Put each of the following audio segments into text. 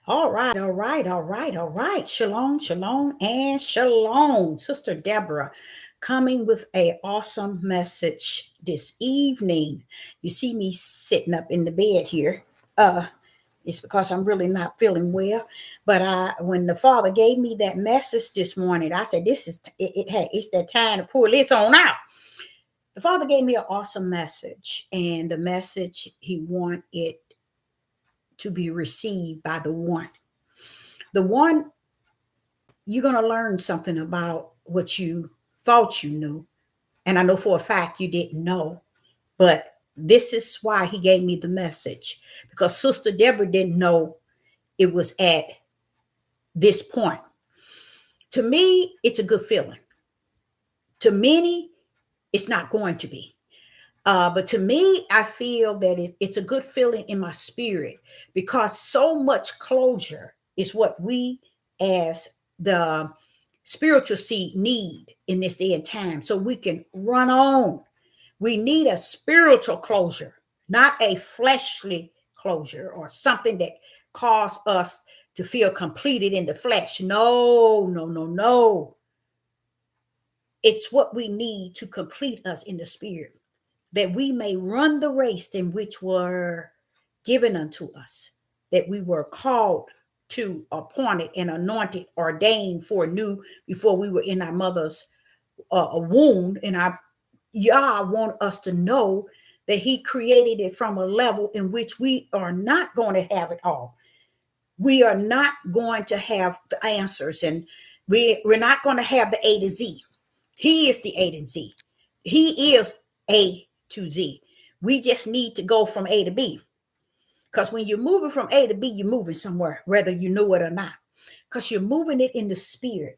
All right, all right, all right, all right. Shalom, shalom, and shalom. Sister Deborah coming with a awesome message this evening. You see me sitting up in the bed here. It's because I'm really not feeling well. But when the Father gave me that message this morning, I said, "This is hey, it's that time to pull this on out." The Father gave me an awesome message, and the message He want it to be received by the one. The one, you're going to learn something about what you thought you knew. And I know for a fact you didn't know, but this is why he gave me the message, because Sister Deborah didn't know it was at this point. To me, it's a good feeling. To many, it's not going to be. But to me, I feel that it's a good feeling in my spirit because so much closure is what we as the spiritual seed need in this day and time so we can run on. We need a spiritual closure, not a fleshly closure or something that cause us to feel completed in the flesh. No, no, no, no. It's what we need to complete us in the spirit, that we may run the race in which were given unto us, that we were called to, appointed and anointed, ordained for new before we were in our mother's womb. And Yah want us to know that he created it from a level in which we are not going to have it all. We are not going to have the answers, and we're not going to have the A to Z. He is the A to Z. He is A to Z. We just need to go from A to B. Because when you're moving from A to B, you're moving somewhere, whether you know it or not. Because you're moving it in the spirit.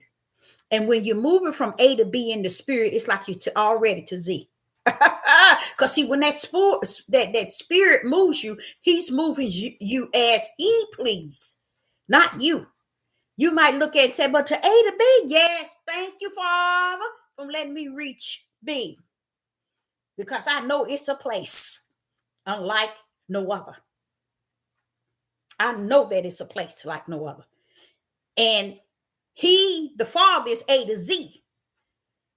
And when you're moving from A to B in the spirit, it's like you're already to Z. Because see, when that spirit moves you, he's moving you as he please, not you. You might look at it and say, but to A to B, yes, thank you, Father, for letting me reach B. Because I know it's a place unlike no other. I know that it's a place like no other. And he, the Father, is A to Z.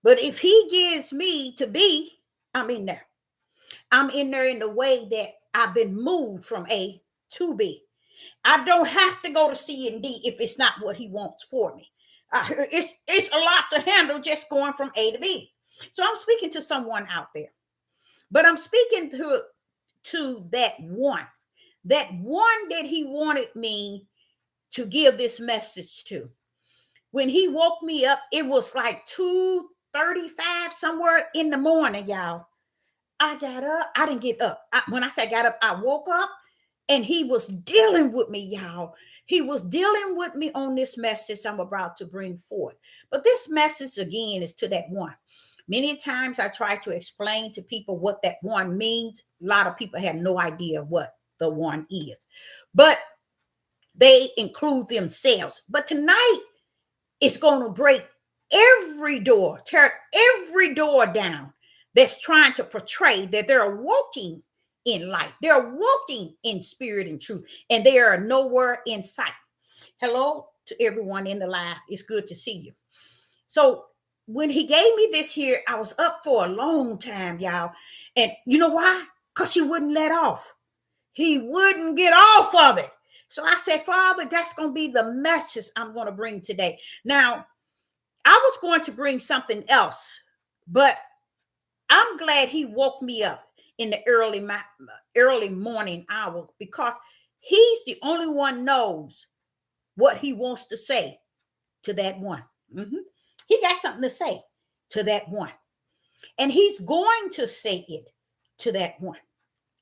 But if he gives me to B, I'm in there. I'm in there in the way that I've been moved from A to B. I don't have to go to C and D if it's not what he wants for me. It's a lot to handle just going from A to B. So I'm speaking to someone out there. But I'm speaking to that one that he wanted me to give this message to. When he woke me up, it was like 2:35 somewhere in the morning, y'all. I got up. I didn't get up. When I say got up, I woke up and he was dealing with me, y'all. He was dealing with me on this message I'm about to bring forth. But this message, again, is to that one. Many times I try to explain to people what that one means. A lot of people have no idea what the one is, but they include themselves. But tonight, it's going to break every door, tear every door down that's trying to portray that they're walking in light. They're walking in spirit and truth, and they are nowhere in sight. Hello to everyone in the live. It's good to see you. So when he gave me this here, I was up for a long time, y'all. And you know why? Because he wouldn't let off. He wouldn't get off of it. So I said, Father, that's going to be the message I'm going to bring today. Now, I was going to bring something else, but I'm glad he woke me up in the early morning hour, because he's the only one knows what he wants to say to that one. He got something to say to that one, and he's going to say it to that one.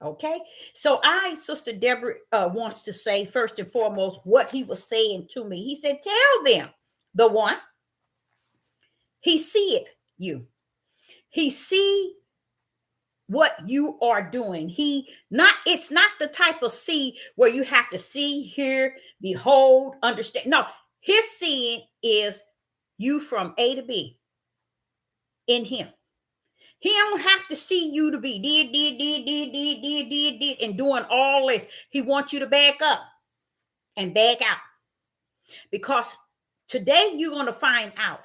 Okay, so Sister Deborah, wants to say first and foremost what he was saying to me. He said, tell them, the one, he seeth you. He see what you are doing. It's not the type of see where you have to see, hear, behold, understand. No, his seeing is you from A to B in him. He don't have to see you to be did, and doing all this. He wants you to back up. and beg out. Because today you're going to find out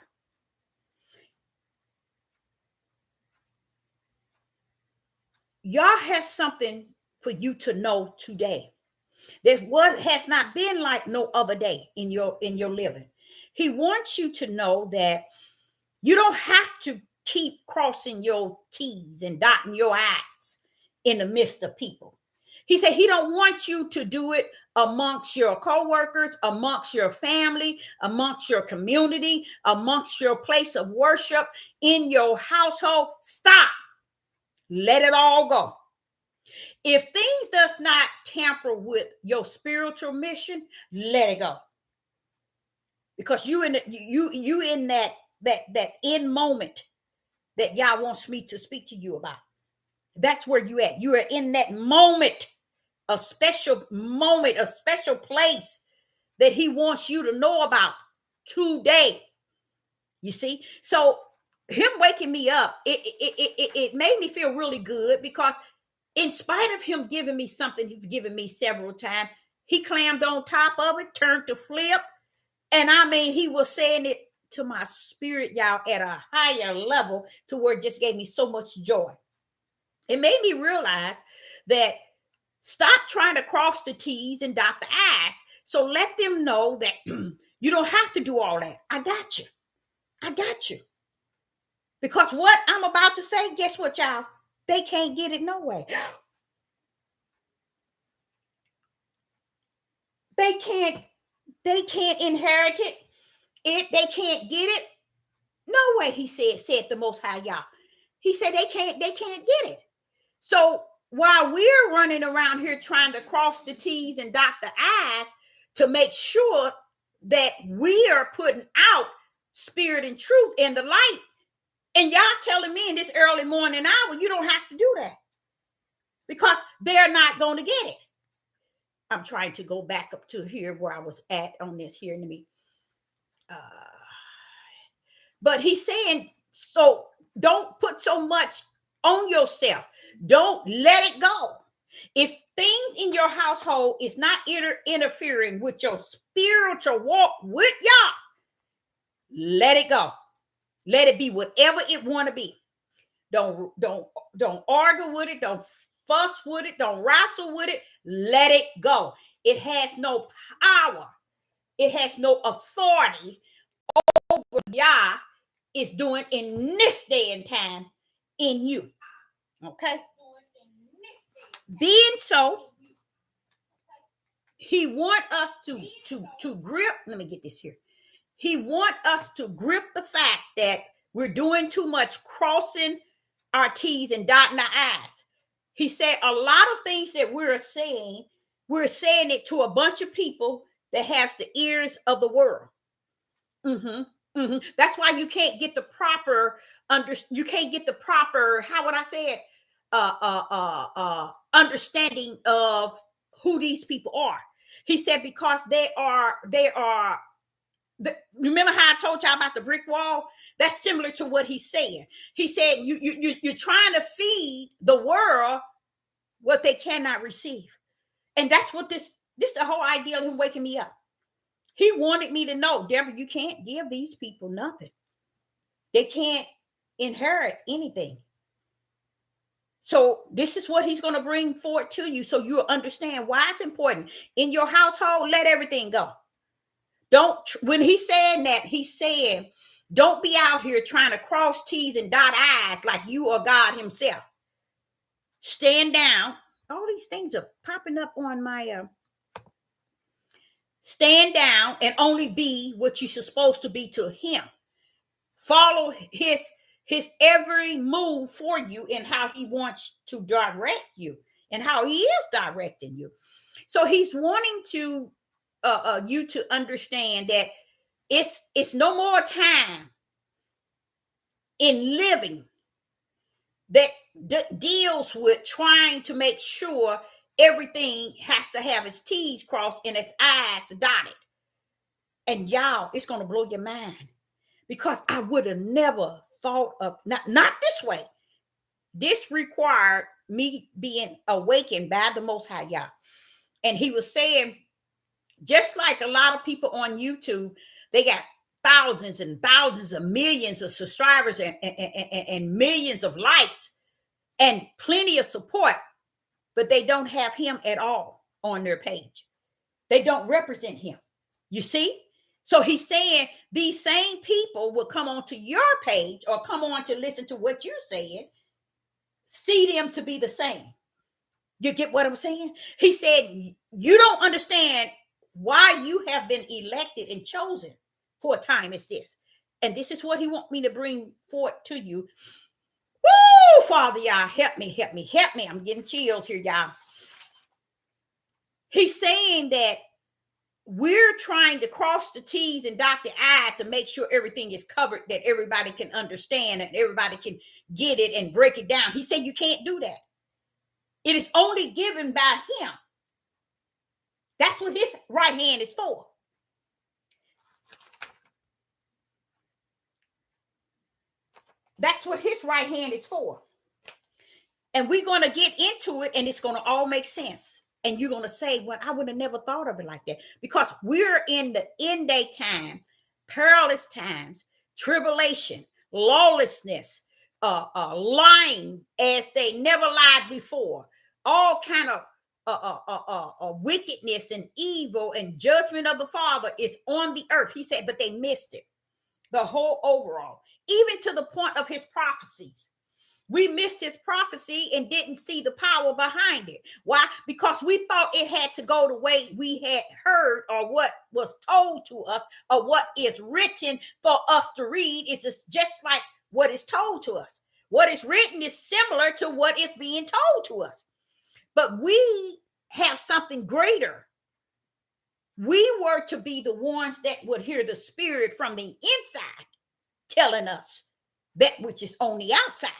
Yah has something for you to know today. That was has not been like no other day in your living. He wants you to know that you don't have to keep crossing your T's and dotting your I's in the midst of people. He said he don't want you to do it amongst your co-workers, amongst your family, amongst your community, amongst your place of worship, in your household. Stop. Let it all go. If things does not tamper with your spiritual mission, let it go. Because you in that end moment that Yah wants me to speak to you about. That's where you at. You are in that moment, a special moment, a special place that he wants you to know about today. You see? So him waking me up, it made me feel really good, because in spite of him giving me something he's given me several times, he clammed on top of it, turned to flip. And I mean, he was saying it to my spirit, y'all, at a higher level, to where it just gave me so much joy. It made me realize that stop trying to cross the T's and dot the I's. So let them know that you don't have to do all that. I got you. I got you. Because what I'm about to say, guess what, y'all? They can't get it no way. They can't inherit it. They can't get it. No way, he said the Most High Yah. He said they can't get it. So while we're running around here trying to cross the T's and dot the I's to make sure that we are putting out spirit and truth in the light, and y'all telling me in this early morning hour, you don't have to do that, because they're not going to get it. I'm trying to go back up to here where I was at on this here in me. But he's saying, so don't put so much on yourself. Don't let it go. If things in your household is not interfering with your spiritual walk with Yah, let it go. Let it be whatever it want to be. Don't argue with it. Don't fuss with it. Don't wrestle with it. Let it go. It has no power. It has no authority over Yah is doing in this day and time in you. Okay? Being so, he want us to grip. Let me get this here. He want us to grip the fact that we're doing too much crossing our T's and dotting our I's. He said a lot of things that we're saying it to a bunch of people that has the ears of the world. That's why you can't get the proper you can't get the proper, how would I say it, understanding of who these people are. He said because they are remember how I told y'all about the brick wall? That's similar to what he's saying. He said you're trying to feed the world what they cannot receive. And that's what this the whole idea of him waking me up. He wanted me to know, Deborah, you can't give these people nothing. They can't inherit anything. So this is what he's going to bring forward to you, so you'll understand why it's important. In your household, let everything go. When he's saying that, he's saying, don't be out here trying to cross T's and dot I's like you are God himself. Stand down. All these things are popping up on my stand down and only be what you're supposed to be to him. Follow his every move for you and how he wants to direct you and how he is directing you. So he's wanting to you to understand that it's no more time in living that deals with trying to make sure everything has to have its T's crossed and its I's dotted. And y'all, it's going to blow your mind, because I would have never thought of, not this way. This required me being awakened by the Most High Yah. And he was saying, Just like a lot of people on YouTube, they got thousands and thousands of millions of subscribers and millions of likes and plenty of support, but they don't have him at all on their page. They don't represent him. You see? So he's saying these same people will come onto your page or come on to listen to what you're saying, see them to be the same. You get what I'm saying? He said, you don't understand why you have been elected and chosen for a time as this. And this is what he wants me to bring forth to you. Woo, Father, y'all, help me, help me, help me. I'm getting chills here, y'all. He's saying that we're trying to cross the T's and dot the I's to make sure everything is covered, that everybody can understand and everybody can get it and break it down. He said you can't do that. It is only given by him. That's what his right hand is for. That's what his right hand is for. And we're going to get into it and it's going to all make sense. And you're going to say, well, I would have never thought of it like that. Because we're in the end day time, perilous times, tribulation, lawlessness, lying as they never lied before. All kind of wickedness and evil and judgment of the Father is on the earth. He said, but they missed it. The whole overall, even to the point of his prophecies. We missed his prophecy and didn't see the power behind it. Why? Because we thought it had to go the way we had heard or what was told to us or what is written for us to read is just like what is told to us. What is written is similar to what is being told to us. But we have something greater. We were to be the ones that would hear the Spirit from the inside telling us that which is on the outside.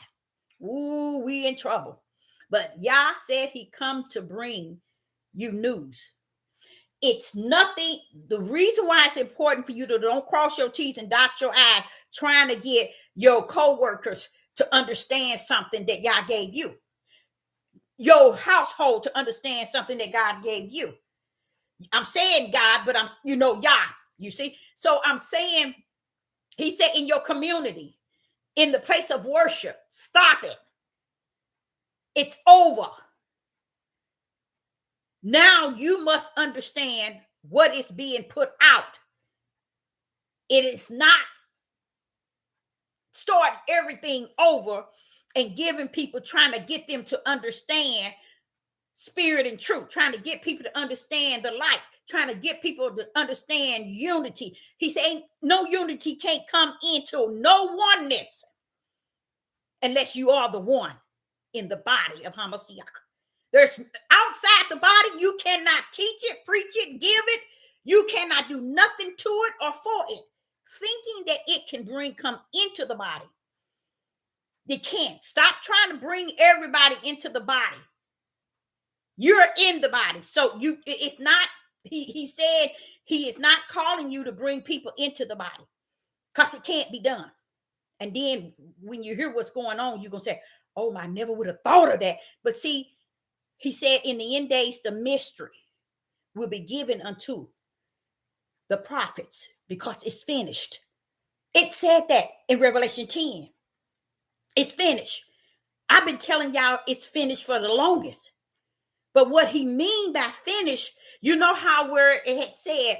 Ooh, we in trouble. But Yah said he come to bring you news. It's nothing. The reason why it's important for you to don't cross your T's and dot your I's trying to get your co-workers to understand something that Yah gave you. Your household to understand something that God gave you. I'm saying God, but I'm, Yah, you see? So I'm saying, he said in your community, in the place of worship, stop it. It's over. Now you must understand what is being put out. It is not starting everything over and giving people, trying to get them to understand spirit and truth, trying to get people to understand the light, trying to get people to understand unity. He's saying no unity can't come into no oneness unless you are the one in the body of Hamashiach. There's outside the body, you cannot teach it, preach it, give it. You cannot do nothing to it or for it, thinking that it can come into the body. They can't. Stop trying to bring everybody into the body. You're in the body. So it's not, he said he is not calling you to bring people into the body because it can't be done. And then when you hear what's going on, you're going to say, oh, I never would have thought of that. But see, he said in the end days, the mystery will be given unto the prophets because it's finished. It said that in Revelation 10. It's finished. I've been telling y'all it's finished for the longest. But what he mean by finished, you know how where it had said,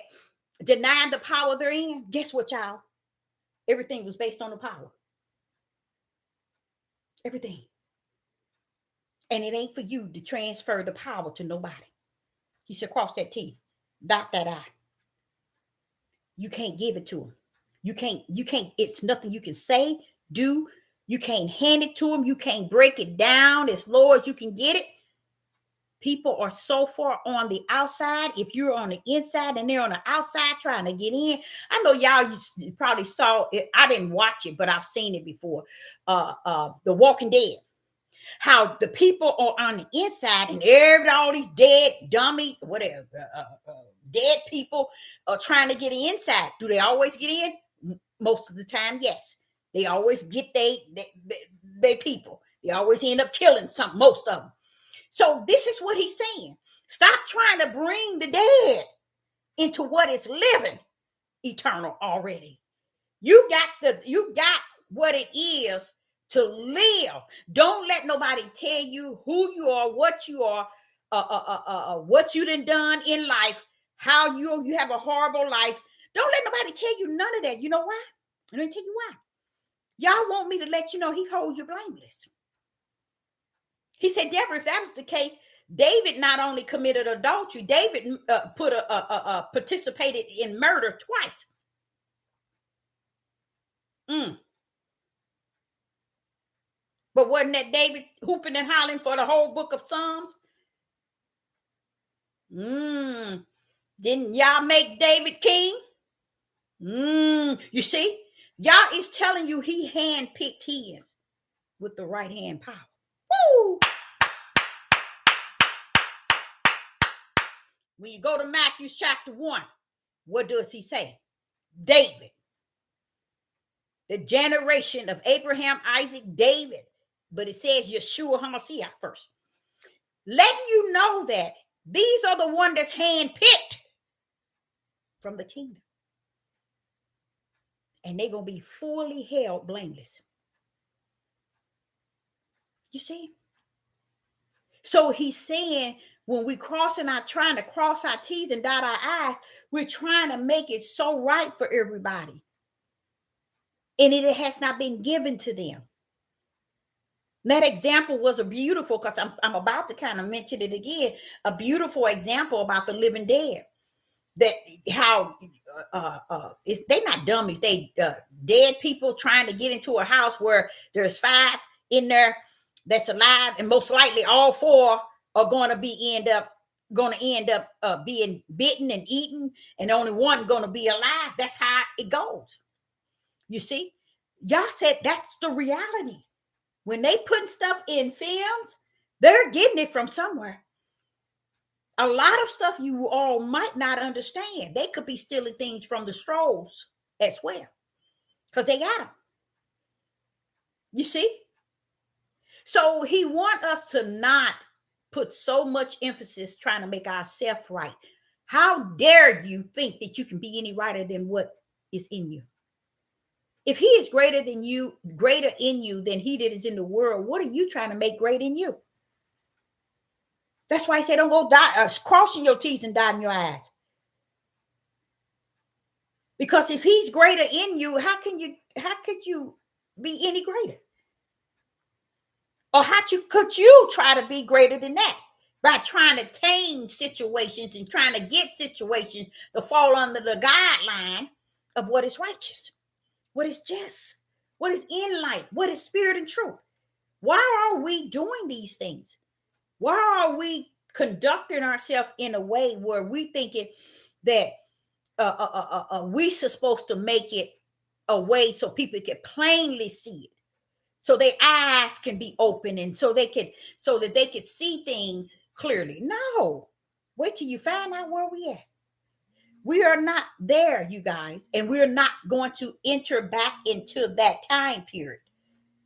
denying the power therein? Guess what, y'all? Everything was based on the power. Everything. And it ain't for you to transfer the power to nobody. He said, cross that T, dot that I. You can't give it to him. You can't, it's nothing you can say, do. You can't hand it to him. You can't break it down as low as you can get it. People are so far on the outside. If you're on the inside and they're on the outside trying to get in. I know y'all you probably saw it. I didn't watch it, but I've seen it before. The Walking Dead. How the people are on the inside and all these dead, dummy, whatever, dead people are trying to get inside. Do they always get in? Most of the time, yes. They always get they people. They always end up killing most of them. So this is what he's saying. Stop trying to bring the dead into what is living eternal already. You got what it is to live. Don't let nobody tell you who you are, what you are, what you done in life, how you have a horrible life. Don't let nobody tell you none of that. You know why? Let me tell you why. Y'all want me to let you know he holds you blameless. He said, Deborah, if that was the case, David not only committed adultery, David participated in murder twice. Mm. But wasn't that David hooping and hollering for the whole book of Psalms? Didn't y'all make David king? You see, y'all is telling you he handpicked his with the right hand power. Woo! When you go to Matthew chapter 1, what does he say? David, the generation of Abraham, Isaac, David. But it says Yeshua HaMashiach first. Letting you know that these are the one that's handpicked from the kingdom. And they're going to be fully held blameless. You see? So he's saying when we trying to cross our T's and dot our I's, we're trying to make it so right for everybody. And it has not been given to them. That example was a beautiful, because I'm about to kind of mention it again, a beautiful example about the living dead. That how they're not dummies. They dead people trying to get into a house where there's 5 in there that's alive, and most likely all 4 are going to end up being bitten and eaten, and only one going to be alive. That's how it goes. You see, y'all said that's the reality. When they put stuff in films, they're getting it from somewhere. A lot of stuff you all might not understand. They could be stealing things from the strolls as well, because they got them. You see? So he wants us to not put so much emphasis trying to make ourselves right. How dare you think that you can be any righter than what is in you? If he is greater in you than he that is in the world, what are you trying to make great in you? That's why he said, don't go crossing your T's and dotting your I's. Because if he's greater in you, how could you be any greater? Or could you try to be greater than that by trying to tame situations and trying to get situations to fall under the guideline of what is righteous, what is just, what is in light, what is spirit and truth? Why are we doing these things? Why are we conducting ourselves in a way where we thinking that we supposed to make it a way so people can plainly see it, so their eyes can be open, and so that they can see things clearly? No, wait till you find out where we at. We are not there, you guys, and we're not going to enter back into that time period.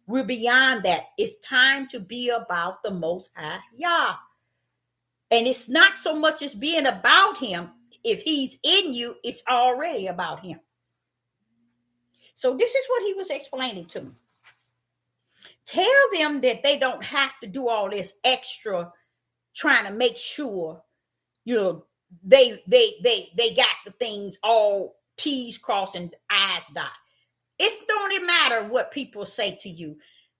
We're beyond that. It's time to be about the Most High Yah. And it's not so much as being about him. If he's in you, it's already about him. So this is what he was explaining to me. Tell them that they don't have to do all this extra trying to make sure, they got the things all T's crossed and I's dot. It don't matter what people say to you.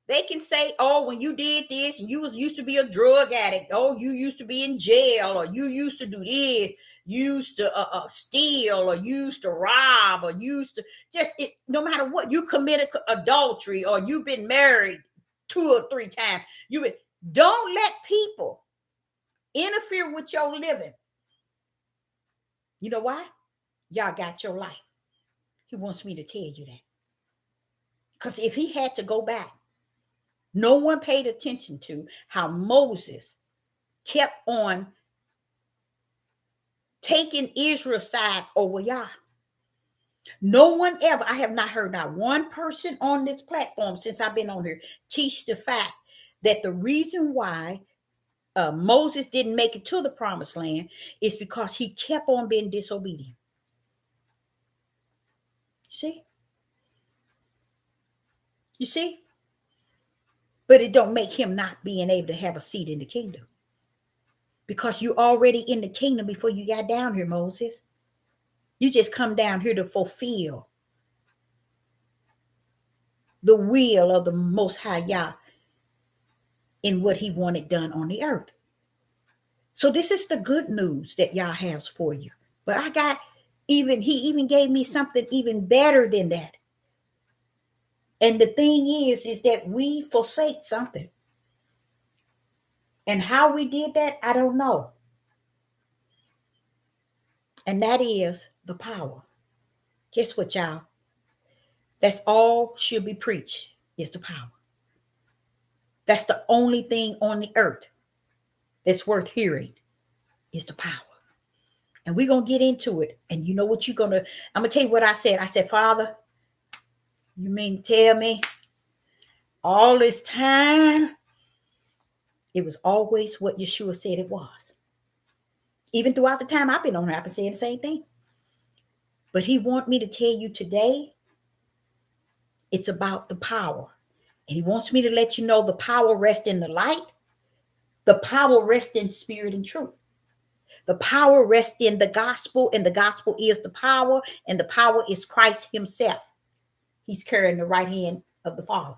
They can say, oh, when you did this, and you used to be a drug addict. Oh, you used to be in jail, or you used to do this. You used to steal, or used to rob, or used to no matter what, you committed adultery, or you've been married 2 or 3 times. Don't let people interfere with your living. You know why? Y'all got your life. He wants me to tell you that. Because if he had to go back, no one paid attention to how Moses kept on taking Israel's side over Yah. No one ever, I have not heard not one person on this platform since I've been on here teach the fact that the reason why Moses didn't make it to the promised land, it's because he kept on being disobedient. See? You see? But it don't make him not being able to have a seat in the kingdom. Because you already in the kingdom before you got down here, Moses. You just come down here to fulfill the will of the Most High Yah in what he wanted done on the earth. So this is the good news that Yah has for you. But he even gave me something even better than that. And the thing is that we forsake something. And how we did that, I don't know. And that is the power. Guess what, y'all? That's all should be preached is the power. That's the only thing on the earth that's worth hearing is the power. And we're going to get into it. And you know what I'm going to tell you what I said. I said, Father, you mean to tell me all this time it was always what Yeshua said it was? Even throughout the time I've been on here, I've been saying the same thing. But he wants me to tell you today, it's about the power. And he wants me to let you know the power rests in the light. The power rests in spirit and truth. The power rests in the gospel, and the gospel is the power, and the power is Christ himself. He's carrying the right hand of the Father,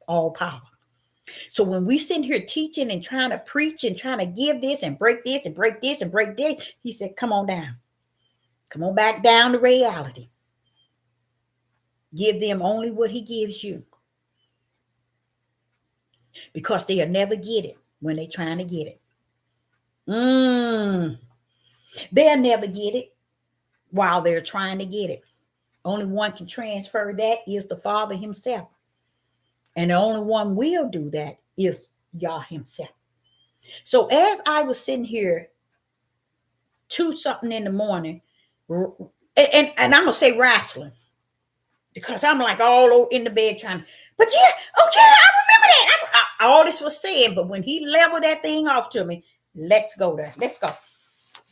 all power. So when we sit here teaching and trying to preach and trying to give this and break this and break this and break this, he said, come on down. Come on back down to reality. Give them only what he gives you. Because they'll never get it when they're trying to get it. They'll never get it while they're trying to get it. Only one can transfer that is the Father himself. And the only one will do that is Yah himself. So as I was sitting here 2-something in the morning, and I'm going to say wrestling, because I'm like all over in the bed trying, but yeah, oh yeah, I remember that. All this was said, but when he leveled that thing off to me, let's go there. Let's go.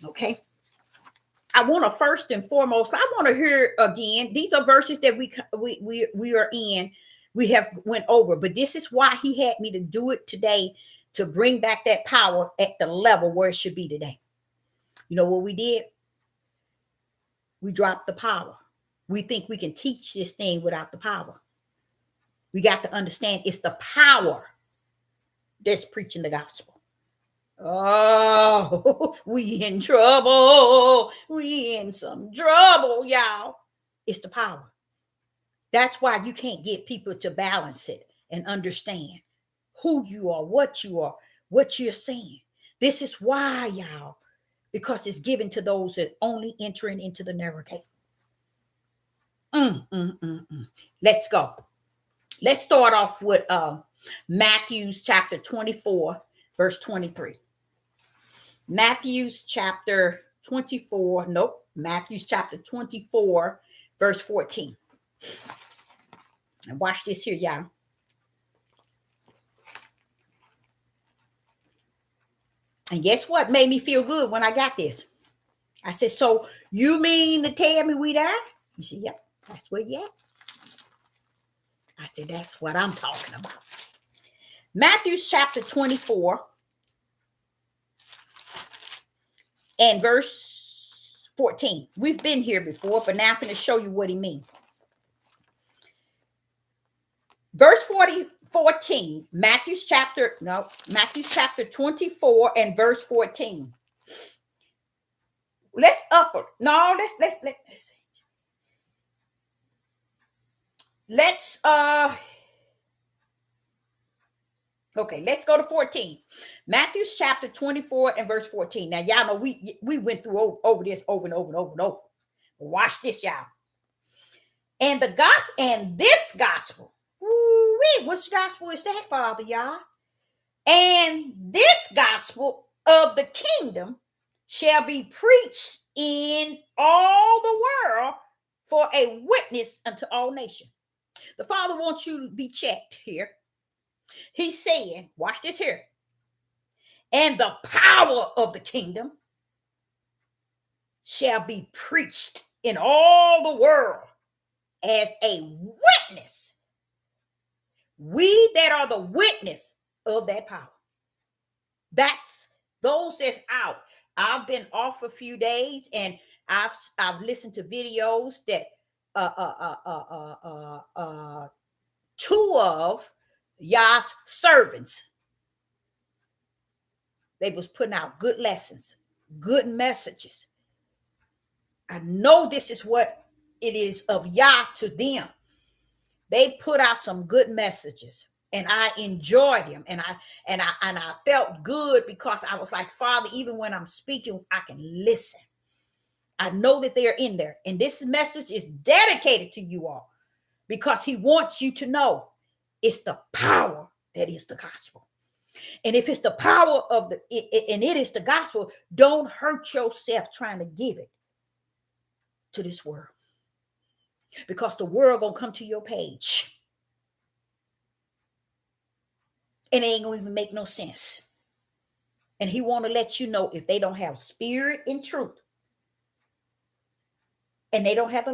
Okay. I want to first and foremost, I want to hear again. These are verses that we are in. We have went over, but this is why he had me to do it today, to bring back that power at the level where it should be today. You know what we did? We dropped the power. We think we can teach this thing without the power. We got to understand it's the power that's preaching the gospel. Oh, we in trouble. We in some trouble, y'all. It's the power. That's why you can't get people to balance it and understand who you are, what you're saying. This is why, y'all, because it's given to those that only entering into the narrow gate. Let's go. Let's start off with Matthew's chapter 24, verse 23. Matthew's chapter 24, Matthew's chapter 24, verse 14. And watch this here, y'all. And guess what made me feel good when I got this? I said, so you mean to tell me we die? He said, yep, that's where you at. I said, that's what I'm talking about. Matthew's chapter 24 and verse 14. We've been here before, but now I'm going to show you what he means. Verse 14, Matthew's chapter 24 and verse 14. Let's go to 14. Matthew's chapter 24 and verse 14. Now, y'all know we went through over this over and over and over and over. Watch this, y'all. And this gospel. Which gospel is that, Father, y'all? And this gospel of the kingdom shall be preached in all the world for a witness unto all nations. The Father wants you to be checked here. He's saying, watch this here. and the power of the kingdom shall be preached in all the world as a witness. We that are the witness of that power. That's those that's out. I've been off a few days, and I've listened to videos that two of Yah's servants, they was putting out good lessons, good messages. I know this is what it is of Yah to them. They put out some good messages, and I enjoyed them, and I felt good because I was like, Father, even when I'm speaking, I can listen. I know that they're in there, and this message is dedicated to you all because he wants you to know it's the power that is the gospel. And if it's the power of and it is the gospel, don't hurt yourself trying to give it to this world, because the world gonna come to your page and it ain't gonna even make no sense. And he want to let you know, if they don't have spirit and truth, and they don't have the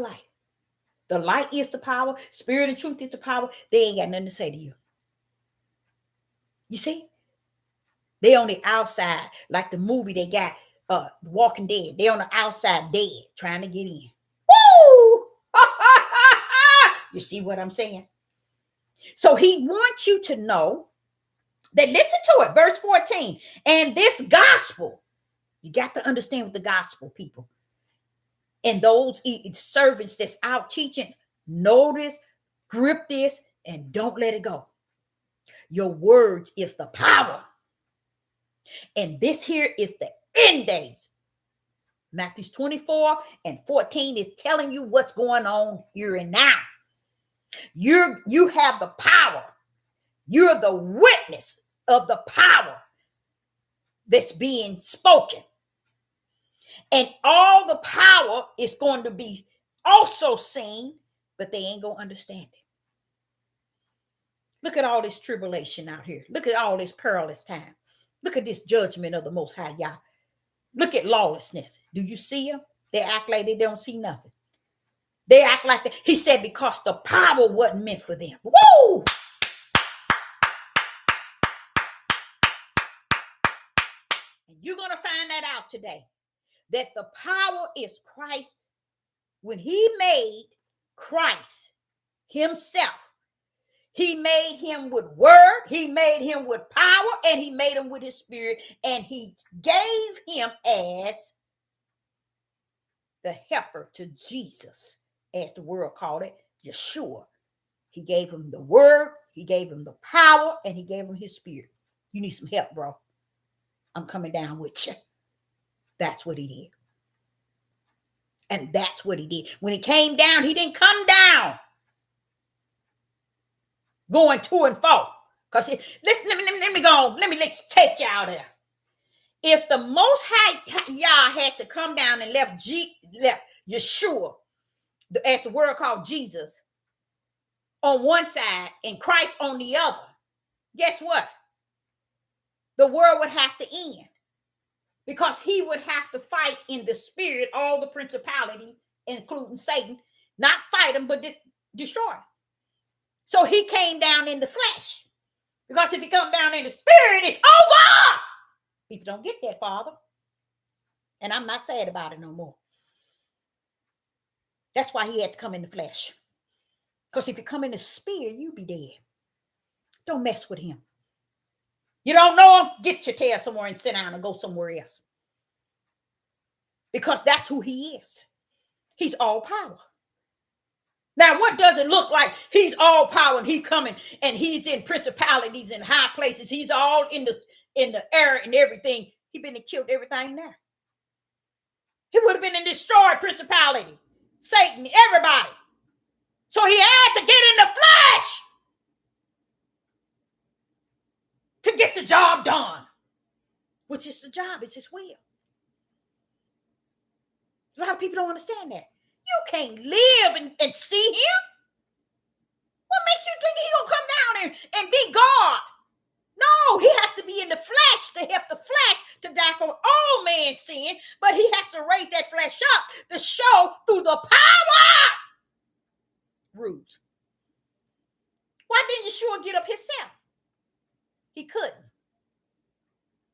light is the power, spirit and truth is the power, they ain't got nothing to say to you. You see, they on the outside, like the movie they got, Walking Dead. They on the outside dead, trying to get in. Woo! You see what I'm saying? So he wants you to know that, listen to it, verse 14. And this gospel, you got to understand what the gospel, people. And those servants that's out teaching, know this, grip this, and don't let it go. Your words is the power. And this here is the end days. Matthew 24 and 14 is telling you what's going on here and now. You have the power. You're the witness of the power that's being spoken. And all the power is going to be also seen, but they ain't going to understand it. Look at all this tribulation out here. Look at all this perilous time. Look at this judgment of the Most High Yah. Look at lawlessness. Do you see them? They act like they don't see nothing. They act like that. He said because the power wasn't meant for them. Woo! And you're going to find that out today. That the power is Christ. When he made Christ himself, he made him with word, he made him with power, and he made him with his spirit, and he gave him as the helper to Jesus, as the world called it, Yeshua. He gave him the word, he gave him the power, and he gave him his spirit. You need some help, bro. I'm coming down with you. That's what he did. And that's what he did. When he came down, he didn't come down going to and fro. Because listen, let me go. Let's take you out there. If the Most High Yah had to come down and left Yeshua, as the word called Jesus, on one side and Christ on the other, guess what? The world would have to end. Because he would have to fight in the spirit all the principality, including Satan, not fight him, but destroy him. So he came down in the flesh. Because if he come down in the spirit, it's over. People don't get that, Father. And I'm not sad about it no more. That's why he had to come in the flesh. Because if you come in the spirit, you be dead. Don't mess with him. You don't know him? Get your tail somewhere and sit down and go somewhere else. Because that's who he is. He's all power. Now, what does it look like? He's all power and he's coming and he's in principalities and high places. He's all in the air and everything. He been and killed everything there. He would have been and destroyed principality, Satan, everybody. So he had to get in the flesh to get the job done, which is the job. It's his will. A lot of people don't understand that. You can't live and see him. What makes you think he's going to come down and be God? No, he has to be in the flesh to help the flesh to die for all man's sin, but he has to raise that flesh up to show through the power rules. Why didn't Yeshua get up himself? He couldn't.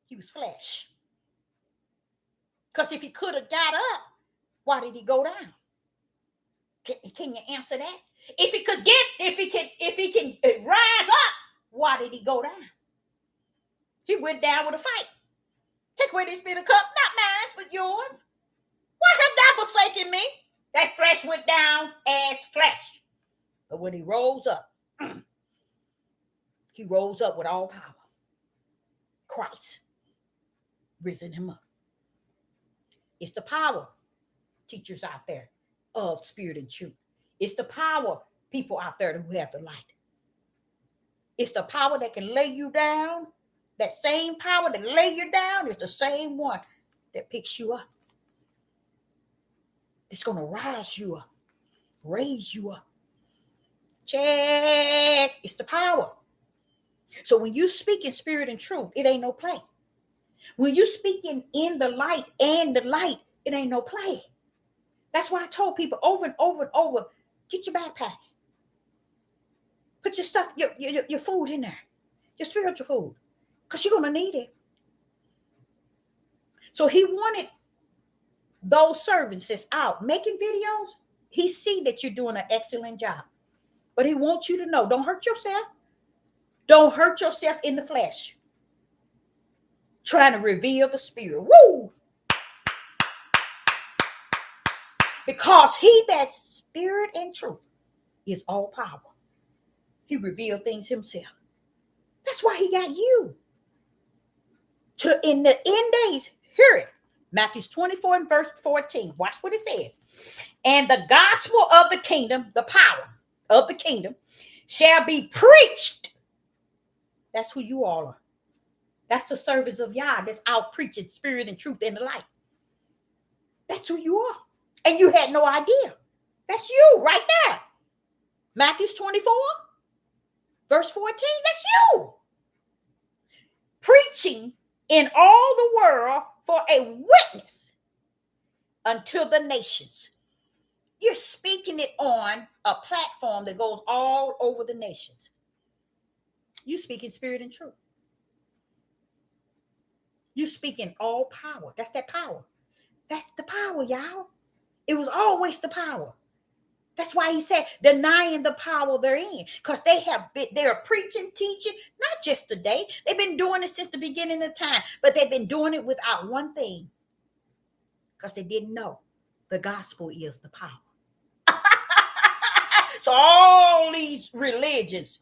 He was flesh. Because if he could have got up, why did he go down? Can you answer that? If he can rise up, why did he go down? He went down with a fight. Take away this bitter cup, not mine, but yours. Why have thou forsaken me? That flesh went down as flesh. But when he rose up with all power. Christ risen him up. It's the power, teachers out there, of spirit and truth. It's the power, people out there who have the light. It's the power that can lay you down. That same power that lay you down is the same one that picks you up. It's going to rise you up, raise you up. Check. It's the power. So when you speak in spirit and truth, it ain't no play. When you speaking in the light and the light, it ain't no play. That's why I told people over and over and over, get your backpack. Put your stuff, your food in there, your spiritual food, because you're going to need it. So he wanted those servants that's out making videos. He see that you're doing an excellent job. But he wants you to know, don't hurt yourself. Don't hurt yourself in the flesh. Trying to reveal the spirit. Woo! Because he that spirit and truth is all power. He revealed things himself. That's why he got you. To in the end days, hear it. Matthew 24 and verse 14. Watch what it says. And the gospel of the kingdom, the power of the kingdom, shall be preached. That's who you all are. That's the service of Yah that's out preaching spirit and truth in the light. That's who you are. And you had no idea. That's you right there. Matthew 24, verse 14, that's you. Preaching in all the world for a witness unto the nations. You're speaking it on a platform that goes all over the nations. You speak in spirit and truth. You speak in all power. That's that power. That's the power, y'all. It was always the power. That's why he said denying the power they're in. Because they're preaching, teaching, not just today. They've been doing it since the beginning of time. But they've been doing it without one thing. Because they didn't know the gospel is the power. So all these religions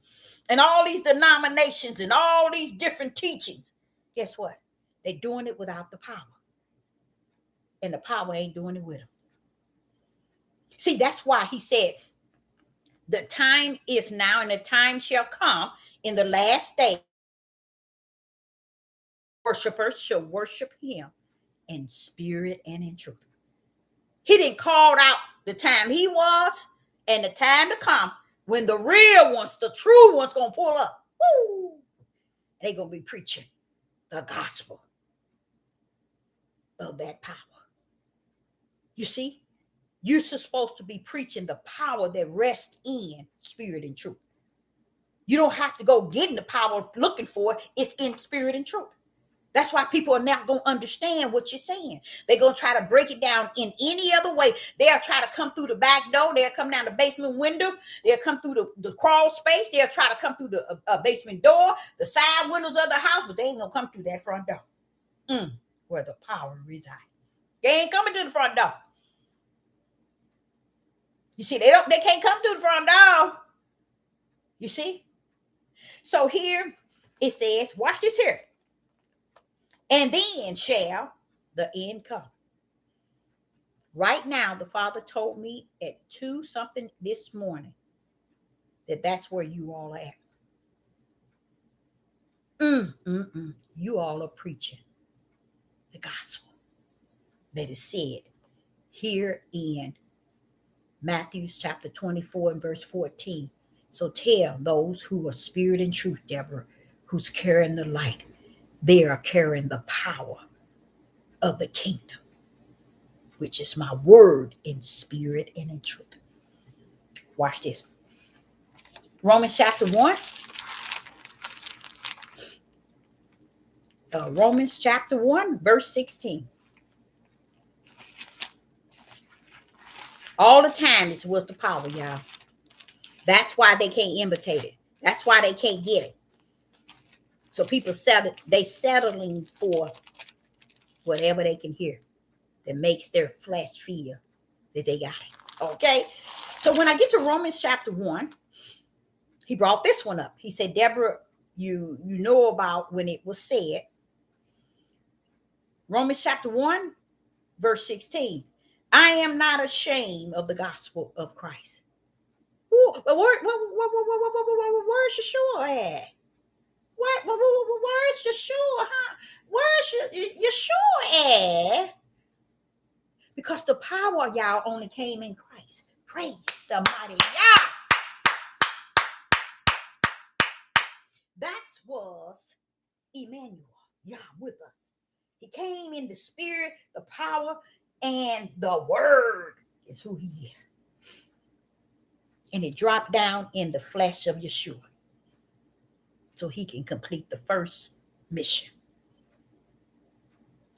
and all these denominations and all these different teachings, guess what? They're doing it without the power. And the power ain't doing it with them. See, that's why he said, the time is now and the time shall come in the last day. Worshipers shall worship him in spirit and in truth. He didn't call out the time he was and the time to come when the real ones, the true ones, going to pull up. Woo! They're going to be preaching the gospel of that power. You see, you're supposed to be preaching the power that rests in spirit and truth. You don't have to go getting the power looking for it. It's in spirit and truth. That's why people are not going to understand what you're saying. They're going to try to break it down in any other way. They'll try to come through the back door. They'll come down the basement window. They'll come through the crawl space. They'll try to come through the basement door, the side windows of the house, but they ain't going to come through that front door where the power resides. They ain't coming to the front door. You see, they can't come through the front door. You see? So here it says, watch this here. And then shall the end come. Right now, the Father told me at 2 something this morning that's where you all are at. You all are preaching the gospel that is said here in Matthew chapter 24 and verse 14. So tell those who are spirit and truth, Deborah, who's carrying the light. They are carrying the power of the kingdom, which is my word in spirit and in truth. Watch this. Romans chapter 1. Romans chapter 1, verse 16. All the time, this was the power, y'all. That's why they can't imitate it. That's why they can't get it. So people settling for whatever they can hear that makes their flesh feel that they got it. Okay? So when I get to Romans chapter 1, he brought this one up. He said, Deborah, you know about when it was said, Romans chapter 1, verse 16, I am not ashamed of the gospel of Christ. Where's Yeshua at? Where's Yeshua? Huh? Where's Yeshua at? Because the power, y'all, only came in Christ. Praise the mighty God. That was Emmanuel, Yah with us. He came in the spirit, the power, and the word is who he is. And it dropped down in the flesh of Yeshua so he can complete the first mission.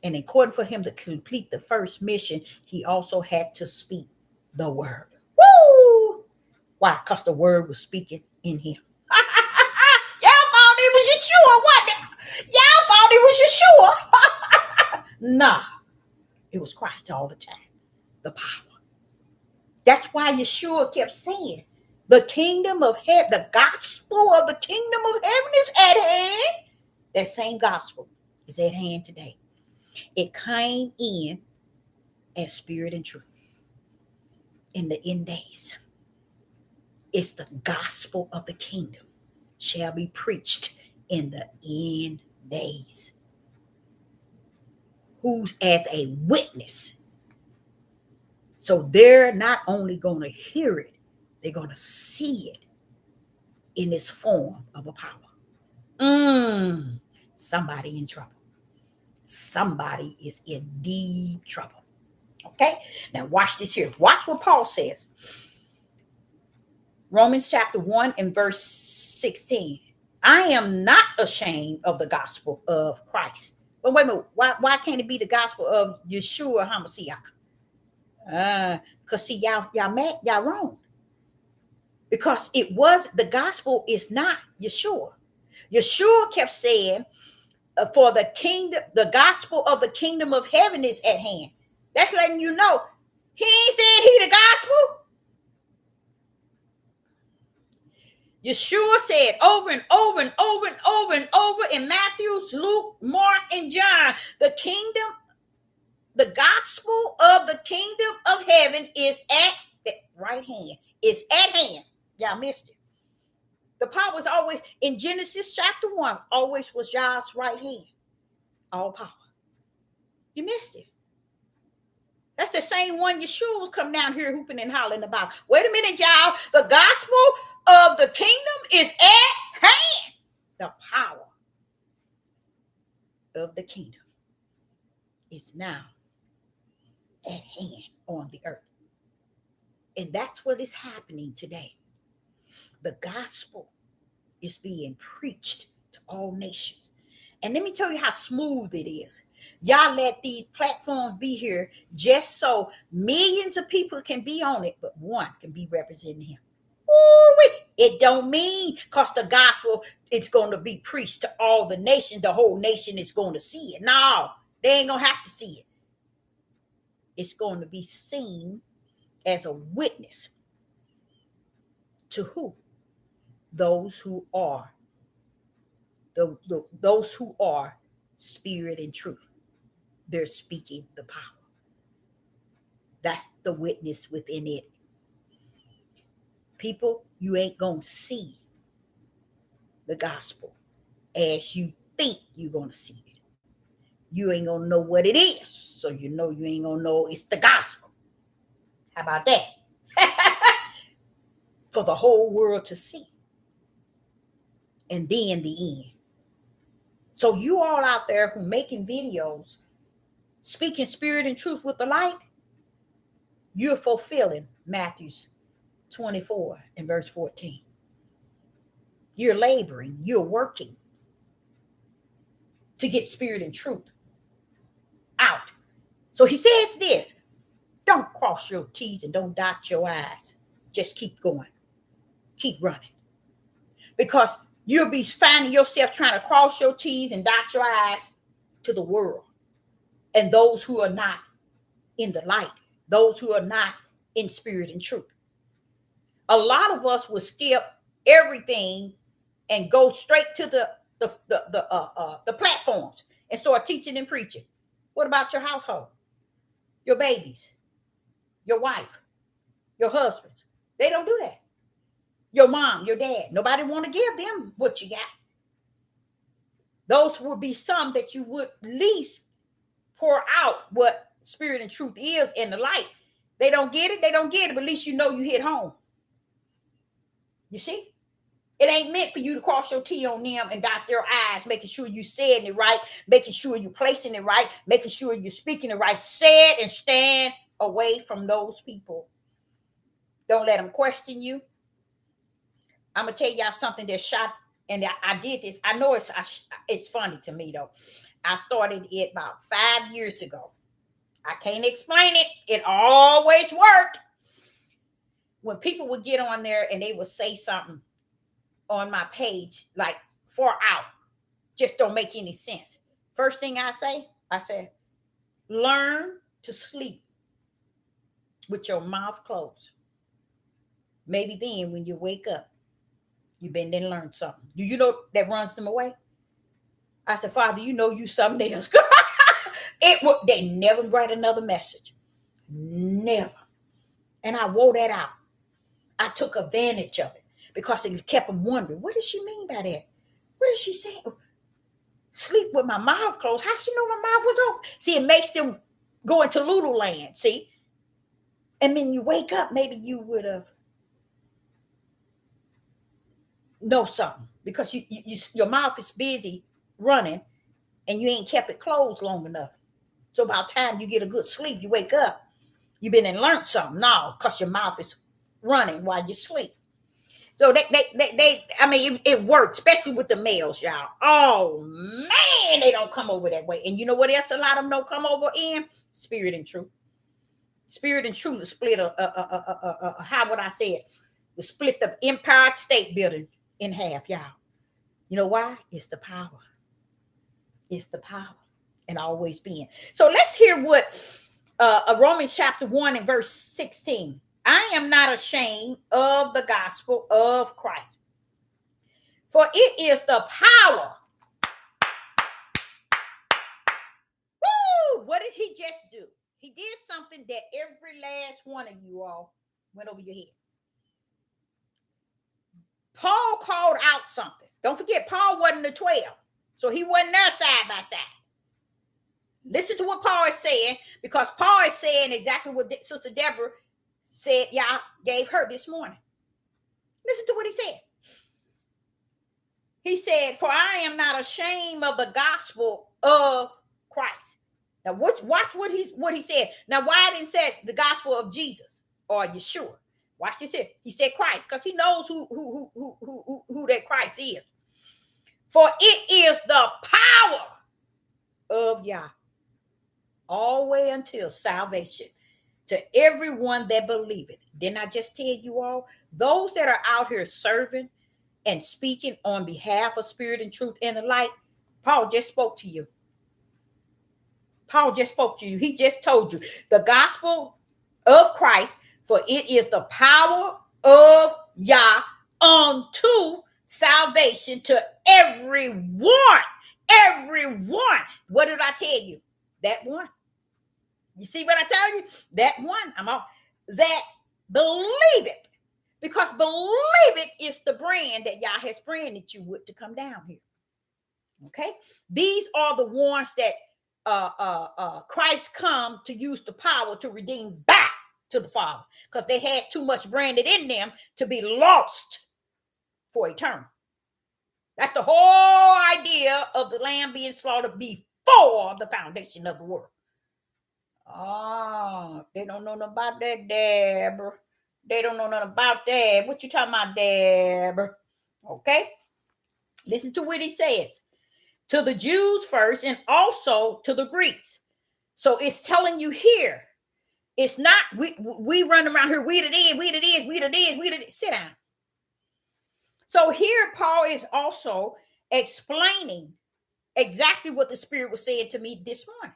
And in order for him to complete the first mission, he also had to speak the word. Woo! Why? Because the word was speaking in him. Y'all thought it was Yeshua, wasn't it? Y'all thought it was Yeshua. Nah, it was Christ all the time. The power. That's why Yeshua kept saying, the kingdom of heaven, the gospel of the kingdom of heaven is at hand. That same gospel is at hand today. It came in as spirit and truth in the end days. It's the gospel of the kingdom shall be preached in the end days. Who's as a witness. So they're not only going to hear it, they're going to see it in this form of a power. Somebody in trouble. Somebody is in deep trouble. Okay? Now watch this here. Watch what Paul says. Romans chapter 1 and verse 16. I am not ashamed of the gospel of Christ. But wait a minute. Why can't it be the gospel of Yeshua HaMashiach? Because see, y'all wrong. Because it was, the gospel is not Yeshua. Yeshua kept saying, for the kingdom, the gospel of the kingdom of heaven is at hand. That's letting you know. He ain't saying he the gospel. Yeshua said over and over and over and over and over in Matthew, Luke, Mark, and John, the kingdom, the gospel of the kingdom of heaven is at the right hand. It's at hand. Y'all missed it. The power was always in Genesis chapter 1, always was Yah's right hand. All power. You missed it. That's the same one Yeshua was coming down here hooping and hollering about. Wait a minute, y'all. The gospel of the kingdom is at hand. The power of the kingdom is now at hand on the earth. And that's what is happening today. The gospel is being preached to all nations. And let me tell you how smooth it is. Y'all let these platforms be here just so millions of people can be on it, but one can be representing him. Ooh-wee. It don't mean because the gospel it's going to be preached to all the nations, the whole nation is going to see it. No, they ain't going to have to see it. It's going to be seen as a witness to who? Those who are those who are spirit and truth. They're speaking the power. That's the witness within it. People, you ain't gonna see the gospel as you think you're gonna see it. You ain't gonna know what it is, so you know you ain't gonna know it's the gospel. How about that? For the whole world to see. And then the end. So you all out there who making videos, speaking spirit and truth with the light, you're fulfilling Matthew 24 and verse 14. You're laboring, you're working to get spirit and truth out. So he says this: don't cross your T's and don't dot your I's. Just keep going, keep running. Because you'll be finding yourself trying to cross your T's and dot your I's to the world and those who are not in the light, those who are not in spirit and truth. A lot of us will skip everything and go straight to the platforms and start teaching and preaching. What about your household, your babies, your wife, your husband? They don't do that. Your mom, your dad, nobody want to give them what you got. Those would be some that you would least pour out what spirit and truth is in the light. They don't get it, but at least you know you hit home. You see? It ain't meant for you to cross your T on them and dot their I's, making sure you saying it right, making sure you're placing it right, making sure you're speaking it right. Say it and stand away from those people. Don't let them question you. I'm going to tell y'all something that shot, and I did this. I know it's funny to me, though. I started it about 5 years ago. I can't explain it. It always worked. When people would get on there and they would say something on my page, like far out, just don't make any sense. First thing I said, learn to sleep with your mouth closed. Maybe then when you wake up, you've been there and learned something. Do you know that runs them away? I said, Father, you know you something else. They never write another message. Never. And I wore that out. I took advantage of it because it kept them wondering, what does she mean by that? What is she saying? Sleep with my mouth closed. How she know my mouth was open? See, it makes them go into Lulu land. See? And when you wake up, maybe you would have know something because your mouth is busy running and you ain't kept it closed long enough. So about time you get a good sleep, you wake up, you've been and learned something. No, because your mouth is running while you sleep. So it works, especially with the males, y'all. Oh man, they don't come over that way. And you know what else a lot of them don't come over in? Spirit and truth. Spirit and truth is split how would I say it? We split the Empire State Building in half, y'all. You know why? It's the power. It's the power. And always been. So let's hear what Romans chapter 1 and verse 16. I am not ashamed of the gospel of Christ, for it is the power. Woo! What did he just do? He did something that every last one of you all went over your head. Paul called out something. Don't forget, Paul wasn't the 12, so he wasn't there side by side. Listen to what Paul is saying, because Paul is saying exactly what Sister Deborah said y'all gave her this morning. Listen to what he said. He said, for I am not ashamed of the gospel of Christ. Now watch what he said. Now why didn't say the gospel of Jesus or Yeshua? Watch this here. He said Christ because he knows who that Christ is. For it is the power of Yah, all the way until salvation to everyone that believeth. Didn't I just tell you all? Those that are out here serving and speaking on behalf of spirit and truth and the light, Paul just spoke to you. Paul just spoke to you. He just told you the gospel of Christ, for it is the power of Yah unto salvation to everyone. Everyone. What did I tell you? That one. You see what I tell you? That one. That believe it. Because believe it is the brand that Yah has branded you with to come down here. Okay? These are the ones that Christ come to use the power to redeem back to the Father, because they had too much branded in them to be lost for eternal. That's the whole idea of the lamb being slaughtered before the foundation of the world. Oh, they don't know nothing about that, Deborah. They don't know nothing about that. What you talking about, Deborah? Okay. Listen to what he says. To the Jews first and also to the Greeks. So it's telling you here. It's not we run around here. We it is, we it is, we it is, we it is. Sit down. So here Paul is also explaining exactly what the Spirit was saying to me this morning.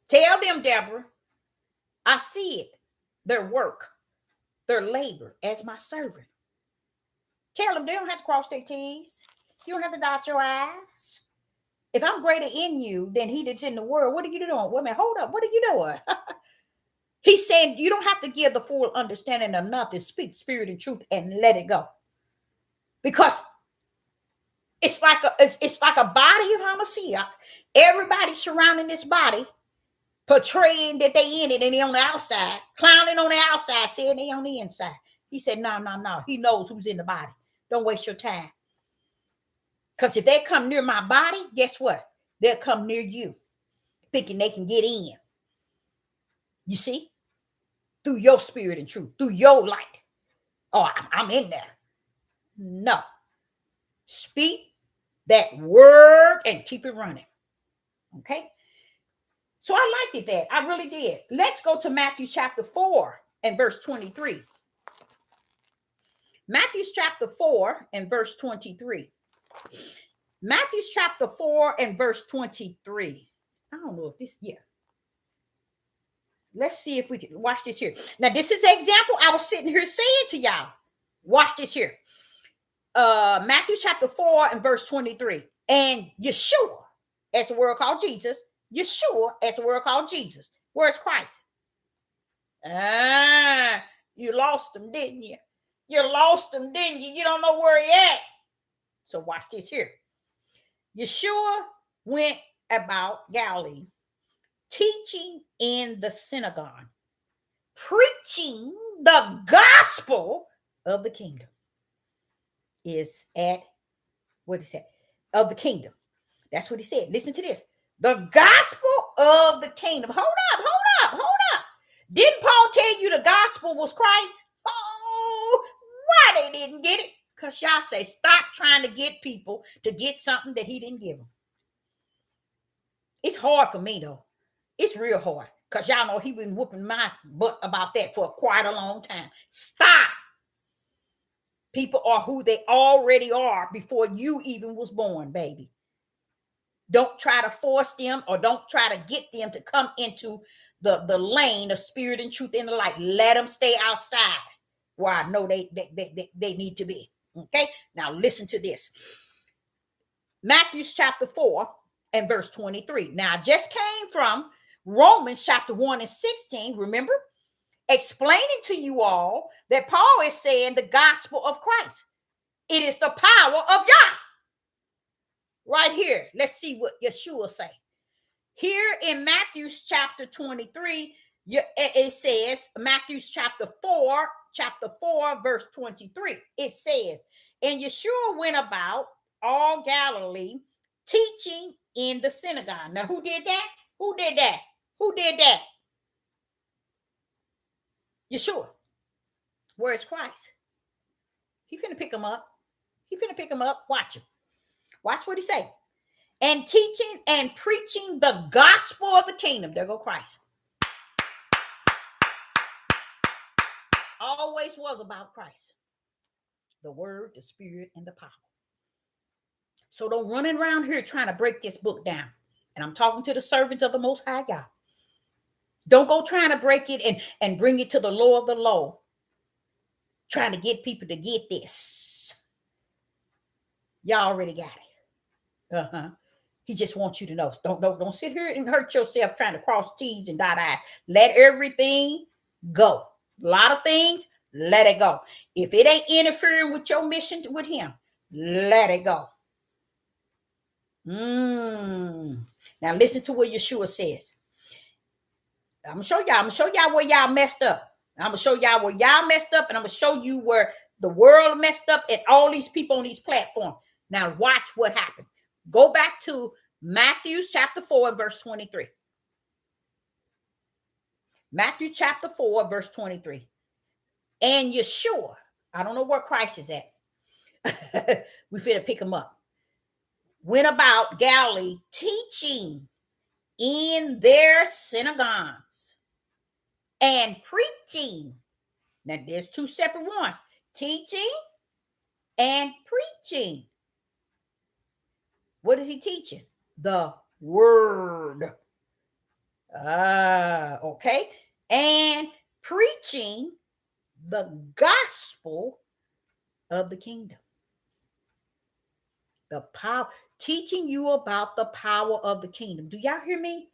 Tell them, Deborah, I see it, their work, their labor as my servant. Tell them they don't have to cross their T's. You don't have to dot your I's. If I'm greater in you than he that's in the world, what are you doing? Wait a minute, hold up. What are you doing? He's saying you don't have to give the full understanding of nothing. Speak spirit and truth and let it go. Because it's like a body of homicide. Everybody surrounding this body, portraying that they in it and they on the outside, clowning on the outside, saying they on the inside. He said, no. He knows who's in the body. Don't waste your time. Because if they come near my body, guess what? They'll come near you, thinking they can get in. You see? Through your spirit and truth, through your light. Oh, I'm in there. No. Speak that word and keep it running. Okay? So I liked it that. I really did. Let's go to Matthew chapter 4 and verse 23. Matthew chapter 4 and verse 23. Matthew chapter 4 and verse 23. I don't know if this, yeah. Let's see if we can watch this here. Now, this is an example I was sitting here saying to y'all. Watch this here. Matthew chapter 4 and verse 23. And Yeshua, as the word called Jesus, Yeshua, as the word called Jesus. Where's Christ? You lost him, didn't you? You lost him, didn't you? You don't know where he at. So watch this here. Yeshua went about Galilee, teaching in the synagogue, preaching the gospel of the kingdom. Is at, what is that? Of the kingdom. That's what he said. Listen to this. The gospel of the kingdom. Hold up. Didn't Paul tell you the gospel was Christ? Oh, why they didn't get it? Because y'all say, stop trying to get people to get something that he didn't give them. It's hard for me, though. It's real hard. Because y'all know he been whooping my butt about that for quite a long time. Stop. People are who they already are before you even was born, baby. Don't try to force them or don't try to get them to come into the lane of spirit and truth in the light. Let them stay outside where I know they need to be. Okay? Now listen to this. Matthew chapter 4 and verse 23. Now I just came from Romans chapter 1 and 16. Remember? Explaining to you all that Paul is saying the gospel of Christ. It is the power of Yah. Right here. Let's see what Yeshua say. Here in Matthew chapter 23, it says, Matthew chapter 4, verse 23. It says, and Yeshua went about all Galilee, teaching in the synagogue. Now, who did that? Who did that? Who did that? Yeshua. Where's Christ? He finna pick him up. Watch him. Watch what he say. And teaching and preaching the gospel of the kingdom. There go Christ. Always was about Christ. The word, the spirit, and the power. So don't run around here trying to break this book down. And I'm talking to the servants of the Most High God. Don't go trying to break it and bring it to the low of the low. Trying to get people to get this. Y'all already got it. He just wants you to know. Don't sit here and hurt yourself trying to cross T's and dot I's. Let everything go. A lot of things, let it go. If it ain't interfering with your mission with him, let it go. Now listen to what Yeshua says. I'm gonna show y'all where y'all messed up. I'm gonna show y'all where y'all messed up, and I'm gonna show you where The world messed up and all these people on these platforms. Now watch what happened. Go back to Matthew chapter 4 and verse 23. Matthew chapter 4, verse 23. And Yeshua, I don't know where Christ is at. We finna pick him up. Went about Galilee teaching in their synagogues and preaching. Now there's two separate ones. Teaching and preaching. What is he teaching? The word. Okay. And preaching the gospel of the kingdom. The power, teaching you about the power of the kingdom. Do y'all hear me?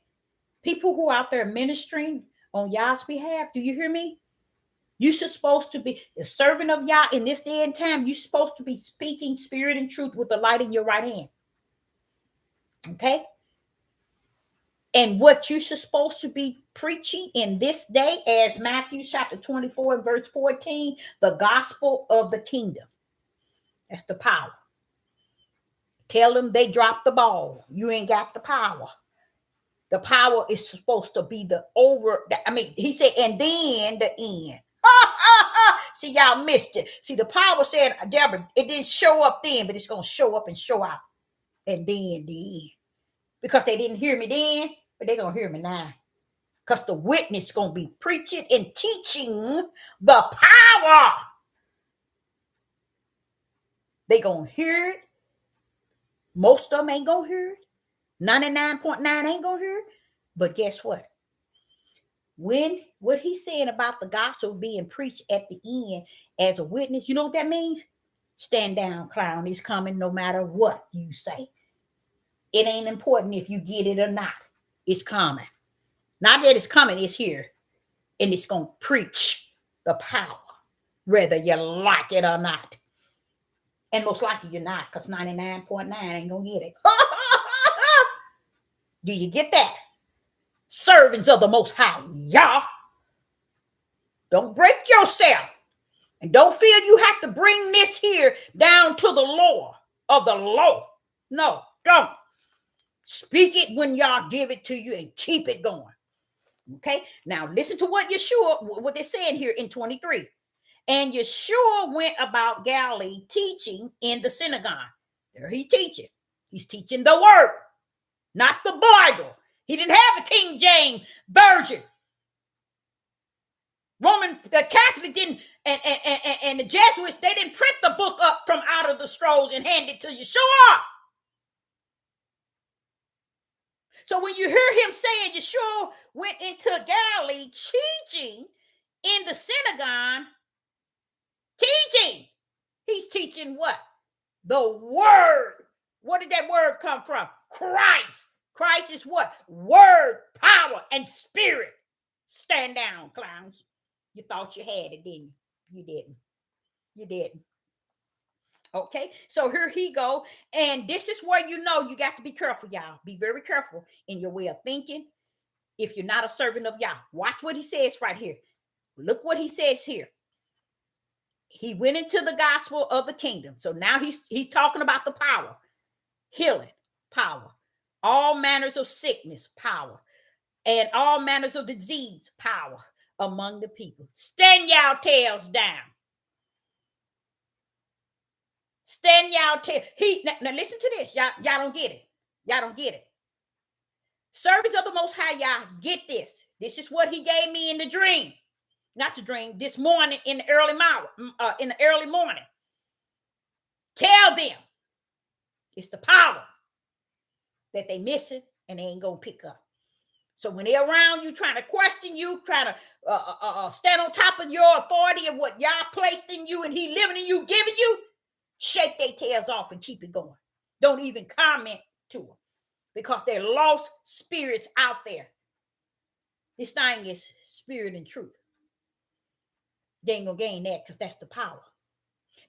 People who are out there ministering on y'all's behalf, do you hear me? You're supposed to be a servant of Yah in this day and time. You're supposed to be speaking spirit and truth with the light in your right hand. Okay? And what you're supposed to be preaching in this day, as Matthew chapter 24 and verse 14, the gospel of the kingdom. That's the power. Tell them they dropped the ball. You ain't got the power. The power is supposed to be he said, and then the end. See, y'all missed it. See, the power said, Deborah, it didn't show up then, but it's going to show up and show out. And then the end. Because they didn't hear me then, but they're going to hear me now. Because the witness going to be preaching and teaching the power. They going to hear it. Most of them ain't going to hear it. 99.9 ain't going to hear it. But guess what? What he's saying about the gospel being preached at the end as a witness, you know what that means? Stand down, clown. He's coming no matter what you say. It ain't important if you get it or not. It's coming. Not that it's coming, it's here. And it's going to preach the power, whether you like it or not. And most likely you're not, because 99.9 ain't going to get it. Do you get that? Servants of the Most High, Yah. Don't break yourself. And don't feel you have to bring this here down to the law of the law. No, don't. Speak it when y'all give it to you and keep it going. Okay? Now listen to what they're saying here in 23. And Yeshua went about Galilee teaching in the synagogue. There he's teaching. He's teaching the word, not the Bible. He didn't have the King James Version. The Catholic didn't, and the Jesuits, they didn't print the book up from out of the scrolls and hand it to Yeshua. So when you hear him saying Yeshua went into Galilee teaching in the synagogue, teaching, he's teaching what? The word. What did that word come from? Christ. Christ is what? Word, power, and spirit. Stand down, clowns. You thought you had it, didn't you? You didn't. You didn't. Okay, so here he go. And this is where you know you got to be careful, y'all. Be very careful in your way of thinking. If you're not a servant of Yah, watch what he says right here. Look what he says here. He went into the gospel of the kingdom. So now he's talking about the power, healing, power, all manners of sickness, power, and all manners of disease, power among the people. Stand y'all tails down. Stand y'all tail. Now listen to this. Y'all don't get it. Y'all don't get it. Servants of the Most High, y'all get this. This is what he gave me in the dream. Not the dream. This morning in the early morning. Tell them it's the power that they missing and they ain't gonna pick up. So when they're around you, trying to question you, trying to stand on top of your authority and what Yah placed in you and he living in you, giving you, shake their tails off and keep it going. Don't even comment to them because they're lost spirits out there. This thing is spirit and truth. They ain't gonna gain that because that's the power.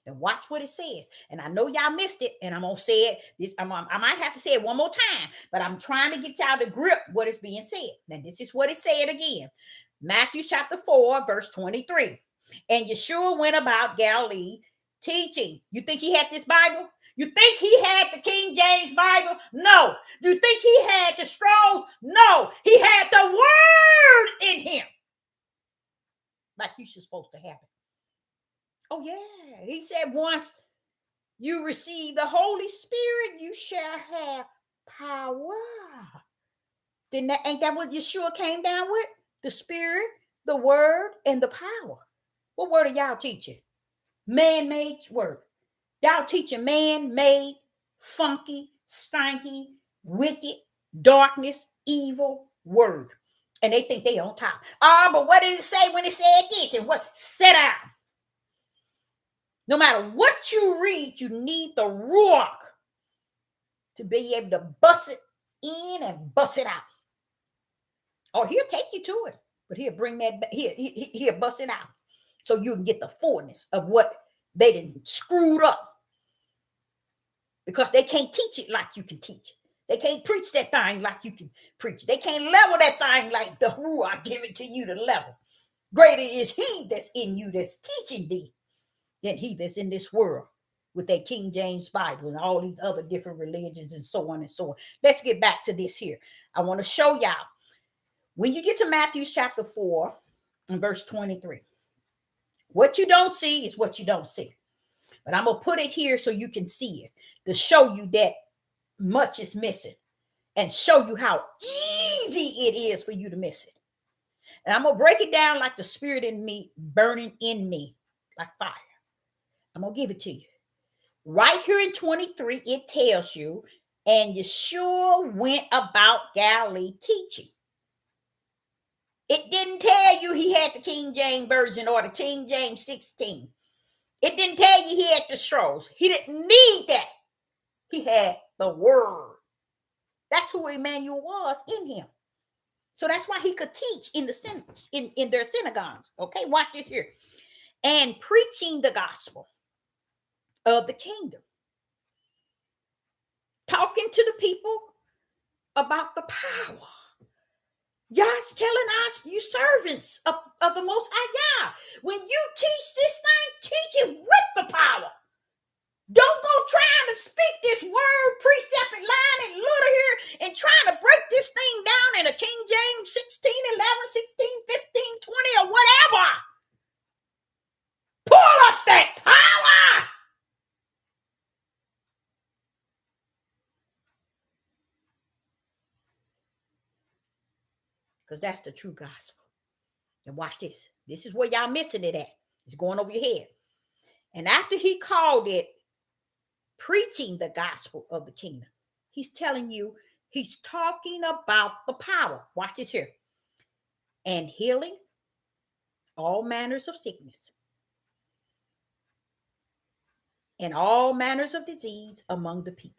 And watch what it says. And I know y'all missed it, and I'm gonna say it. I might have to say it one more time, but I'm trying to get y'all to grip what is being said. Now, this is what it said again. Matthew chapter 4, verse 23. And Yeshua went about Galilee teaching. You think he had this Bible? You think he had the King James Bible? No. Do you think he had the Strong's? No. He had the word in him. Like you should supposed to have it. Oh, yeah. He said, once you receive the Holy Spirit, you shall have power. Ain't that what Yeshua came down with? The Spirit, the Word, and the power. What word are y'all teaching? Man-made word. Y'all teaching man-made, funky, stanky, wicked, darkness, evil word. And they think they on top. But what did it say when it said this? And what? Sit down. No matter what you read, you need the Ruach to be able to bust it in and bust it out. Or he'll take you to it, but he'll bring that back. He'll bust it out so you can get the fullness of what they done screwed up. Because they can't teach it like you can teach it. They can't preach that thing like you can preach it. They can't level that thing like the Ruach give it to you to level. Greater is he that's in you that's teaching thee than he that's in this world with that King James Bible and all these other different religions and so on and so on. Let's get back to this here. I want to show y'all. When you get to Matthew chapter 4 and verse 23, what you don't see is what you don't see. But I'm going to put it here so you can see it, to show you that much is missing and show you how easy it is for you to miss it. And I'm going to break it down like the Spirit in me, burning in me like fire. I'm going to give it to you. Right here in 23, it tells you, and Yeshua went about Galilee teaching. It didn't tell you he had the King James Version or the King James 16. It didn't tell you he had the Strong's. He didn't need that. He had the word. That's who Emmanuel was in him. So that's why he could teach in the in their synagogues. Okay, watch this here. And preaching the gospel of the kingdom. Talking to the people about the power. God's telling us, you servants of the Most High God, when you teach this thing, teach it with the power. Don't go trying to speak this word, precept and line and little here, and trying to break this thing down in a King James 16, 11, 16, 15, 20, or whatever. Pull up that power. Because that's the true gospel. And watch this. This is where y'all missing it at. It's going over your head. And after he called it preaching the gospel of the kingdom, he's telling you, he's talking about the power. Watch this here. And healing all manners of sickness and all manners of disease among the people.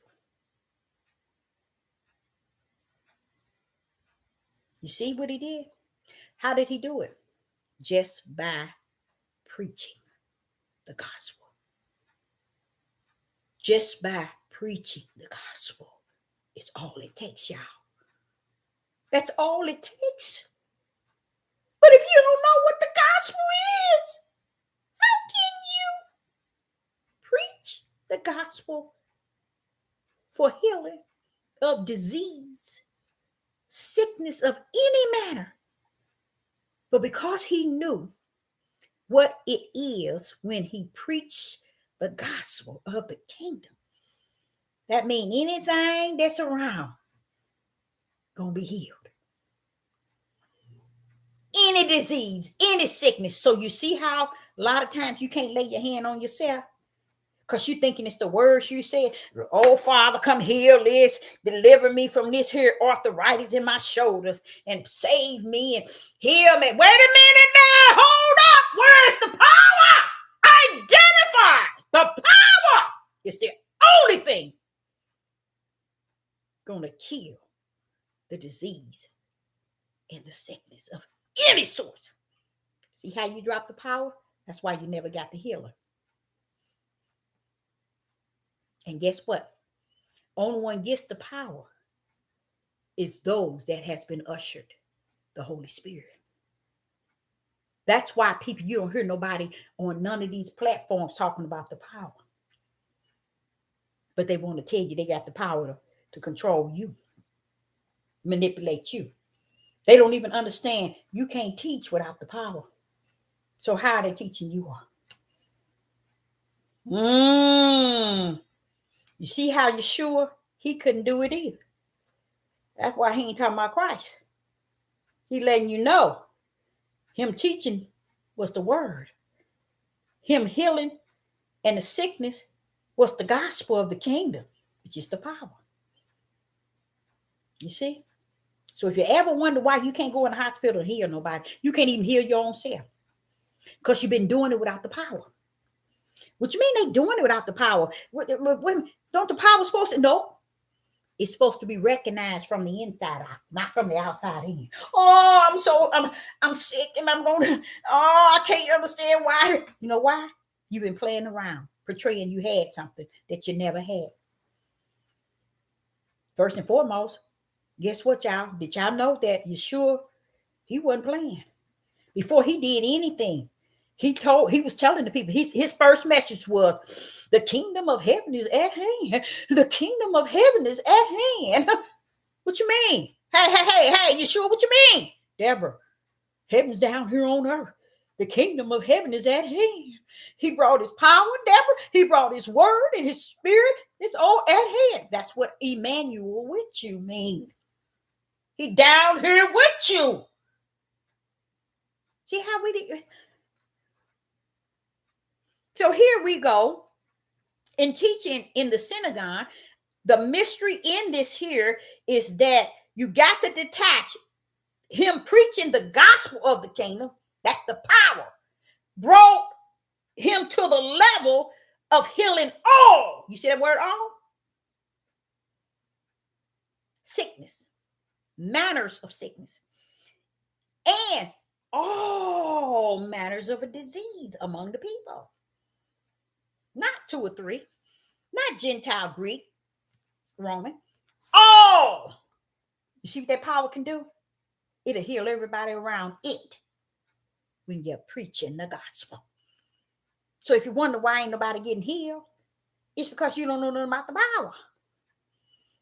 You see what he did? How did he do it? Just by preaching the gospel. Just by preaching the gospel. It's all it takes, y'all. That's all it takes. But if you don't know what the gospel is, how can you preach the gospel for healing of disease, sickness of any manner? But because he knew what it is when he preached the gospel of the kingdom, that means anything that's around gonna be healed. Any disease, any sickness. So you see how a lot of times you can't lay your hand on yourself because you're thinking it's the words you said. Oh, Father, come heal this, deliver me from this here arthritis in my shoulders and save me and heal me. Wait a minute now. Hold up. Where's the power? Identify the power. It's the only thing going to kill the disease and the sickness of any source. See how you drop the power? That's why you never got the healer. And guess what? Only one gets the power is those that has been ushered the Holy Spirit. That's why people, you don't hear nobody on none of these platforms talking about the power. But they want to tell you they got the power to control you, manipulate you. They don't even understand you can't teach without the power. So how are they teaching you are? You see how you're sure he couldn't do it either. That's why he ain't talking about Christ. He letting you know him teaching was the word. Him healing and the sickness was the gospel of the kingdom, which is the power. You see? So if you ever wonder why you can't go in the hospital and heal nobody, you can't even heal your own self because you've been doing it without the power. What you mean they doing it without the power? Don't the power supposed to? No. It's supposed to be recognized from the inside out, not from the outside in. Oh, I'm sick and I'm gonna, I can't understand why. You know why? You've been playing around, portraying you had something that you never had. First and foremost, guess what, y'all? Did y'all know that Yeshua, he wasn't playing? Before he did anything, he was telling the people, his first message was, the kingdom of heaven is at hand. The kingdom of heaven is at hand. What you mean? Hey, Yeshua, what you mean? Deborah, heaven's down here on earth. The kingdom of heaven is at hand. He brought his power, Deborah. He brought his word and his spirit. It's all at hand. That's what Emmanuel with you mean. He down here with you. See how we did? So here we go. In teaching in the synagogue, the mystery in this here is that you got to detach him preaching the gospel of the kingdom. That's the power. Brought him to the level of healing all. You see that word all? Sickness, manners of sickness, and all manners of a disease among the people. Not 2 or 3, not Gentile, Greek, Roman. All. You see what that power can do? It'll heal everybody around it when you're preaching the gospel. So if you wonder why ain't nobody getting healed, it's because you don't know nothing about the power.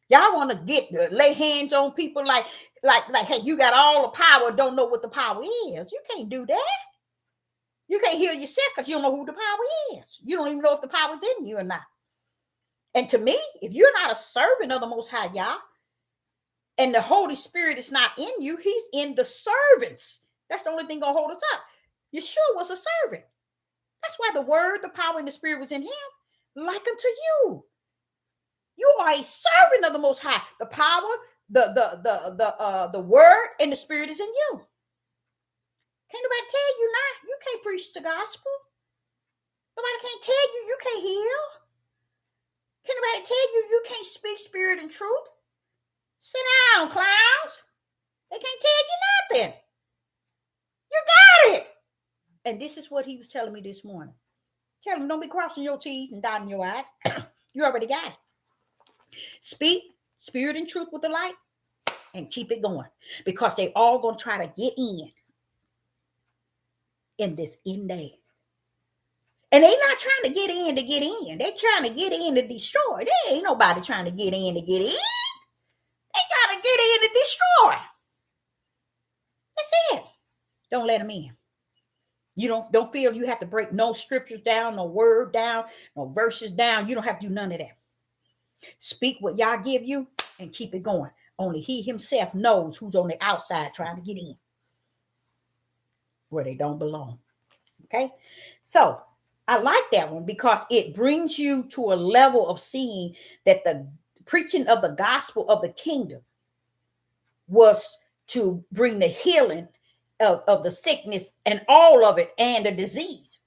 Y'all want to lay hands on people like, hey, you got all the power, don't know what the power is. You can't do that. You can't heal yourself because you don't know who the power is. You don't even know if the power is in you or not. And to me, if you're not a servant of the Most High Yah, and the Holy Spirit is not in you, he's in the servants. That's the only thing gonna hold us up. Yeshua was a servant. That's why the word, the power, and the spirit was in him, like unto you. You are a servant of the Most High. The power, the word, and the spirit is in you. Can't nobody tell you now. You can't preach the gospel. Nobody can't tell you you can't heal. Can't nobody tell you you can't speak spirit and truth. Sit down, clowns. They can't tell you nothing. You got it. And this is what he was telling me this morning. Tell him, don't be crossing your T's and dotting your I. You already got it. Speak spirit and truth with the light and keep it going. Because they all going to try to get in this end day. And they not trying to get in to get in. They trying to get in to destroy. There ain't nobody trying to get in to get in. They trying to get in to destroy. That's it. Don't let them in. You don't feel you have to break no scriptures down, no word down, no verses down. You don't have to do none of that. Speak what y'all give you and keep it going. Only he himself knows who's on the outside trying to get in where they don't belong. Okay? So I like that one because it brings you to a level of seeing that the preaching of the gospel of the kingdom was to bring the healing of the sickness and all of it and the disease.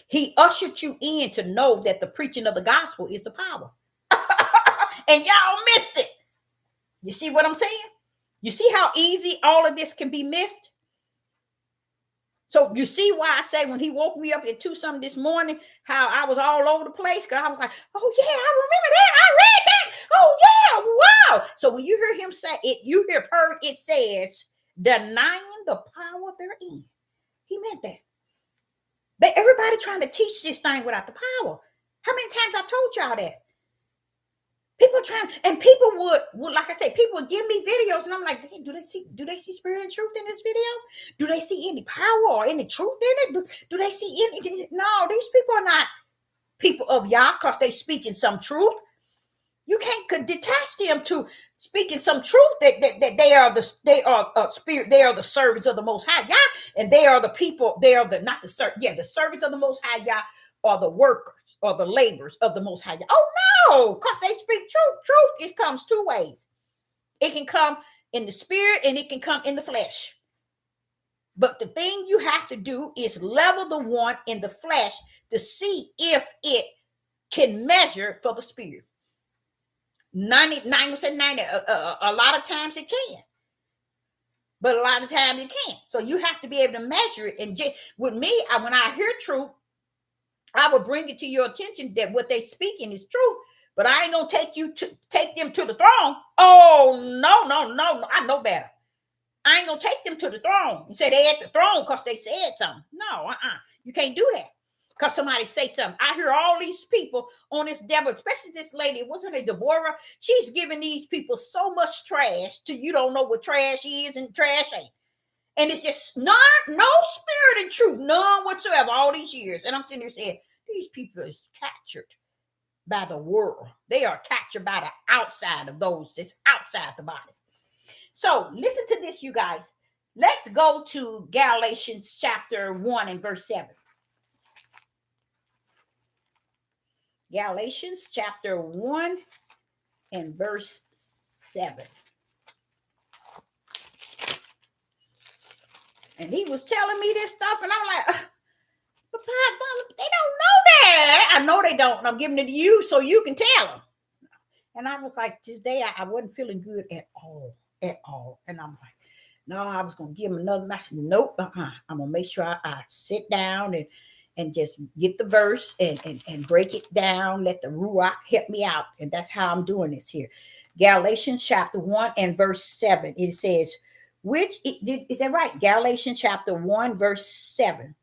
He ushered you in to know that the preaching of the gospel is the power. And y'all missed it. You see what I'm saying? You see how easy all of this can be missed? So you see why I say when he woke me up at 2 something this morning, how I was all over the place? Because I was like, oh yeah, I remember that. I read that. Oh yeah, wow. So when you hear him say it, you have heard it says, denying the power therein. He meant that. But everybody trying to teach this thing without the power. How many times I told y'all that? People trying, and people would like I said, people would give me videos, and I'm like, hey, do they see spirit and truth in this video? Do they see any power or any truth in it? Do they see any? No, these people are not people of Yah because they speaking some truth. You can't could detach them to speaking some truth that they are spirit, they are the servants of the Most High Yah, and they are the people, they are the not the the servants of the Most High Yah, or the workers or the laborers of the Most High Yah. Oh no, because they speak truth. Truth, it comes two ways. It can come in the spirit and it can come in the flesh. But the thing you have to do is level the one in the flesh to see if it can measure for the spirit. 99% 90, a lot of times it can, but a lot of times it can't. So you have to be able to measure it. And with me, when I hear truth, I will bring it to your attention that what they speaking is truth, but I ain't gonna take them to the throne. Oh no, I know better. I ain't gonna take them to the throne and say they at the throne because they said something. No, you can't do that. Because somebody say something. I hear all these people on this Deborah, especially this lady, what's her name, Deborah? She's giving these people so much trash till you don't know what trash is and trash ain't. And it's just no spirit and truth, none whatsoever, all these years. And I'm sitting there saying, these people is captured by the world. They are captured by the outside of those that's outside the body. So listen to this, you guys. Let's go to Galatians chapter 1 and verse 7. Galatians chapter 1 and verse 7. And he was telling me this stuff, and I'm like, but Father, they don't know that. I know they don't. I'm giving it to you so you can tell them. And I was like, this day I wasn't feeling good at all. And I'm like, no, I was going to give him another message. Nope, I'm going to make sure I sit down and just get the verse and break it down. Let the Ruach help me out. And that's how I'm doing this here. Galatians chapter 1 and verse 7. It says, is that right? Galatians chapter 1 verse 7.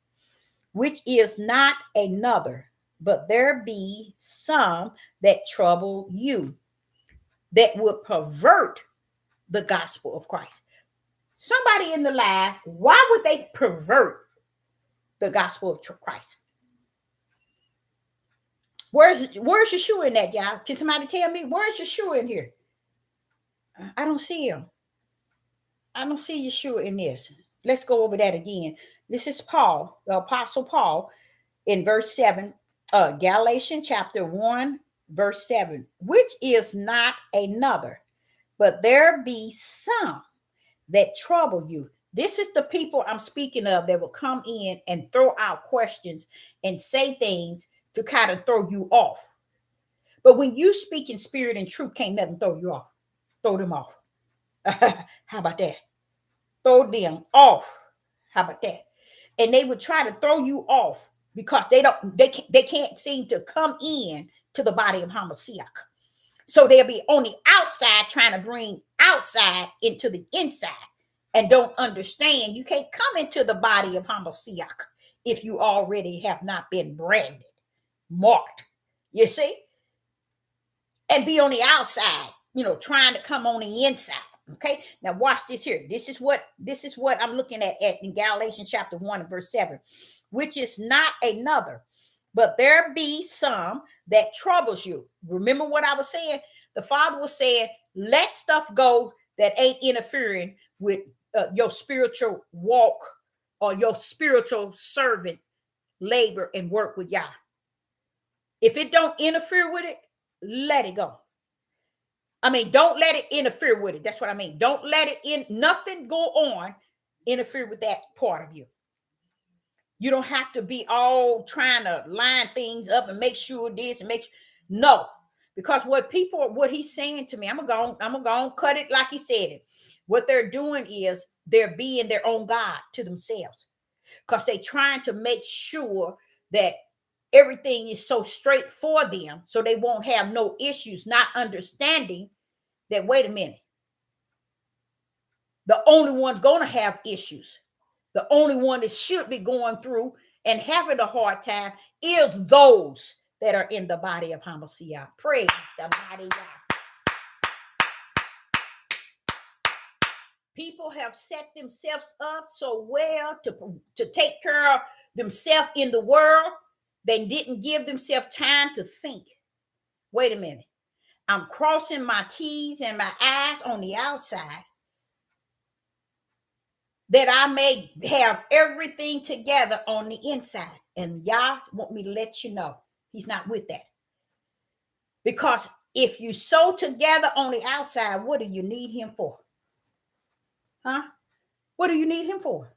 Which is not another, but there be some that trouble you, that would pervert the gospel of Christ. Somebody in the live, why would they pervert the gospel of Christ? Where's Yeshua in that, y'all? Can somebody tell me where's Yeshua in here? I don't see him. I don't see Yeshua in this. Let's go over that again. This is Paul, the Apostle Paul, in verse 7, Galatians chapter 1, verse 7, which is not another, but there be some that trouble you. This is the people I'm speaking of that will come in and throw out questions and say things to kind of throw you off. But when you speak in spirit and truth, can't nothing throw you off. Throw them off. How about that? Throw them off. How about that? And they would try to throw you off because they can't seem to come in to the body of Hamashiach. So they'll be on the outside trying to bring outside into the inside and don't understand you can't come into the body of Hamashiach if you already have not been branded, marked. You see? And be on the outside, trying to come on the inside. Okay, now watch this here. This is what I'm looking at in Galatians chapter 1 and verse 7, which is not another, but there be some that troubles you. Remember what I was saying? The Father was saying, let stuff go that ain't interfering with your spiritual walk or your spiritual servant labor and work with Yah. If it don't interfere with it, let it go. I mean, don't let it interfere with it. That's what I mean. Don't let it nothing go on, interfere with that part of you. You don't have to be all trying to line things up and make sure this and no, because what he's saying to me, I'm gonna cut it like he said it. What they're doing is they're being their own God to themselves because they're trying to make sure that everything is so straight for them so they won't have no issues, not understanding that, wait a minute, the only one's going to have issues The only one that should be going through and having a hard time is those that are in the body of Hamashiach. Praise the mighty God. People have set themselves up so well to take care of themselves in the world. They didn't give themselves time to think. Wait a minute. I'm crossing my T's and my I's on the outside that I may have everything together on the inside. And Yah want me to let you know he's not with that. Because if you sew together on the outside, what do you need him for? Huh? What do you need him for?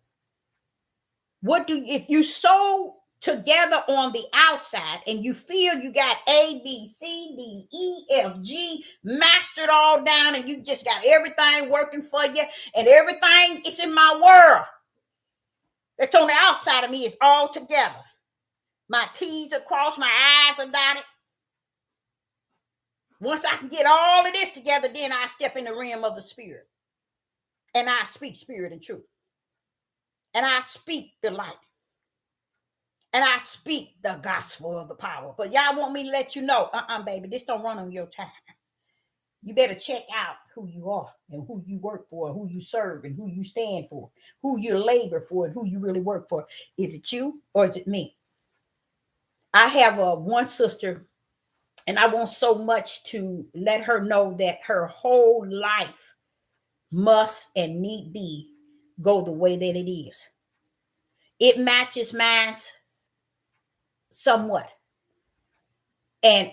If you sew together on the outside and you feel you got A, B, C, D, E, F, G mastered all down and you just got everything working for you and everything is in my world that's on the outside of me is all together. My T's are crossed, my I's are dotted. Once I can get all of this together, then I step in the realm of the spirit. And I speak spirit and truth. And I speak the light. And I speak the gospel of the power. But y'all want me to let you know, baby, this don't run on your time. You better check out who you are and who you work for, who you serve and who you stand for, who you labor for and who you really work for. Is it you or is it me? I have one sister, and I want so much to let her know that her whole life must and need be go the way that it is. It matches mine somewhat. And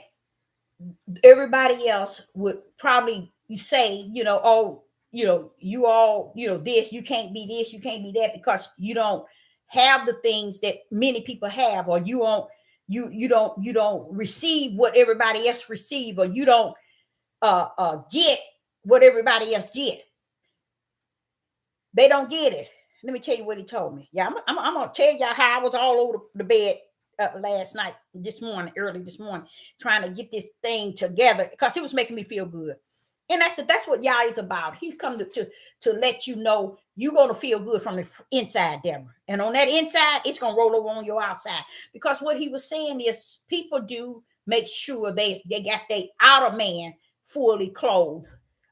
everybody else would probably say, you all, this, you can't be this, you can't be that because you don't have the things that many people have, or you don't receive what everybody else receive, or you don't get what everybody else get. They don't get it. Let me tell you what he told me. Yeah, I'm gonna tell y'all how I was all over the bed last night, early this morning, trying to get this thing together because it was making me feel good. And that's what Yah is about. He's come to let you know you're going to feel good from the inside, Deborah. And on that inside, it's going to roll over on your outside. Because what he was saying is people do make sure they got their outer man fully clothed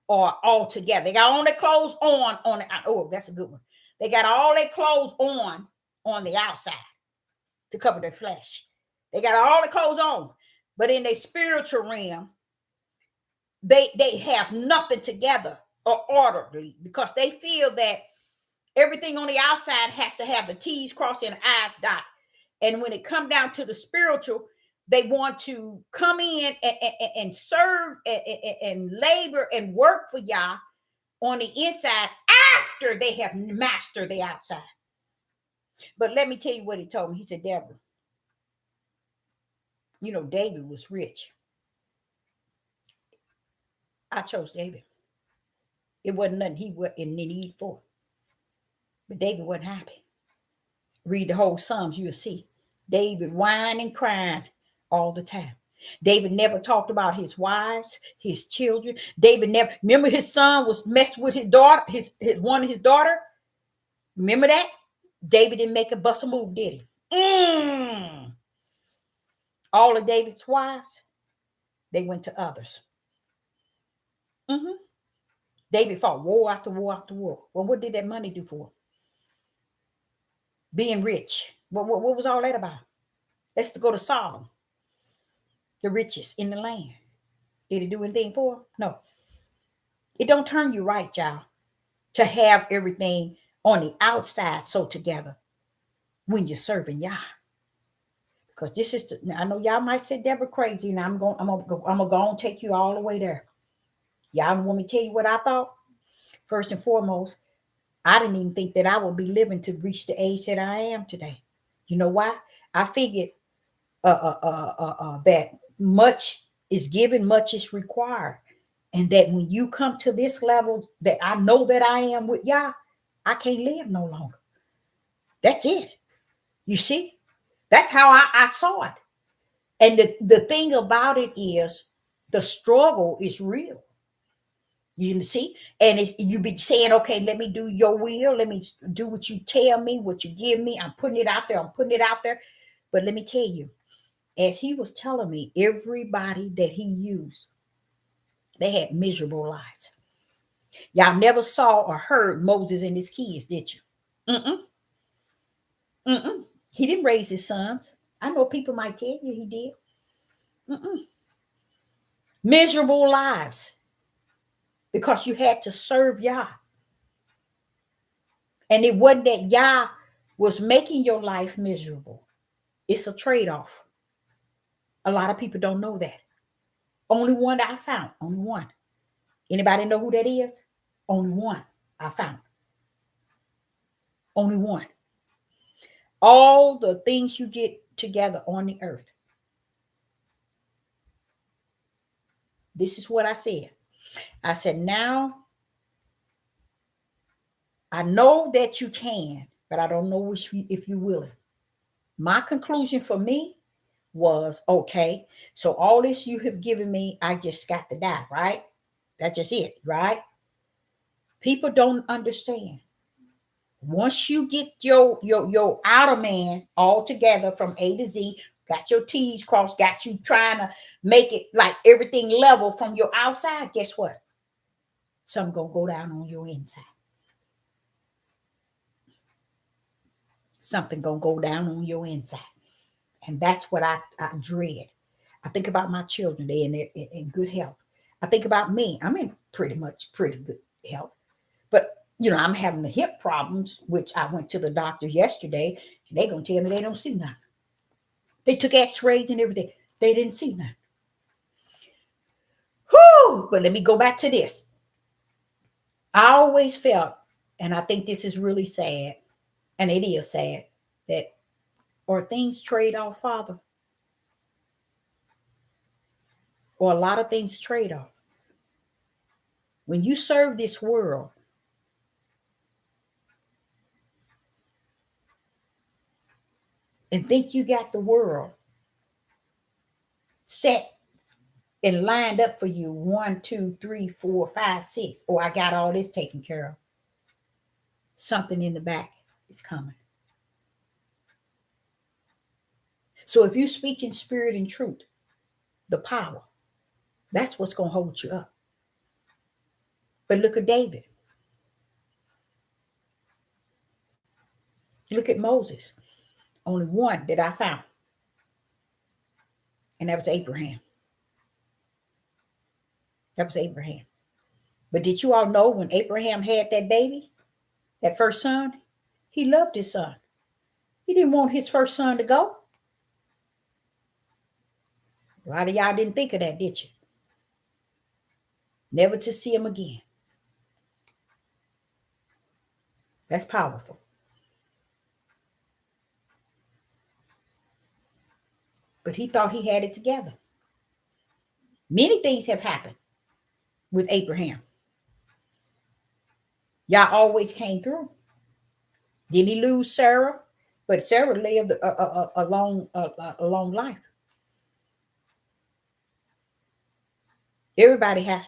or all together. They got all their clothes on the, oh, that's a good one. They got all their clothes on the outside to cover their flesh. They got all the clothes on. But in their spiritual realm, they have nothing together or orderly because they feel that everything on the outside has to have the T's crossed and the I's dotted. And when it comes down to the spiritual, they want to come in and serve and labor and work for Yah on the inside after they have mastered the outside. But let me tell you what he told me. He said, Deborah, David was rich. I chose David. It wasn't nothing he wasn't in need for. But David wasn't happy. Read the whole Psalms, you'll see. David whining and crying all the time. David never talked about his wives, his children. David never, remember his son was messed with his daughter, his daughter. Remember that? David didn't make a bust a move, did he? All of David's wives, they went to others. David fought war after war after war. Well, what did that money do for him? Being rich. What was all that about? Let's go to Solomon, the richest in the land. Did it do anything for him? No. It don't turn you right, y'all, to have everything on the outside so together when you're serving Yah. Because this is, I know y'all might say Deborah crazy, and I'm gonna go and take you all the way there. Y'all want me to tell you what I thought? First and foremost, I didn't even think that I would be living to reach the age that I am today. You know why? I figured that much is given, much is required. And that when you come to this level that I know that I am with Yah, I can't live no longer. That's it. You see? That's how I saw it. And the thing about it is the struggle is real. You see? And if you be saying, okay, let me do your will, let me do what you tell me, what you give me. I'm putting it out there, I'm putting it out there. But let me tell you, as he was telling me, everybody that he used, they had miserable lives. Y'all never saw or heard Moses and his kids, did you? Mm-mm, mm-mm. He didn't raise his sons. I know people might tell you he did. Mm-mm. Miserable lives because you had to serve Yah. And it wasn't that Yah was making your life miserable. It's a trade-off. A lot of people don't know that. Only one that I found. Only one. Anybody know who that is? Only one I found. Only one. All the things you get together on the earth. This is what I said. I said, now I know that you can, but I don't know if you're willing. My conclusion for me was, okay, so all this you have given me, I just got to die, right? That's just it, right? People don't understand. Once you get your outer man all together from A to Z, got your T's crossed, got you trying to make it like everything level from your outside, guess what? Something gonna go down on your inside. Something gonna go down on your inside. And that's what I dread. I think about my children, they in good health. I think about me, I'm in pretty good health. But I'm having the hip problems, which I went to the doctor yesterday, and they're gonna tell me they don't see nothing. They took x-rays and everything. They didn't see nothing. Whew! But let me go back to this. I always felt, and I think this is really sad, and it is sad, that or things trade off, Father, or a lot of things trade off. When you serve this world, and think you got the world set and lined up for you, 1, 2, 3, 4, 5, 6, or I got all this taken care of, something in the back is coming. So if you speak in spirit and truth, the power, that's what's going to hold you up. But look at David. Look at Moses. Only one that I found, and that was Abraham. That was Abraham. But did you all know when Abraham had that baby, that first son, he loved his son. He didn't want his first son to go. A lot of y'all didn't think of that, did you? Never to see him again. That's powerful. But he thought he had it together. Many things have happened with Abraham. Y'all always came through. Did he lose Sarah? But Sarah lived a long life. Everybody have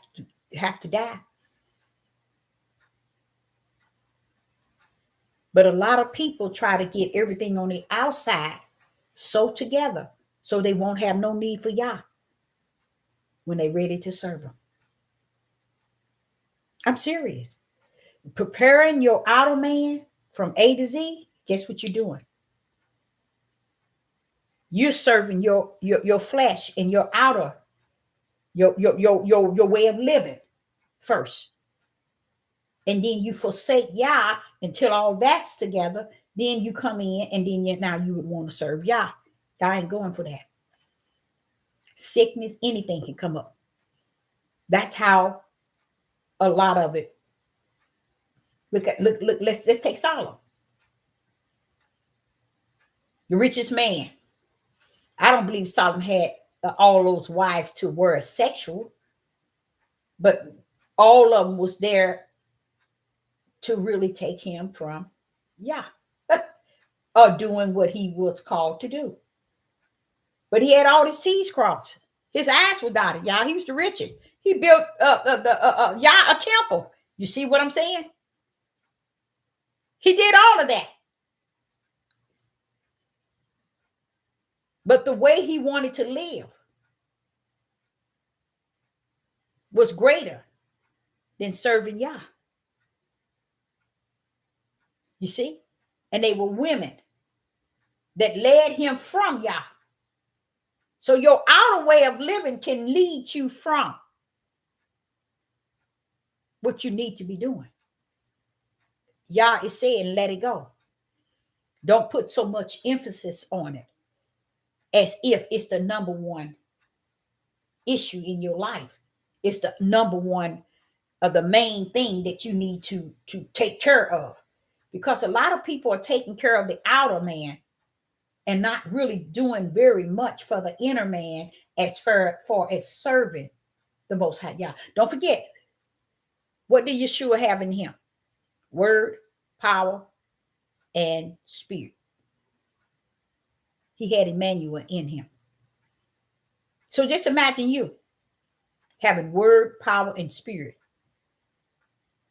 to die. But a lot of people try to get everything on the outside so together so they won't have no need for Yah when they're ready to serve him. I'm serious. Preparing your outer man from A to Z, guess what you're doing? You're serving your flesh and your outer, your way of living first. And then you forsake Yah until all that's together. Then you come in and then now you would want to serve Yah. Y'all ain't going for that. Sickness, anything can come up. That's how a lot of it. Look, let's take Solomon. The richest man. I don't believe Solomon had all those wives to were sexual, but all of them was there to really take him from Yah, or doing what he was called to do. But he had all his T's crossed. His eyes were dotted, y'all. He was the richest. He built Yah a temple. You see what I'm saying? He did all of that. But the way he wanted to live was greater than serving Yah. You see? And they were women that led him from Yah. So your outer way of living can lead you from what you need to be doing. Yah is saying, let it go. Don't put so much emphasis on it as if it's the number one issue in your life. It's the number one of the main thing that you need to take care of. Because a lot of people are taking care of the outer man and not really doing very much for the inner man as far as serving the Most High Yah. Don't forget, what did Yeshua have in him? Word, power, and spirit. He had Emmanuel in him. So just imagine you having word, power, and spirit.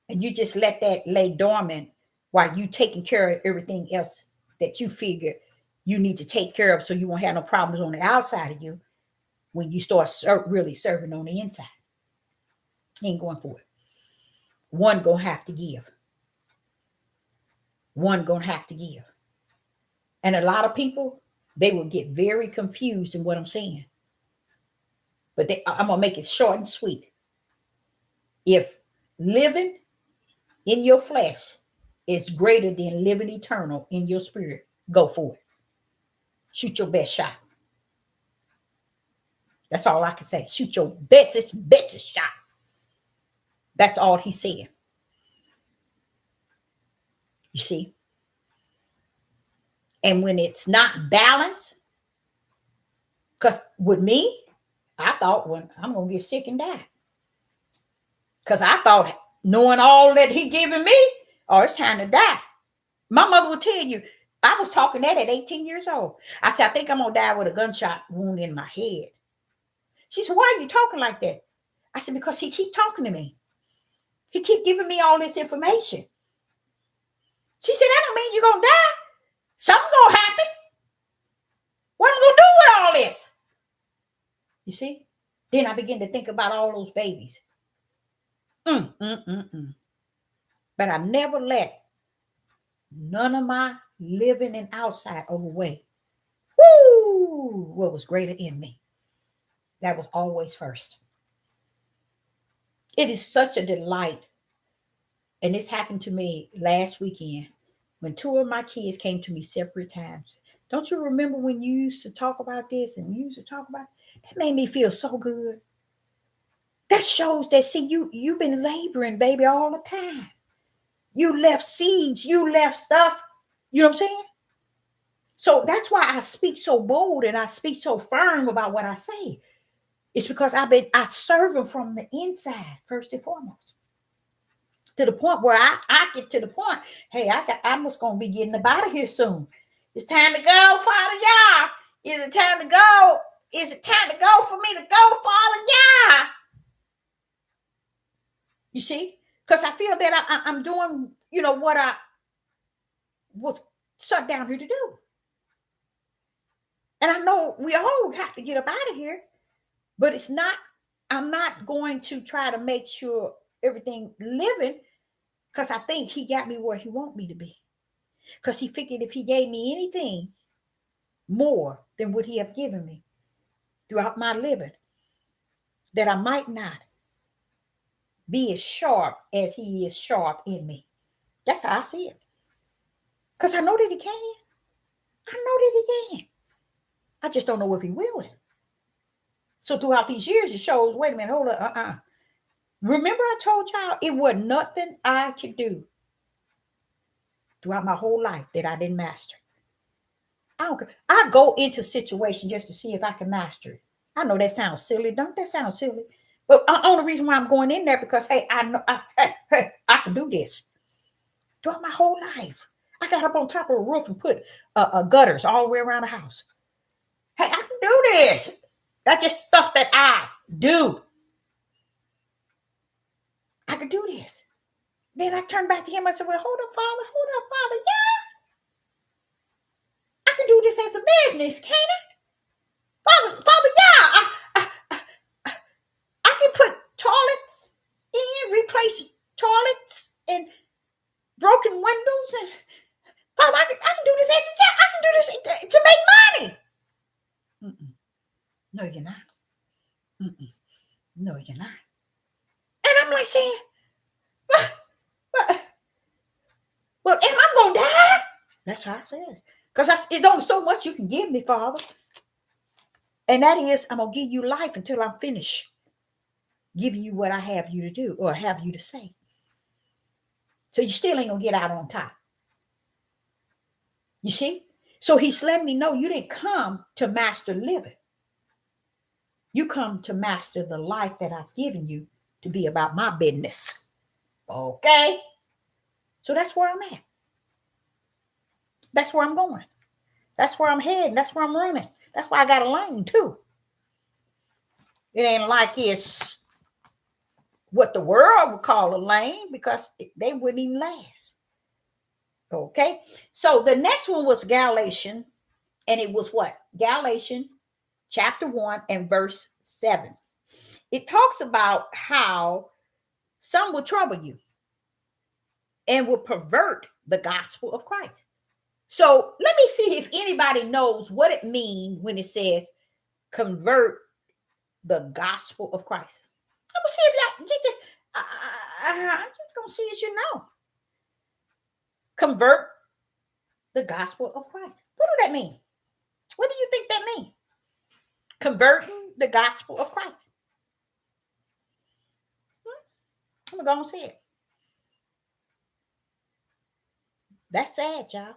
And you just let that lay dormant while you taking care of everything else that you figure you need to take care of so you won't have no problems on the outside of you when you start really serving on the inside. He ain't going for it. One gonna have to give. One gonna have to give. And a lot of people, they will get very confused in what I'm saying. But I'm gonna make it short and sweet. If living in your flesh is greater than living eternal in your spirit, go for it. Shoot your best shot. That's all I can say. Shoot your bestest shot. That's all he said. You see? And when it's not balanced, because with me, I thought, when I'm going to get sick and die. Because I thought, knowing all that he given me, oh, it's time to die. My mother would tell you, I was talking that at 18 years old. I said, I think I'm going to die with a gunshot wound in my head. She said, why are you talking like that? I said, because he keep talking to me. He keep giving me all this information. She said, that don't mean you're going to die. Something's going to happen. What am I going to do with all this? You see? Then I began to think about all those babies. But I never let none of my living and outside overweigh what was greater in me. That was always first. It is such a delight. And this happened to me last weekend when two of my kids came to me separate times. Don't you remember when you used to talk about this and you used to talk about it? That made me feel so good. That shows that, see, you've been laboring, baby, all the time. You left seeds, you left stuff. You know what I'm saying? So that's why I speak so bold and I speak so firm about what I say. It's because I serve them from the inside, first and foremost. To the point where I get to the point, hey, I'm just going to be getting up out of here soon. It's time to go, Father Yah. Is it time to go? Is it time to go for me to go, Father Yah? You see? Because I feel that I'm doing, what I was shut down here to do. And I know we all have to get up out of here, but I'm not going to try to make sure everything living, because I think he got me where he want me to be. Because he figured if he gave me anything more than what he have given me throughout my living, that I might not be as sharp as he is sharp in me. That's how I see it. Because I know that he can. I know that he can. I just don't know if he will. So throughout these years, it shows, wait a minute, hold up, Remember I told y'all it was nothing I could do throughout my whole life that I didn't master. I go into situations just to see if I can master it. I know that sounds silly. Don't that sound silly? But the only reason why I'm going in there because, hey, I know I can do this. Throughout my whole life. I got up on top of a roof and put gutters all the way around the house. Hey, I can do this. That's just stuff that I do. I could do this. Then I turned back to him. I said, well, hold up, Father. Hold up, Father. Yeah, I can do this as a business, can't I? Father, yeah. I can put toilets in, replace toilets and broken windows. And Father, I can do this as a job. I can do this to make money. Mm-mm. No, you're not. Mm-mm. No, you're not. And I'm like saying, well, am I going to die? That's how I said it. Because it's only so much you can give me, Father. And that is, I'm going to give you life until I'm finished giving you what I have you to do or have you to say. So you still ain't going to get out on top. You see? So he's letting me know you didn't come to master living. You come to master the life that I've given you to be about my business. Okay? So that's where I'm at. That's where I'm going. That's where I'm heading. That's where I'm running. That's why I got a lane too. It ain't like it's what the world would call a lane because they wouldn't even last. Okay? So the next one was Galatians, and it was what? Galatians chapter 1 and verse 7. It talks about how some will trouble you and will pervert the gospel of Christ. So let me see if anybody knows what it means when it says convert the gospel of Christ. I'm gonna see if y'all I'm just gonna see if you know. Convert the gospel of Christ. What do that mean? What do you think that means? Converting the gospel of Christ. I'm gonna go and see it. That's sad, y'all.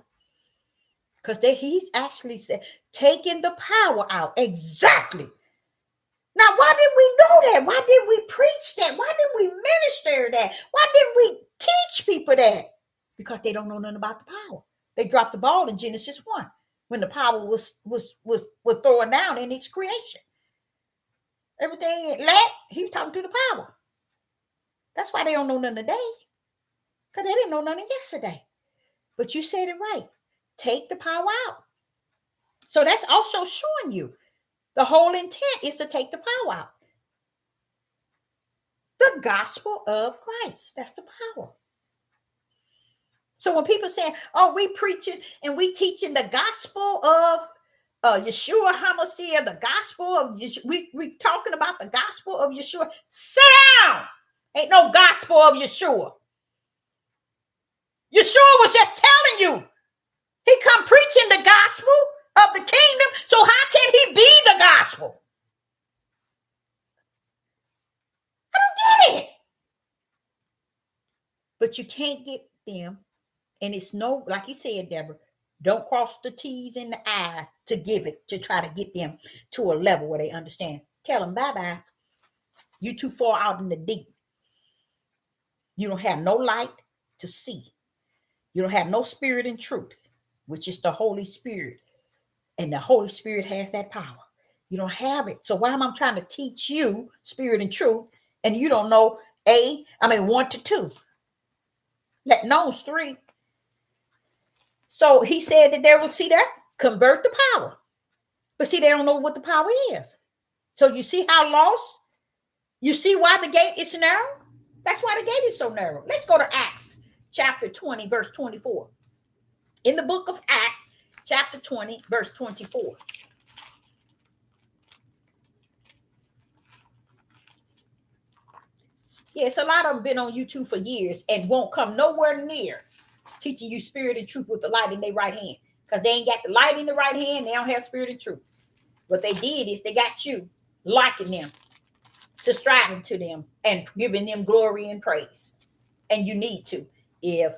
Because he's actually said taking the power out. Exactly. Now, why didn't we know that? Why didn't we preach that? Why didn't we minister that? Why didn't we teach people that? Because they don't know nothing about the power. They dropped the ball in Genesis 1 when the power was thrown down in its creation. Everything it lacked, he was talking to the power. That's why they don't know nothing today. Because they didn't know nothing yesterday. But you said it right. Take the power out. So that's also showing you the whole intent is to take the power out. The gospel of Christ. That's the power. So when people say, oh, we preaching and we teaching the gospel of Yeshua HaMashiach, the gospel of Yeshua, we talking about the gospel of Yeshua. Sit down. Ain't no gospel of Yeshua. Yeshua was just telling you. He come preaching the gospel of the kingdom. So how can he be the gospel? I don't get it. But you can't get them. And it's no, like he said, Deborah, don't cross the T's and the I's to give it, to try to get them to a level where they understand. Tell them, bye-bye. You too far out in the deep. You don't have no light to see. You don't have no spirit and truth, which is the Holy Spirit. And the Holy Spirit has that power. You don't have it. So why am I trying to teach you spirit and truth, and you don't know 1 to 2? Let knows 3. So he said that they will see that, convert the power. But see, they don't know what the power is. So you see how lost? You see why the gate is narrow? That's why the gate is so narrow. Let's go to Acts chapter 20, verse 24. In the book of Acts, chapter 20, verse 24. Yes, a lot of them been on YouTube for years and won't come nowhere near teaching you spirit and truth with the light in their right hand. Because they ain't got the light in the right hand, they don't have spirit and truth. What they did is they got you liking them, subscribing to them, and giving them glory and praise. And you need to, if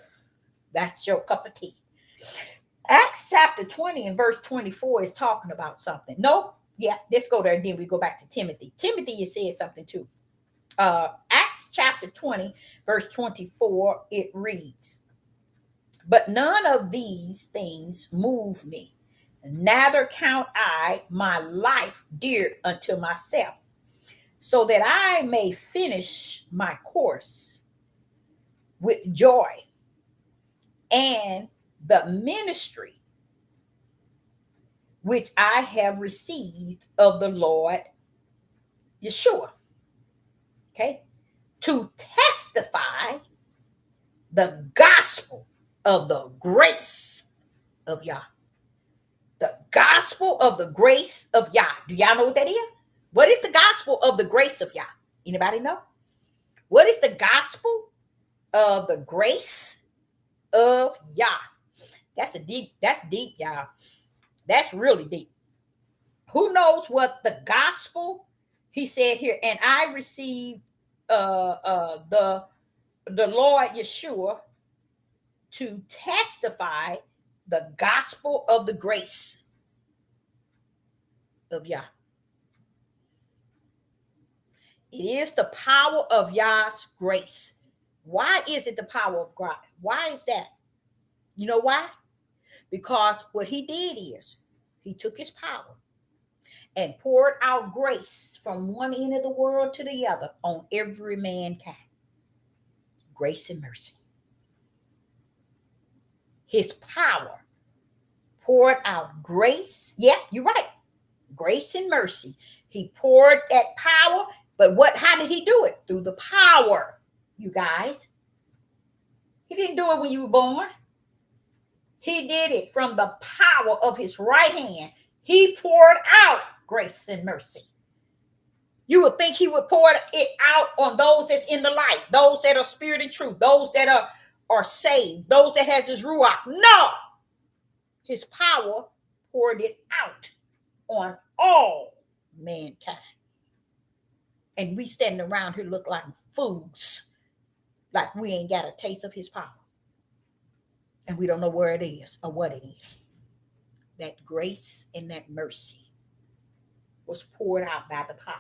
that's your cup of tea. Acts chapter 20 and verse 24 is talking about something. No, yeah, let's go there and then we go back to Timothy. Timothy, you said something too. Acts chapter 20, verse 24, it reads, but none of these things move me, neither count I my life dear unto myself, so that I may finish my course with joy, and the ministry which I have received of the Lord Yeshua. Okay? To testify the gospel of the grace of Yah. The gospel of the grace of Yah. Do y'all know what that is? What is the gospel of the grace of Yah? Anybody know? What is the gospel of the grace of Yah? That's deep, y'all. That's really deep. Who knows what the gospel, he said here, and I received the Lord Yeshua to testify the gospel of the grace of Yah. It is the power of Yah's grace. Why is it the power of God? Why is that? You know why? Because what he did is he took his power and poured out grace from one end of the world to the other on every mankind. Grace and mercy. His power poured out grace. Yeah, you're right. Grace and mercy. He poured that power, but how did he do it? Through the power, you guys. He didn't do it when you were born. He did it from the power of his right hand. He poured out grace and mercy. You would think he would pour it out on those that's in the light, those that are spirit and truth, those that are saved, those that has his ruach. No, his power poured it out on all mankind. And we standing around here look like fools, like we ain't got a taste of his power. And we don't know where it is or what it is. That grace and that mercy was poured out by the power.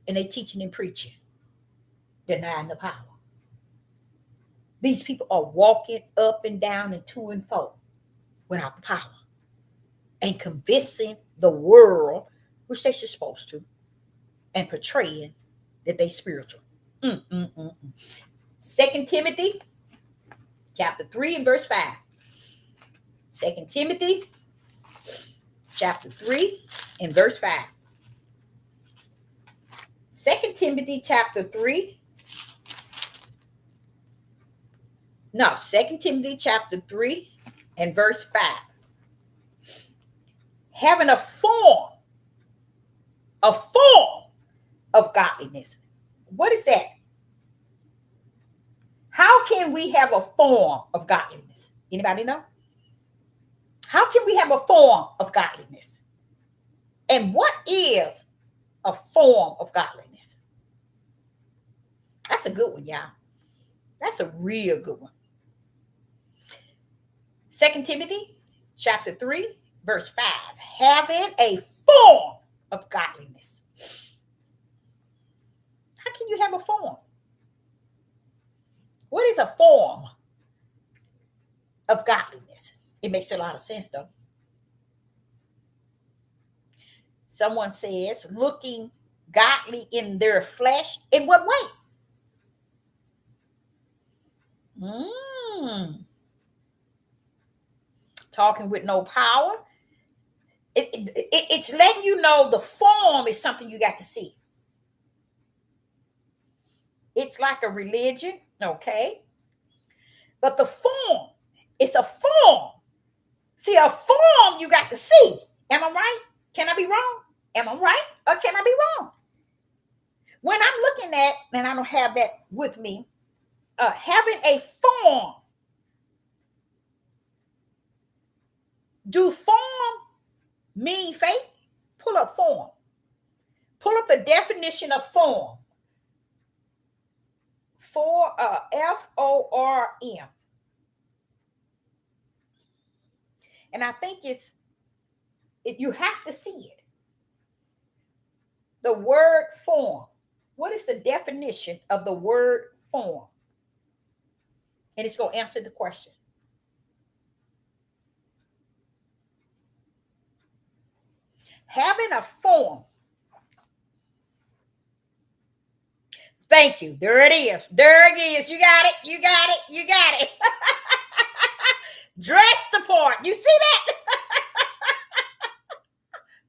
And they teaching and preaching, denying the power. These people are walking up and down and to and fro without the power and convincing the world, which they should supposed to, and portraying that they spiritual. 2 Timothy chapter 3 and verse 5. 2 Timothy chapter 3 and verse 5. 2 Timothy chapter 3. No, 2 Timothy chapter 3 and verse 5. Having a form of godliness. What is that? How can we have a form of godliness? Anybody know? How can we have a form of godliness? And what is a form of godliness? That's a good one, y'all. That's a real good one. 2 Timothy chapter 3, verse 5. Having a form of godliness. How can you have a form? What is a form of godliness? It makes a lot of sense, though. Someone says, looking godly in their flesh. In what way? Talking with no power. It's letting you know the form is something you got to see. It's like a religion, okay? But the form, it's a form. See, a form you got to see. Am I right? Can I be wrong? Am I right? Or can I be wrong? When I'm looking at, and I don't have that with me, having a form. Do form mean faith? Pull up form. Pull up the definition of form. F-O-R-M. And I think you have to see it. The word form. What is the definition of the word form? And it's going to answer the question. Having a form. Thank you. There it is. There it is. You got it. You got it. You got it. Dress the part. You see that?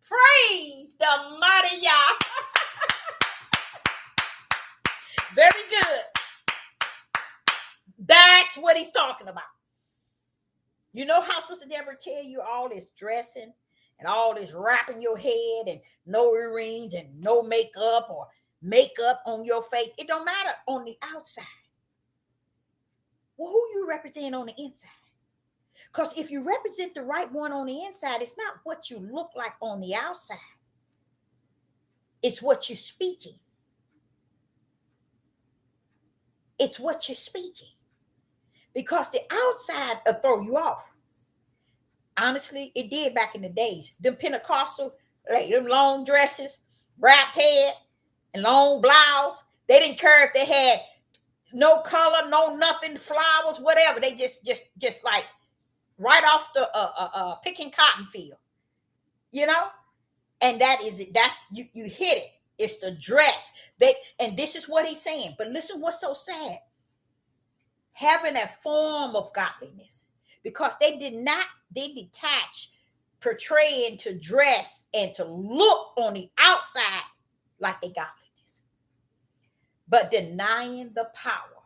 Praise the mighty Yah. Very good. That's what he's talking about. You know how Sister Deborah tell you all this dressing and all this wrapping your head and no earrings and no makeup or makeup on your face? It don't matter on the outside. Well, who you represent on the inside? Because if you represent the right one on the inside, it's not what you look like on the outside. It's what you're speaking. It's what you're speaking. Because the outside will throw you off. Honestly, it did back in the days. Them Pentecostal, like them long dresses, wrapped head, and long blouse. They didn't care if they had no color, no nothing, flowers, whatever. They just like right off the picking cotton field, you know. And that is it. That's you hit it. It's the dress. And this is what he's saying. But listen, what's so sad? Having that form of godliness, because they detach portraying to dress and to look on the outside like they godliness, but denying the power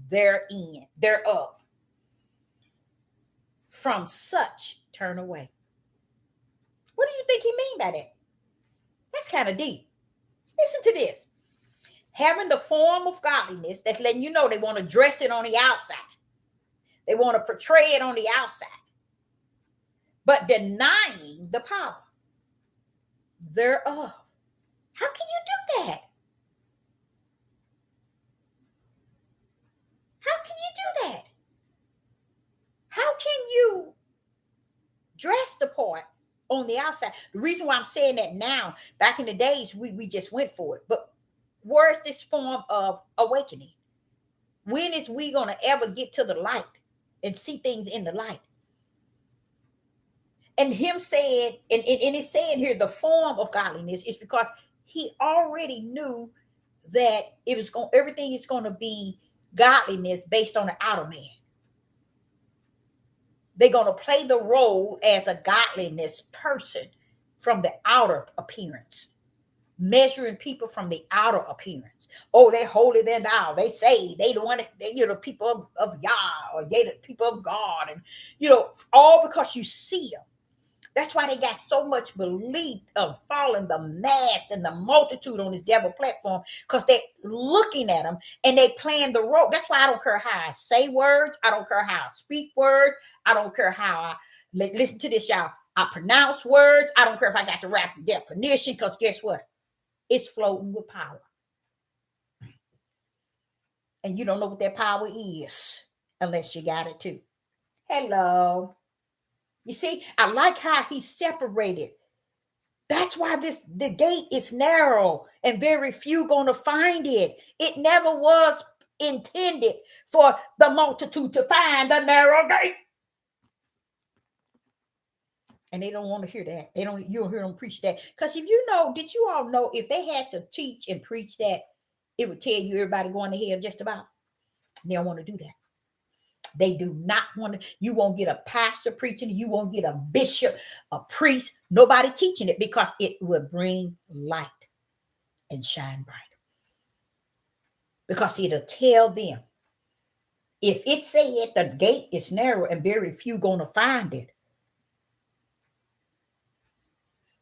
thereof. From such turn away. What do you think he mean by that? That's kind of deep. Listen to this. Having the form of godliness, that's letting you know they want to dress it on the outside. They want to portray it on the outside. But denying the power thereof. How can you do that? How can you do that? How can you dress the part on the outside? The reason why I'm saying that now, back in the days, we just went for it. But where's this form of awakening? When is we going to ever get to the light and see things in the light? And him said, and it's saying here, the form of godliness is because he already knew that everything is going to be godliness based on the outer man. They're going to play the role as a godliness person from the outer appearance, measuring people from the outer appearance. Oh, they're holy, they're thou. They say they the one, the people of Yah, or they the people of God, and all because you see them. That's why they got so much belief of following the mass and the multitude on this devil platform, because they're looking at them and they playing the role. That's why I don't care how I say words. I don't care how I speak words. I don't care how I listen to this, y'all. I pronounce words. I don't care if I got the rap definition, because guess what? It's floating with power. And you don't know what that power is unless you got it too. Hello. You see, I like how he separated. That's why the gate is narrow and very few gonna find it. It never was intended for the multitude to find the narrow gate. And they don't want to hear that. You don't hear them preach that. Because did you all know if they had to teach and preach that, it would tell you everybody going to hell just about. They don't want to do that. They do not want to. You won't get a pastor preaching. You won't get a bishop, a priest, nobody teaching it, because it will bring light and shine bright. Because it'll tell them, if it said the gate is narrow and very few going to find it,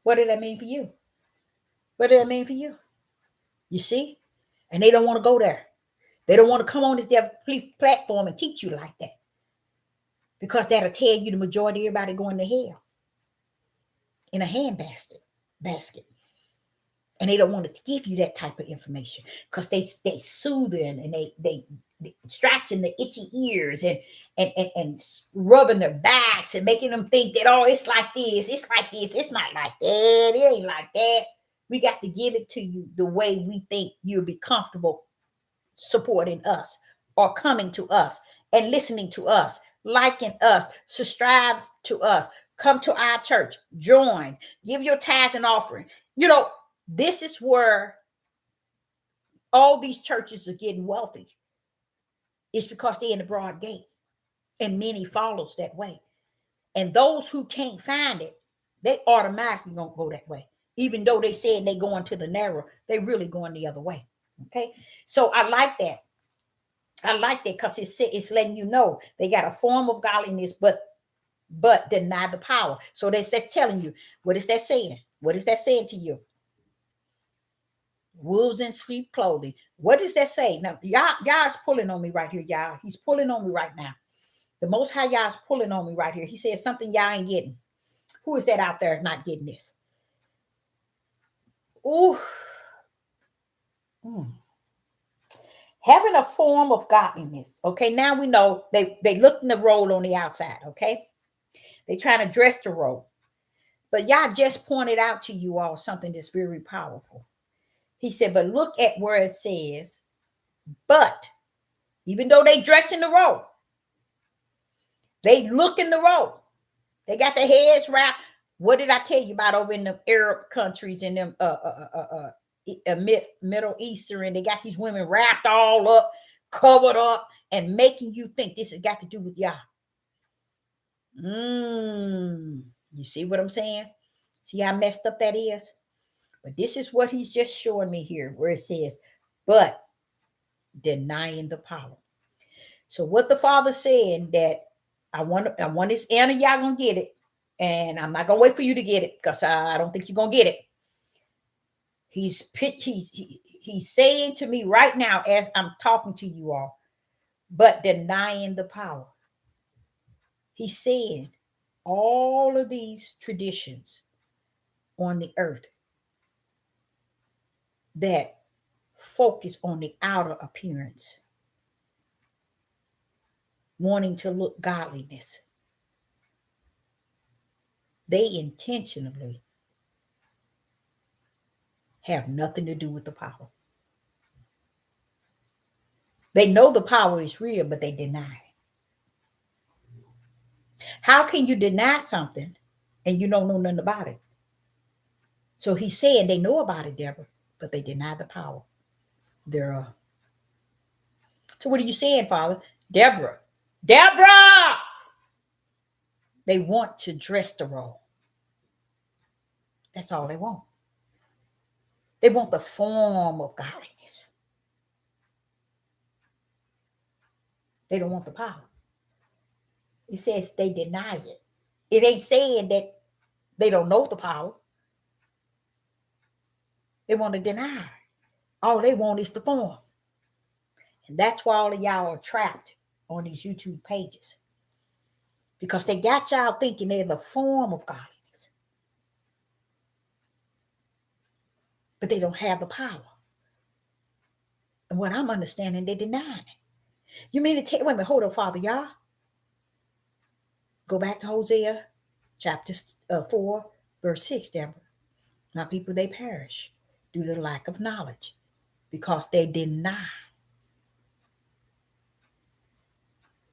what did that mean for you? What did that mean for you? You see? And they don't want to go there. They don't want to come on this platform and teach you like that, because that'll tell you the majority of everybody going to hell in a handbasket. And they don't want to give you that type of information, because they soothing and they scratching the itchy ears and rubbing their backs and making them think that, oh, it's like this, it's like this, it's not like that, it ain't like that. We got to give it to you the way we think you'll be comfortable supporting us, or coming to us and listening to us, liking us, subscribe to us, come to our church, join, give your tithes and offering. This is where all these churches are getting wealthy. It's because they're in the broad gate, and many follows that way. And those who can't find it, they automatically gonna go that way. Even though they said they going to the narrow, they really going the other way. Okay, so I like that. I like that because it's letting you know they got a form of godliness, but deny the power. So that's telling you, what is that saying? What is that saying to you? Wolves in sheep clothing. What does that say? Now, y'all's pulling on me right here, y'all. He's pulling on me right now. The Most High Yah's pulling on me right here. He says something y'all ain't getting. Who is that out there not getting this? Ooh. Having a form of godliness. Okay, now we know they looked in the role on the outside. Okay, they trying to dress the role. But Yah just pointed out to you all something that's very powerful. He said, but look at where it says, but even though they dress in the robe, they look in the robe, they got their heads wrapped. What did I tell you about over in the Arab countries and them Middle Eastern? And they got these women wrapped all up, covered up, and making you think this has got to do with Yah. You see what I'm saying? See how messed up that is? But this is what he's just showing me here, where it says, but denying the power. So what the Father saying that I want this Anna, y'all gonna get it. And I'm not gonna wait for you to get it because I don't think you're gonna get it. He's saying to me right now as I'm talking to you all, but denying the power. He's saying all of these traditions on the earth that focus on the outer appearance, wanting to look godliness, they intentionally have nothing to do with the power. They know the power is real, but they deny it. How can you deny something and you don't know nothing about it? So he's saying they know about it, Deborah, but they deny the power thereof. So what are you saying, Father? Deborah, they want to dress the role. That's all they want. They want the form of godliness. They don't want the power. It says they deny it. It ain't saying that they don't know the power. They want to deny it. All they want is the form. And that's why all of y'all are trapped on these YouTube pages. Because they got y'all thinking they're the form of godliness. But they don't have the power. And what I'm understanding, they deny it. You mean to take, wait a minute, hold on, Father, y'all. Go back to Hosea chapter 4, verse 6, Deborah. My people, they perish due to lack of knowledge because they deny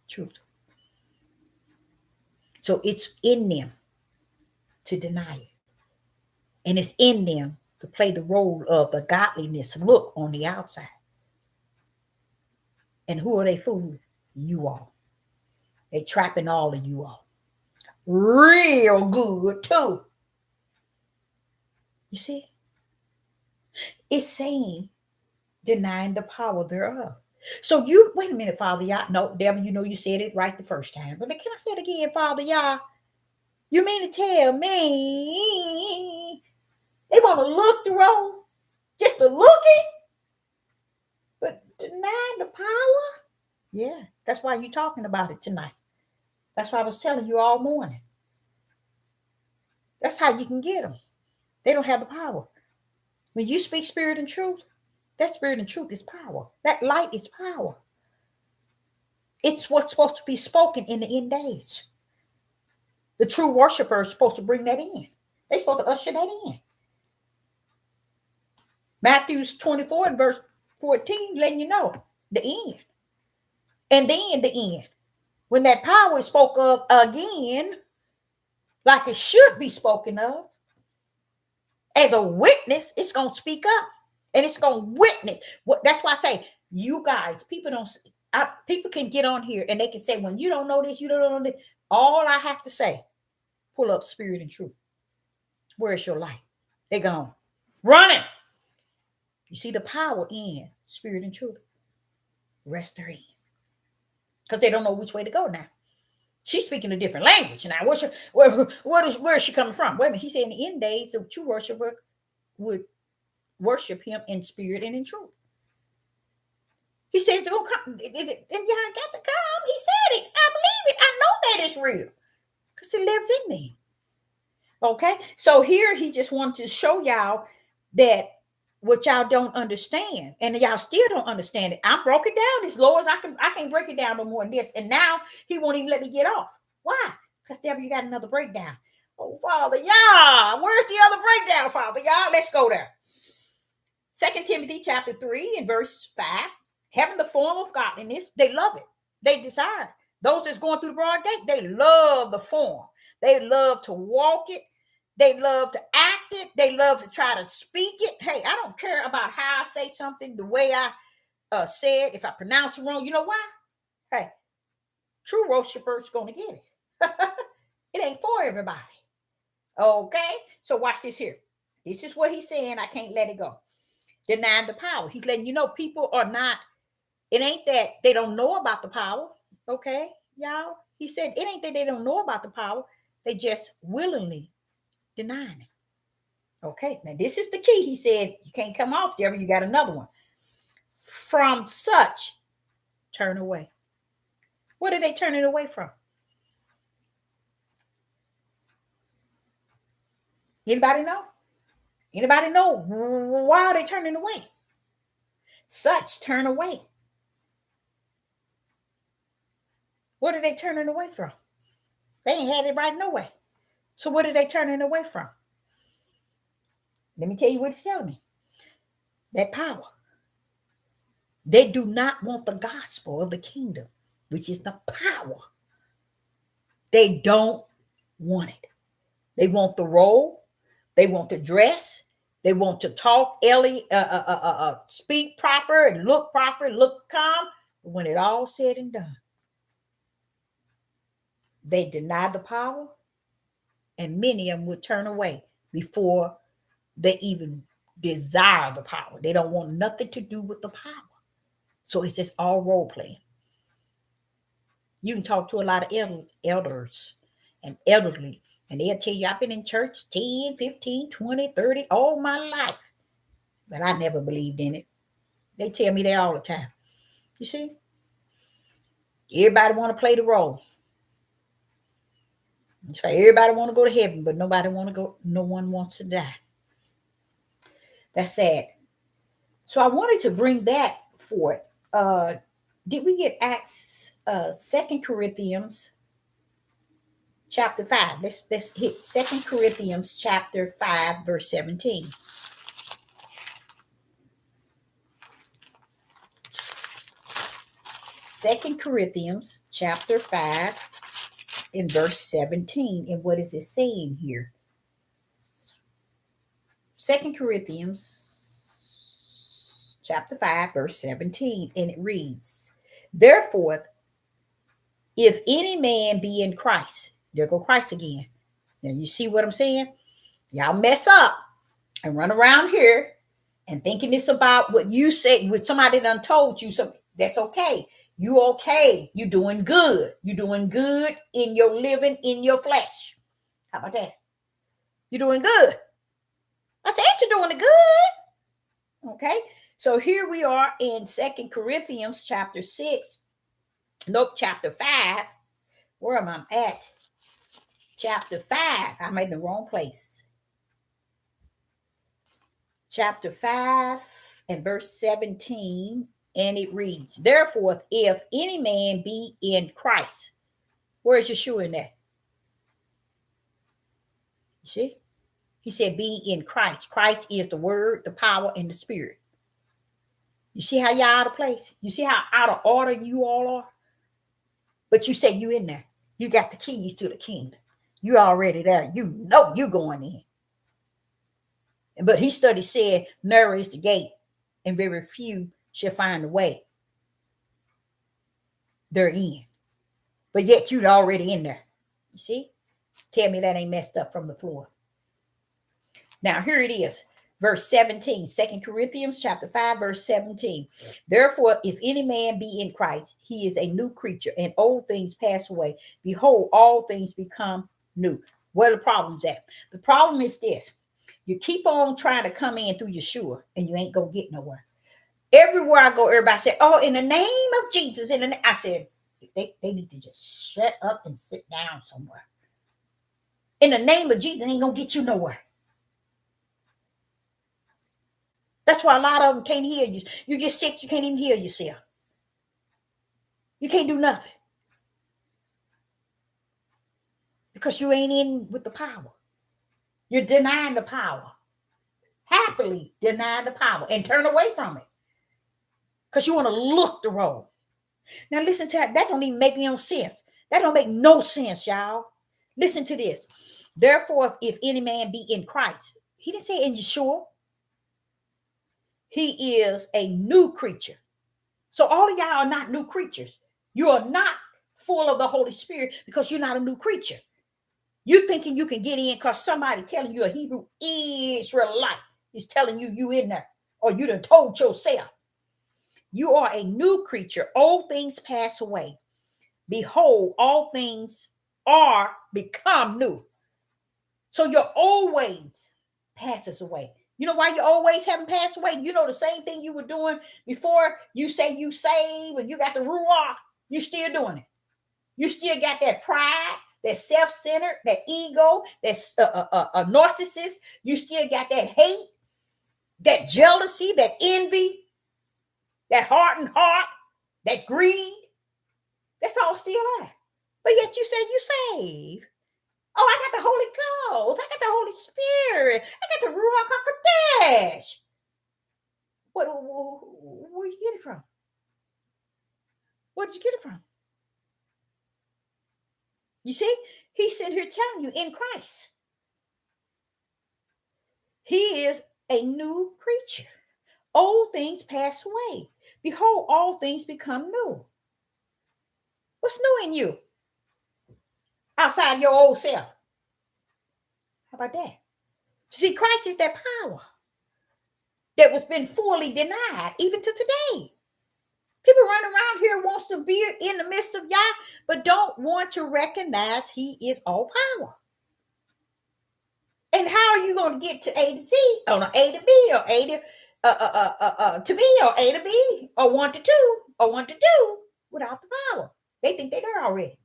truth. So it's in them to deny it. And it's in them to play the role of the godliness look on the outside. And who are they fooling? You all. They trapping all of you all. Real good too. You see? It's saying denying the power thereof. So you, wait a minute, Father Yah. No, Deborah, you know you said it right the first time. But can I say it again, Father Yah? You mean to tell me they want to look the role? Just to look it? But denying the power? Yeah, that's why you're talking about it tonight. That's why I was telling you all morning. That's how you can get them. They don't have the power. When you speak spirit and truth, that spirit and truth is power. That light is power. It's what's supposed to be spoken in the end days. The true worshiper is supposed to bring that in. They're supposed to usher that in. Matthew 24 and verse 14, letting you know the end. And then the end. When that power is spoke of again, like it should be spoken of, as a witness, it's going to speak up. And it's going to witness. That's why I say, you guys, people can get on here and they can say, when you don't know this, you don't know this. All I have to say, pull up Spirit and Truth. Where's your light? They gone. Running. You see the power in Spirit and Truth. Rest therein. Because they don't know which way to go now. She's speaking a different language now. Where is she coming from? Wait a minute. He said in the end days, the true worshiper would worship him in spirit and in truth. He said it's gonna come, and y'all got to come. He said it. I believe it. I know that it's real because it lives in me. Okay, so here he just wanted to show y'all that what y'all don't understand, and y'all still don't understand it. I broke it down as low as I can. I can't break it down no more than this, and now he won't even let me get off. Why? Because devil, you got another breakdown. Oh, Father, y'all, where's the other breakdown, Father, y'all? Let's go there. 2 Timothy chapter 3 and verse 5. Having the form of godliness, they love it. They desire it. Those that's going through the broad gate, they love the form. They love to walk it. They love to act it. They love to try to speak it. Hey, I don't care about how I say something, the way I say it. If I pronounce it wrong, you know why? Hey, true worshipers going to get it. It ain't for everybody. Okay? So watch this here. This is what he's saying. I can't let it go. Denying the power. He's letting you know people are not, it ain't that they don't know about the power. Okay, y'all? He said it ain't that they don't know about the power. They just willingly denying it. Okay, now this is the key. He said, you can't come off there, you got another one. From such, turn away. What are they turning away from? Anybody know? Anybody know why are they turning away? Such turn away. What are they turning away from? They ain't had it right no way. So what are they turning away from? Let me tell you what it's telling me. That power. They do not want the gospel of the kingdom, which is the power. They don't want it. They want the role. They want the dress. They want to talk, speak proper and look proper, look calm. But when it all said and done, they deny the power, and many of them would turn away before they even desire the power. They don't want nothing to do with the power. So it's just all role playing. You can talk to a lot of elders and elderly, and they'll tell you, I've been in church 10, 15, 20, 30, all my life. But I never believed in it. They tell me that all the time. You see? Everybody want to play the role. It's like everybody want to go to heaven, but nobody want to go. No one wants to die. That's sad. So I wanted to bring that forth. Did we get Acts 2 Corinthians chapter 5? Let's hit 2 Corinthians chapter 5, verse 17. Second Corinthians chapter 5 in verse 17. And what is it saying here? 2 Corinthians chapter 5, verse 17. And it reads, therefore, if any man be in Christ, there go Christ again. Now you see what I'm saying? Y'all mess up and run around here and thinking it's about what you say, what somebody done told you something. That's okay. You okay. You doing good. You doing good in your living in your flesh. How about that? You doing good. I said, ain't you doing it good? Okay. So here we are in 2 Corinthians chapter 6. Nope, chapter 5. Where am I at? Chapter 5. I'm in the wrong place. Chapter 5 and verse 17. And it reads, therefore, if any man be in Christ, where's Yeshua in that? You see? He said, be in Christ. Christ is the word, the power, and the spirit. You see how y'all out of place? You see how out of order you all are? But you say you in there. You got the keys to the kingdom. You already there. You know you going in. But he said, narrow is the gate and very few shall find the way therein. But yet you're already in there. You see? Tell me that ain't messed up from the floor. Now, here it is. Verse 17, 2 Corinthians chapter 5, verse 17. Therefore, if any man be in Christ, he is a new creature, and old things pass away. Behold, all things become new. Where the problem's at? The problem is this. You keep on trying to come in through Yeshua, and you ain't going to get nowhere. Everywhere I go, everybody said, oh, in the name of Jesus. I said, they need to just shut up and sit down somewhere. In the name of Jesus ain't going to get you nowhere. That's why a lot of them can't hear you. You get sick, you can't even hear yourself. You can't do nothing. Because you ain't in with the power. You're denying the power. Happily denying the power and turn away from it. Because you want to look the role. Now listen to that. That don't even make no sense. That don't make no sense, y'all. Listen to this. Therefore, if any man be in Christ, he didn't say in Yeshua. He is a new creature. So all of y'all are not new creatures. You are not full of the Holy Spirit because you're not a new creature. You thinking you can get in because somebody telling you a Hebrew Israelite is telling you in there, or you done told yourself. You are a new creature. Old things pass away. Behold, all things are become new. So your old ways passes away. You know why your old ways haven't passed away? You know the same thing you were doing before you say you saved and you got the ruach. You still doing it. You still got that pride, that self-centered, that ego, that narcissist. You still got that hate, that jealousy, that envy, that hardened heart, that greed. That's all still there. But yet you said you saved. Oh, I got the Holy Ghost. I got the Holy Spirit. I got the Ruach HaKodesh. Where did you get it from? Where did you get it from? You see, he's sitting here telling you in Christ. He is a new creature. Old things pass away. Behold, all things become new. What's new in you? Outside your old self. How about that? See, Christ is that power that was been fully denied even to today. People running around here wants to be in the midst of Yah, but don't want to recognize he is all power. And how are you going to get to A to Z, or no, A to B, or A to B, or A to B, or 1 to 2, or 1 to 2 without the power? They think they're there already.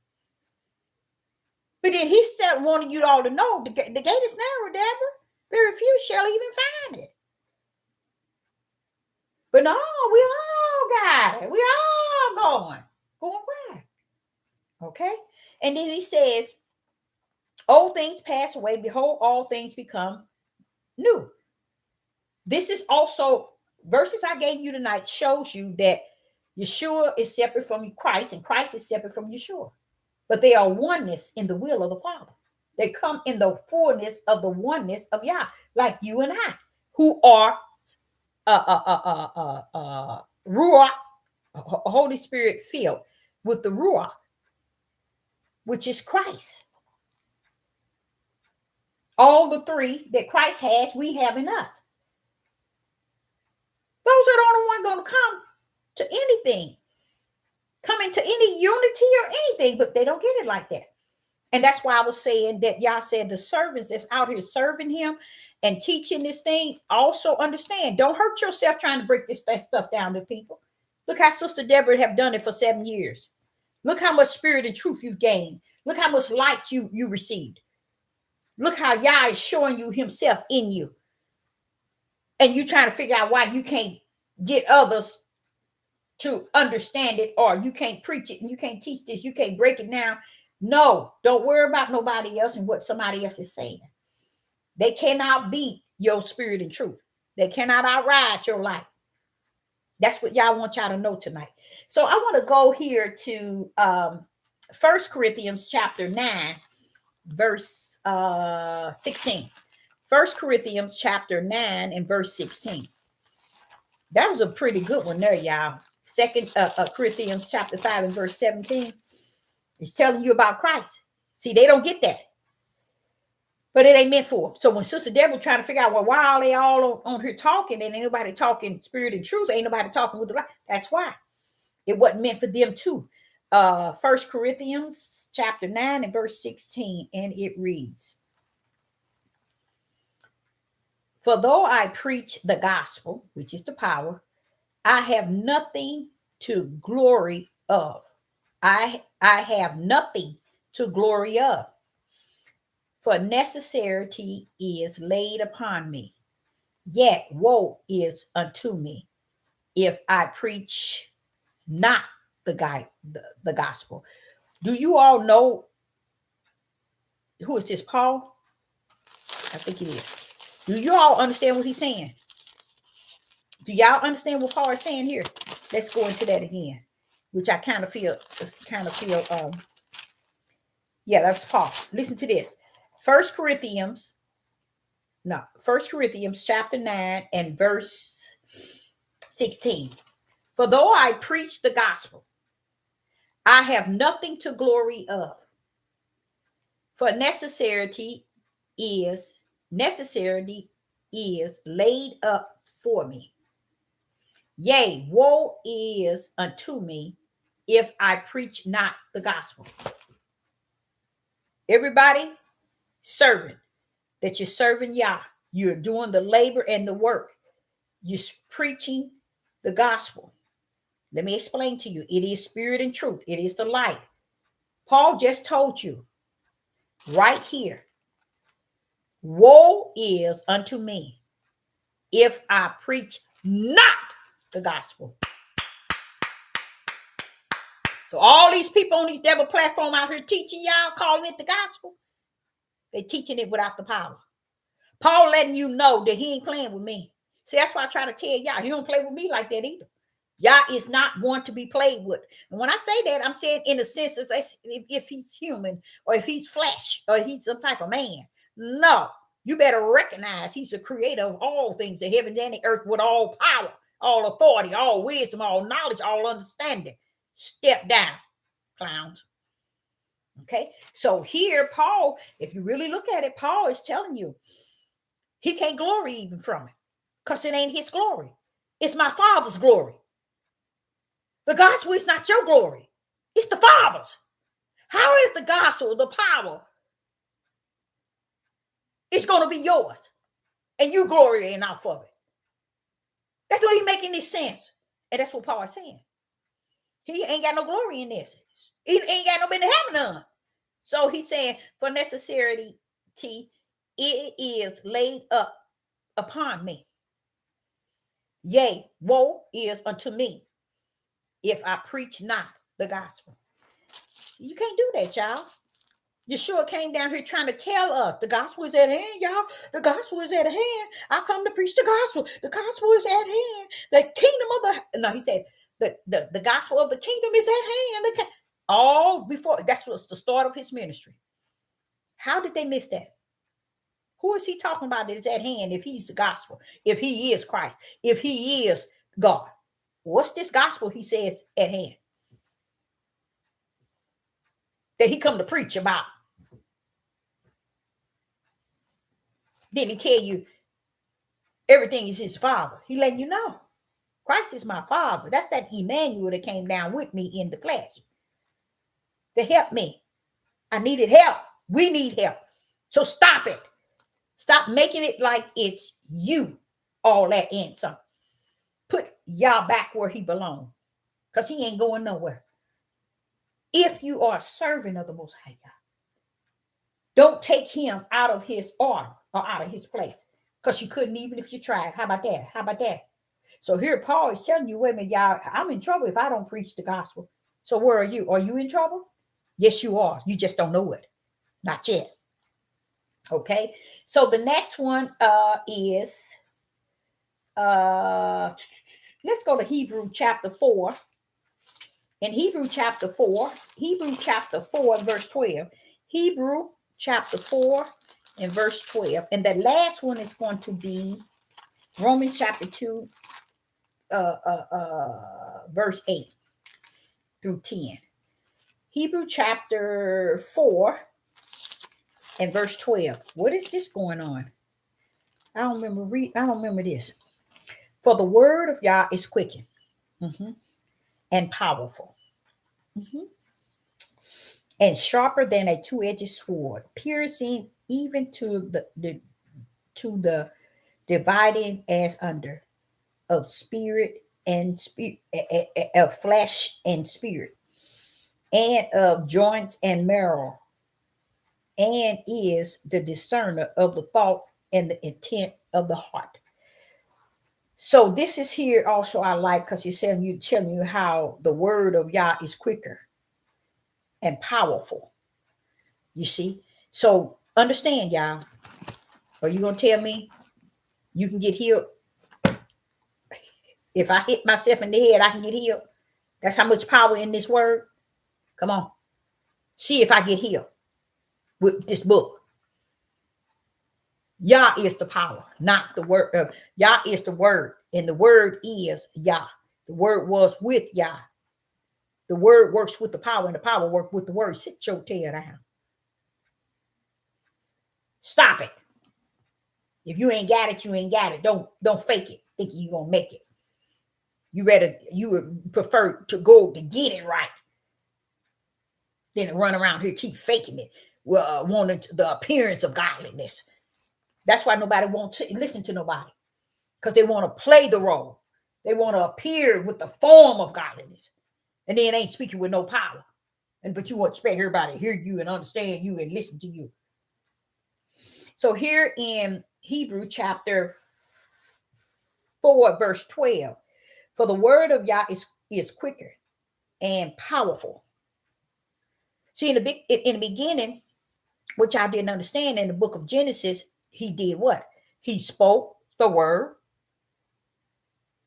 But then he said, wanting you all to know the gate is narrow, Deborah. Very few shall even find it. But no, we all got it. We all going. Going where? Okay. And then he says, old things pass away. Behold, all things become new. This is also, verses I gave you tonight shows you that Yeshua is separate from Christ and Christ is separate from Yeshua. But they are oneness in the will of the Father. They come in the fullness of the oneness of Yah, like you and I, who are Ruach, Holy Spirit filled with the Ruach, which is Christ. All the three that Christ has, we have in us. Those are the only ones going to come to anything, come into any unity or anything, but they don't get it like that. And that's why I was saying that Yah said the servants that's out here serving him and teaching this thing also understand. Don't hurt yourself trying to break this stuff down to people. Look how Sister Deborah have done it for 7 years. Look how much spirit and truth you've gained. Look how much light you received. Look how Yah is showing you himself in you. And you trying to figure out why you can't get others to understand it, or you can't preach it and you can't teach this, you can't break it down. No, don't worry about nobody else and what somebody else is saying. They cannot beat your spirit and truth. They cannot outride your life. That's what y'all want y'all to know tonight. So I want to go here to 1 Corinthians chapter 9, verse 16. 1 Corinthians chapter 9 and verse 16. That was a pretty good one there, y'all. Second Corinthians chapter 5 and verse 17 is telling you about Christ. See, they don't get that. But it ain't meant for them. So when Sister Deborah trying to figure out, well, why are they all on here talking and ain't nobody talking spirit and truth? Ain't nobody talking with the light. That's why. It wasn't meant for them too. 1 Corinthians chapter 9 and verse 16, and it reads, for though I preach the gospel, which is the power, I have nothing to glory of. I have nothing to glory of. For necessity is laid upon me. Yet woe is unto me if I preach not the gospel. Do you all know who is this, Paul? I think it is. Do you all understand what he's saying? Understand what Paul is saying here? Let's go into that again, which I kind of feel, yeah, that's Paul. Listen to this. 1 Corinthians chapter 9 and verse 16. For though I preach the gospel, I have nothing to glory of. For necessity is laid up for me. Yea, woe is unto me if I preach not the gospel. Everybody serving, that you're serving Yah. You're doing the labor and the work. You're preaching the gospel. Let me explain to you. It is spirit and truth. It is the light. Paul just told you right here, woe is unto me if I preach not the gospel. So all these people on these devil platform out here teaching y'all, calling it the gospel, they're teaching it without the power. Paul letting you know that he ain't playing with me. See, that's why I try to tell y'all, he don't play with me like that either. Yah is not one to be played with. And when I say that, I'm saying in a sense, if he's human or if he's flesh or he's some type of man. No, you better recognize he's the creator of all things, the heavens and the earth, with all power, all authority, all wisdom, all knowledge, all understanding. Step down, clowns. Okay, so here, Paul, if you really look at it, Paul is telling you he can't glory even from it because it ain't his glory. It's my Father's glory. The gospel is not your glory. It's the Father's. How is the gospel, the power? It's going to be yours. And you glorying off of it. That's why he's making this sense. And that's what Paul is saying. He ain't got no glory in this. He ain't got no business having none. So he's saying, for necessity, it is laid up upon me. Yea, woe is unto me if I preach not the gospel. You can't do that, y'all. Yeshua came down here trying to tell us the gospel is at hand, y'all. The gospel is at hand. I come to preach the gospel. The gospel is at hand. The kingdom of he said the gospel of the kingdom is at hand. All before, that was the start of his ministry. How did they miss that? Who is he talking about that is at hand if he's the gospel, if he is Christ, if he is God? What's this gospel he says at hand that he come to preach about? Did he tell you everything is his Father? He letting you know Christ is my Father. That's that Emmanuel that came down with me in the flesh to help me. I needed help. We need help. So stop it. Stop making it like it's you, all that in something. Put Yah back where he belongs, because he ain't going nowhere. If you are a servant of the Most High God, don't take him out of his order or out of his place, because you couldn't even if you tried. How about that? How about that? So here Paul is telling you, wait a minute, y'all, I'm in trouble if I don't preach the gospel. So where are you? Are you in trouble? Yes, you are. You just don't know it. Not yet. Okay. So the next one is, let's go to Hebrew chapter 4. In Hebrew chapter 4, verse 12. Hebrew chapter 4 and verse 12. And the last one is going to be Romans chapter 2 verse 8 through 10. Hebrew chapter 4 and verse 12. What is this going on? I don't remember this. For the word of Yah is quickened, and powerful, and sharper than a two-edged sword, piercing even to the dividing as under of spirit and spirit, of flesh and spirit, and of joints and marrow, and is the discerner of the thought and the intent of the heart. So this is here also I like, because he's telling you how the word of Yah is quicker and powerful. You see? So understand, y'all. Are you gonna tell me you can get healed? If I hit myself in the head, I can get healed. That's how much power in this word. Come on. See if I get healed with this book. Yah is the power, not the word. Yah is the word, and the word is Yah. The word was with Yah. The word works with the power, and the power works with the word. Sit your tail down. Stop it. If you ain't got it, you ain't got it. Don't fake it, thinking you're gonna make it. You would prefer to go to get it right than to run around here keep faking it, wanting the appearance of godliness. That's why nobody wants to listen to nobody, because they want to play the role. They want to appear with the form of godliness, and then ain't speaking with no power. But you want to expect everybody to hear you and understand you and listen to you. So here in Hebrew chapter 4, verse 12, for the word of Yah is quicker and powerful. See, in the beginning, which I didn't understand, in the book of Genesis, he did what? He spoke the word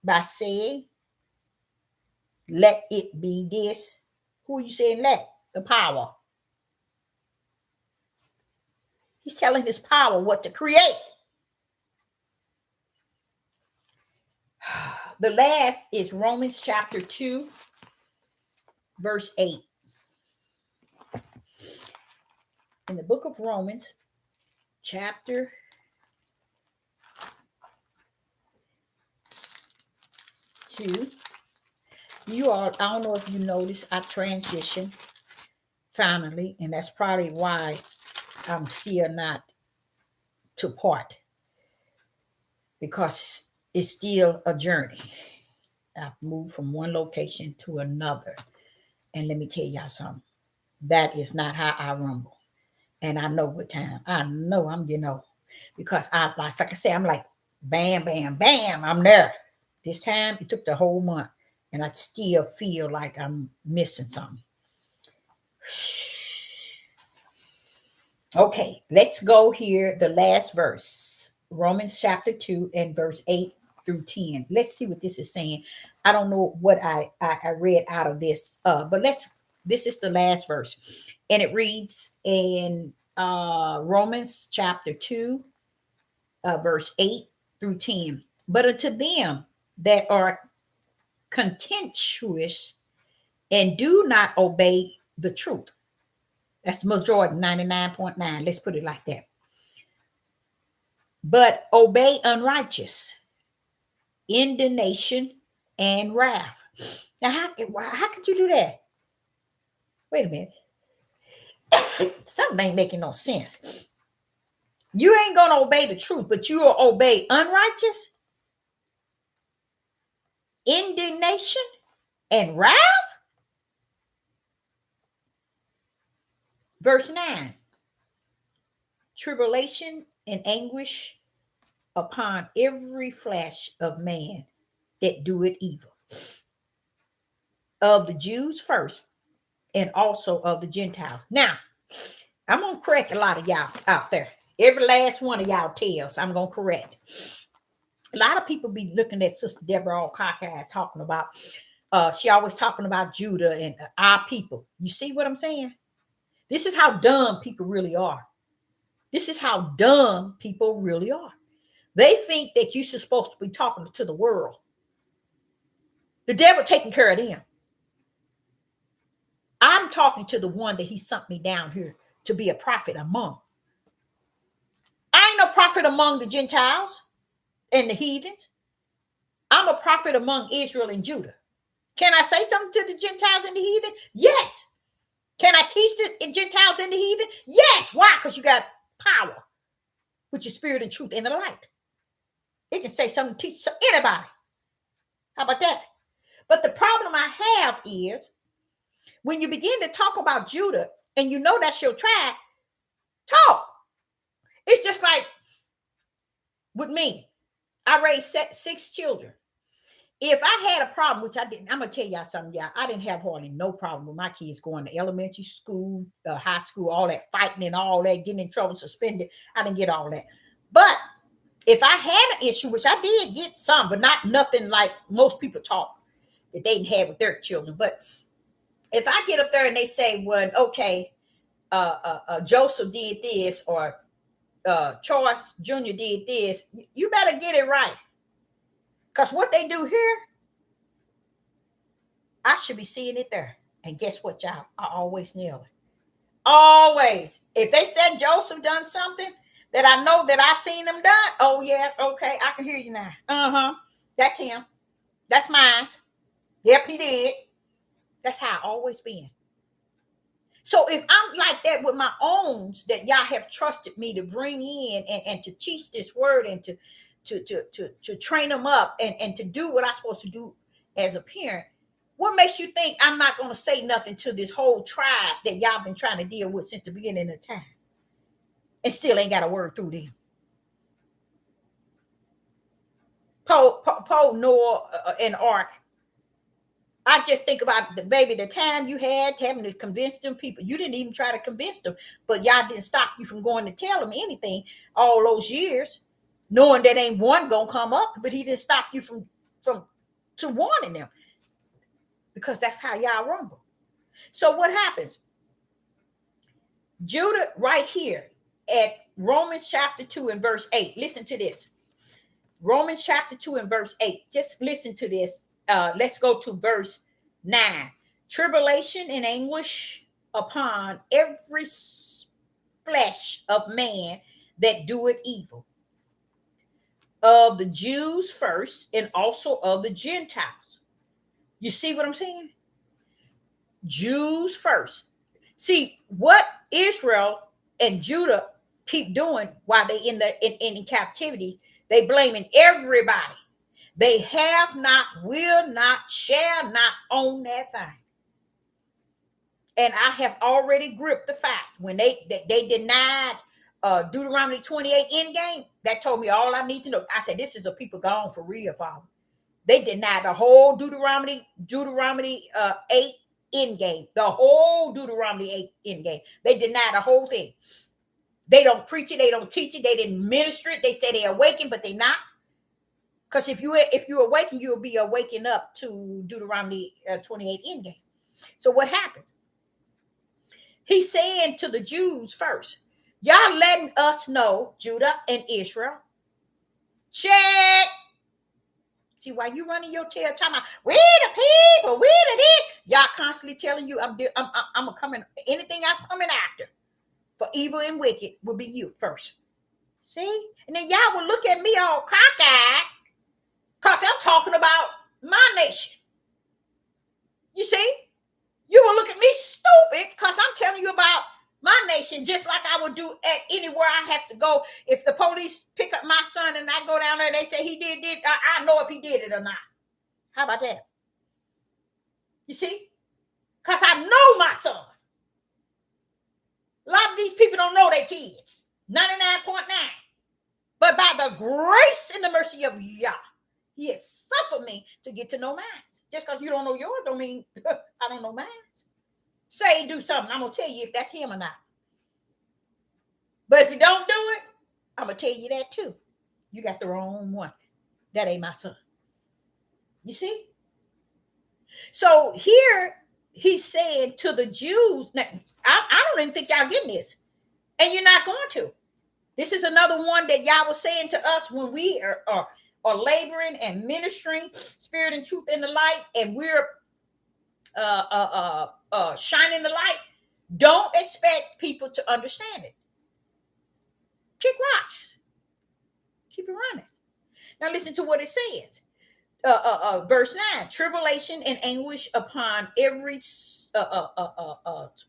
by saying, let it be this. Who are you saying let? The power. He's telling his power what to create. The last is Romans chapter 2, verse 8. In the book of Romans, chapter 2, I don't know if you noticed, I transitioned finally, and that's probably why I'm still not to part, because it's still a journey. I've moved from one location to another. And let me tell y'all something. That is not how I rumble. And I know what time. I know I'm getting old. Because like I say, I'm like, bam, bam, bam, I'm there. This time, it took the whole month. And I still feel like I'm missing something. Okay, let's go here. The last verse. Romans chapter 2 and verse 8 through 10. Let's see what this is saying. I don't know what I read out of this, but this is the last verse. And it reads in Romans chapter 2, verse 8 through 10. But unto them that are contentious and do not obey the truth. That's the majority, 99.9. Let's put it like that. But obey unrighteous, indignation, and wrath. Now, how could you do that? Wait a minute. Something ain't making no sense. You ain't going to obey the truth, but you will obey unrighteous, indignation, and wrath? Verse 9. Tribulation and anguish upon every flesh of man that doeth evil. Of the Jews first, and also of the Gentiles. Now, I'm going to correct a lot of y'all out there. Every last one of y'all tells, I'm going to correct. A lot of people be looking at Sister Deborah all cockeyed, talking about, she always talking about Judah and our people. You see what I'm saying? This is how dumb people really are. This is how dumb people really are. They think that you're supposed to be talking to the world. The devil taking care of them. I'm talking to the one that he sent me down here to be a prophet among. I ain't no prophet among the Gentiles and the heathens. I'm a prophet among Israel and Judah. Can I say something to the Gentiles and the heathen? Yes. Can I teach the Gentiles and the heathen? Yes. Why? Because you got power, which is spirit and truth and the light. It can say something, teach anybody. How about that? But the problem I have is when you begin to talk about Judah and you know that's your tribe, talk. It's just like with me. I raised 6 children. If I had a problem, which I didn't, I'm gonna tell y'all something, y'all. I didn't have hardly no problem with my kids going to elementary school, high school, all that fighting and all that, getting in trouble, suspended. I didn't get all that. But if I had an issue, which I did get some, but not nothing like most people talk that they didn't have with their children. But if I get up there and they say, well, okay, Joseph did this or Charles Jr. did this, you better get it right. Because what they do here, I should be seeing it there. And guess what, y'all? I always nail it. Always. If they said Joseph done something that I know that I've seen them done, oh, yeah, okay, I can hear you now. Uh-huh. That's him. That's mine. Yep, he did. That's how I always been. So if I'm like that with my own, that y'all have trusted me to bring in and to teach this word and to train them up and to do what I'm supposed to do as a parent, what makes you think I'm not going to say nothing to this whole tribe that y'all been trying to deal with since the beginning of time and still ain't got a word through them? Paul, Noah, and Ark. I just think about the time you had having to convince them people. You didn't even try to convince them, but y'all didn't stop you from going to tell them anything all those years, knowing that ain't one gonna come up, but he didn't stop you from to warning them, because that's how y'all rumble. So what happens? Judah right here at Romans chapter 2 and verse 8. Listen to this. Romans chapter 2 and verse 8. Just listen to this. Let's go to verse 9. Tribulation and anguish upon every flesh of man that doeth evil, of the Jews first, and also of the Gentiles. You see what I'm saying? Jews first. See what Israel and Judah keep doing while they in captivity. They blaming everybody. They have not, will not, shall not own that thing. And I have already gripped the fact when they denied Deuteronomy 28 end game. That told me all I need to know. I said, this is a people gone for real, Father. They denied the whole Deuteronomy 8 end game. The whole Deuteronomy 8 end game. They denied the whole thing. They don't preach it. They don't teach it. They didn't minister it. They say they awaken, but they not. Because if you awaken, you'll be awaking up to Deuteronomy 28 end game. So what happened? He's saying to the Jews first, y'all letting us know, Judah and Israel, check. See, while you running your tail, talking about, we the people, we the this, y'all constantly telling you, I'm coming, anything I'm coming after for evil and wicked will be you first. See? And then y'all will look at me all cockeyed because I'm talking about my nation. You see? You will look at me stupid because I'm telling you about my nation, just like I would do at anywhere I have to go. If the police pick up my son and I go down there and they say he did it, I know if he did it or not. How about that? You see? Because I know my son. A lot of these people don't know their kids. 99.9. But by the grace and the mercy of Yah, he has suffered me to get to know mine. Just because you don't know yours don't mean I don't know mine. Say do something, I'm going to tell you if that's him or not. But if you don't do it, I'm going to tell you that too. You got the wrong one. That ain't my son. You see? So here he said to the Jews, now, I don't even think y'all getting this. And you're not going to. This is another one that y'all was saying to us when we are are laboring and ministering spirit and truth in the light, and we're shining the light, don't expect people to understand it. Kick rocks. Keep it running. Now listen to what it says. Verse 9, tribulation and anguish upon every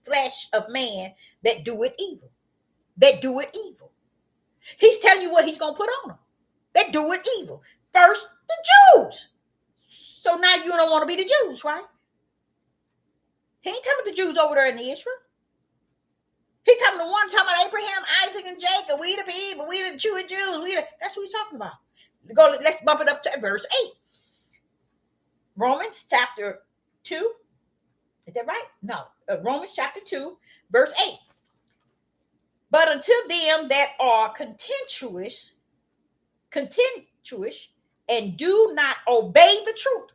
flesh of man that do it evil. That do it evil. He's telling you what he's going to put on them. That do it evil. First, the Jews. So now you don't want to be the Jews, right? He ain't talking about the Jews over there in Israel. He talking about the one talking about Abraham, Isaac, and Jacob. We the people, we the Jewish Jews. That's what he's talking about. Let's bump it up to verse 8. Romans chapter 2. Is that right? No. Romans chapter 2, verse 8. But unto them that are contentious, and do not obey the truth.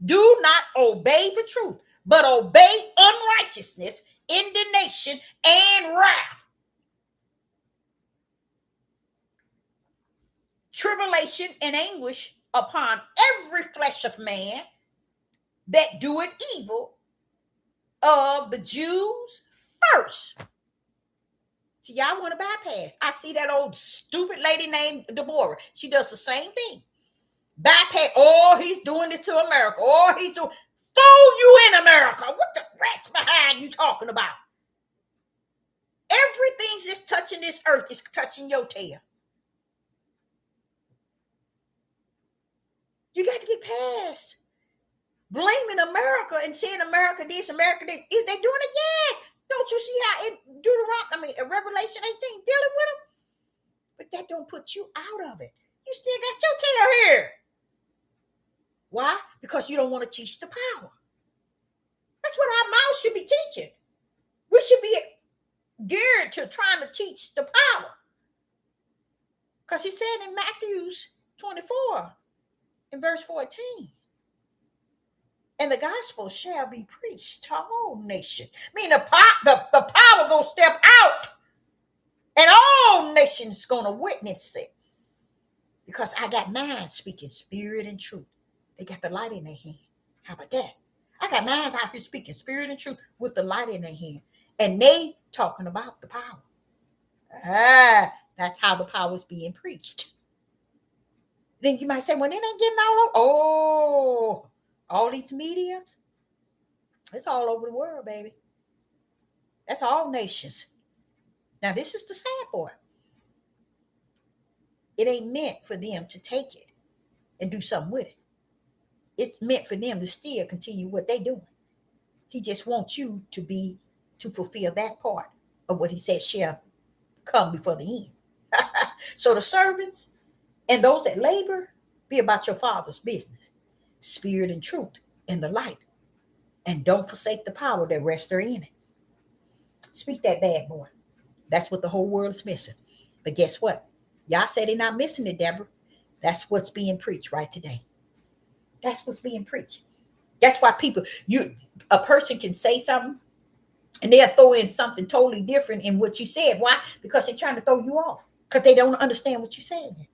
Do not obey the truth, but obey unrighteousness, indignation, and wrath. Tribulation and anguish upon every flesh of man that doeth evil, of the Jews first. See, y'all want to bypass. I see that old stupid lady named Deborah. She does the same thing. Bypass. Oh, he's doing this to America. Oh, he's doing. Fool you in America. What the rat's behind you talking about? Everything that's touching this earth is touching your tail. You got to get past blaming America and saying America this, America this. Is they doing it? Yeah. Don't you see how Revelation 18 dealing with them? But that don't put you out of it. You still got your tail here. Why? Because you don't want to teach the power. That's what our mouth should be teaching. We should be geared to trying to teach the power. Because he said in Matthew 24, in verse 14, and the gospel shall be preached to all nations. I mean, the power gonna step out, and all nations gonna witness it. Because I got mine speaking spirit and truth. They got the light in their hand. How about that? I got mine out here speaking spirit and truth with the light in their hand, and they talking about the power. That's how the power is being preached. Then you might say, well, it ain't getting all over. Oh, all these medias, it's all over the world, baby. That's all nations. Now, this is the sad part. It ain't meant for them to take it and do something with it. It's meant for them to still continue what they're doing. He just wants you to fulfill that part of what he said shall come before the end. So the servants and those that labor, be about your Father's business. Spirit and truth and the light. And don't forsake the power that rests therein it. Speak that bad boy. That's what the whole world is missing. But guess what? Y'all say they're not missing it, Deborah. That's what's being preached right today. That's what's being preached. That's why a person can say something and they'll throw in something totally different in what you said. Why? Because they're trying to throw you off. Because they don't understand what you're saying.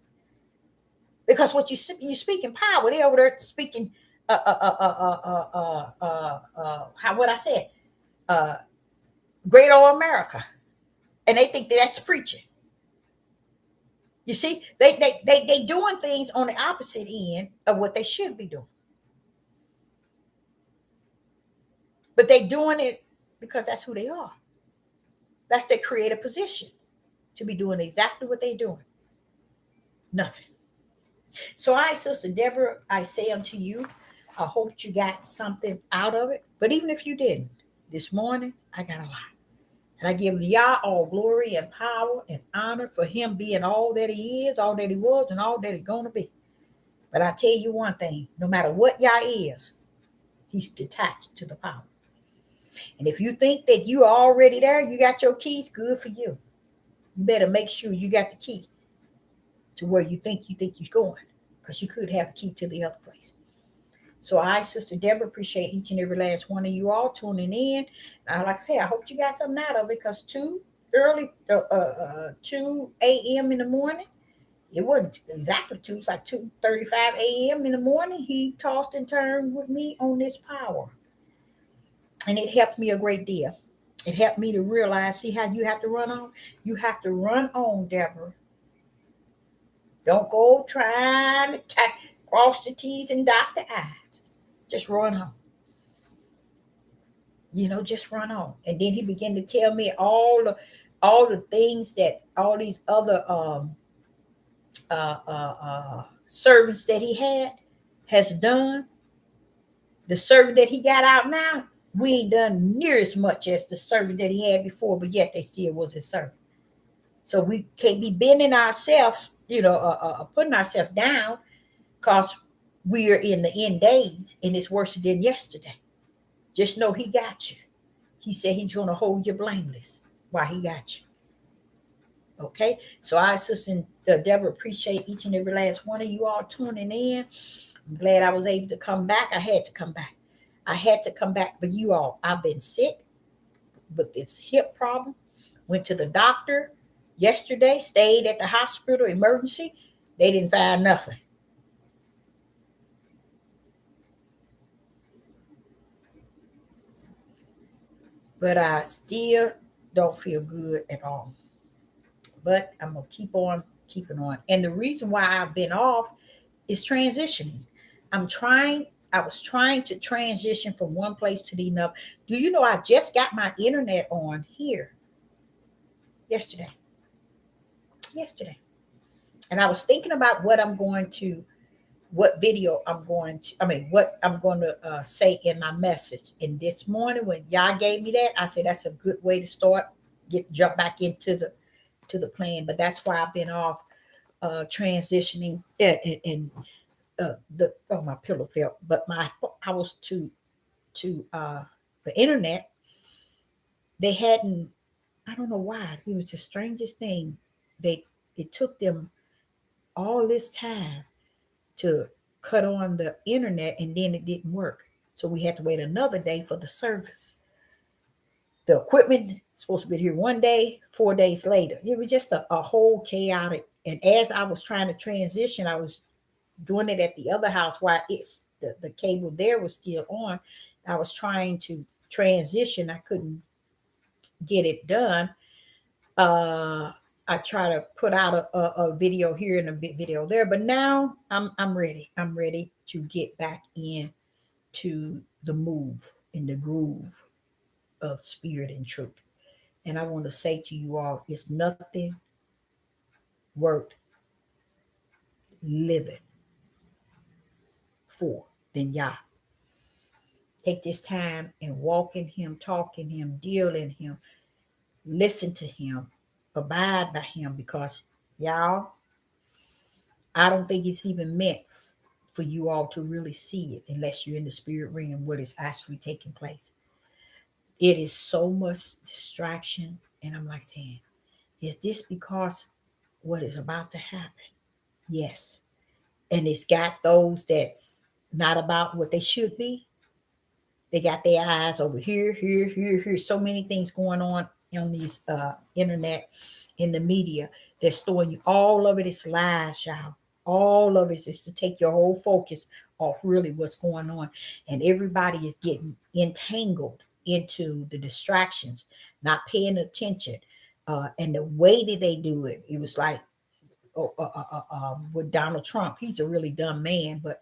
Because what you speak in power, they're over there speaking great old America. And they think that's preaching. You see, they doing things on the opposite end of what they should be doing. But they doing it because that's who they are. That's their creative position, to be doing exactly what they're doing. Nothing. So I, Sister Deborah, I say unto you, I hope you got something out of it. But even if you didn't, this morning, I got a lot. And I give Yah all glory and power and honor for him being all that he is, all that he was, and all that he's going to be. But I tell you one thing, no matter what Yah is, he's detached to the power. And if you think that you are already there, you got your keys, good for you. You better make sure you got the key to where you think you're going, because you could have the key to the other place. So I, Sister Deborah, appreciate each and every last one of you all tuning in. Like I say, I hope you got something out of it, because 2 a.m. in the morning It wasn't exactly two. It was like 2:35 a.m. in the morning. He tossed and turned with me on this power, and it helped me a great deal. It helped me to realize, see how you have to run on. You have to run on, Deborah. Don't go trying to cross the T's and dot the I's. Just run on. Just run on. And then he began to tell me all the things that all these other servants that he has done. The servant that he got out now, we ain't done near as much as the servant that he had before, but yet they still was his servant. So we can't be bending ourselves, putting ourselves down, because we are in the end days and it's worse than yesterday. Just know he got you. He said he's going to hold you blameless while he got you. Okay, so I, Sister Deborah, appreciate each and every last one of you all tuning in. I'm glad I was able to come back. I had to come back. I had to come back. But you all, I've been sick with this hip problem. Went to the doctor yesterday, stayed at the hospital emergency. They didn't find nothing. But I still don't feel good at all. But I'm going to keep on keeping on. And the reason why I've been off is transitioning. I was trying to transition from one place to the another. Do you know I just got my internet on here yesterday? Yesterday. And I was thinking about what video what I'm going to say in my message. And this morning when y'all gave me that, I said that's a good way to start, jump back into the plan. But that's why I've been off transitioning and my pillow fell. But I was to the internet. They hadn't, I don't know why. It was the strangest thing. It took them all this time to cut on the internet, and then it didn't work. So we had to wait another day for the service. The equipment is supposed to be here one day, 4 days later. It was just a whole chaotic. And as I was trying to transition, I was doing it at the other house while the cable there was still on. I was trying to transition. I couldn't get it done. I try to put out a video here and a video there, but now I'm ready. I'm ready to get back in to the move in the groove of spirit and truth. And I want to say to you all, it's nothing worth living for than Yah. Take this time and walk in him, talk in him, deal in him, listen to him, abide by him, because y'all, I don't think it's even meant for you all to really see it unless you're in the spirit realm, what is actually taking place. It is so much distraction. And I'm like saying, is this because what is about to happen? Yes. And it's got those that's not about what they should be. They got their eyes over here, here, here, here. So many things going on these internet, in the media. They're throwing you, all of it is lies, y'all. All of it is to take your whole focus off really what's going on. And everybody is getting entangled into the distractions, not paying attention. And the way that they do it, it was like with Donald Trump. He's a really dumb man, but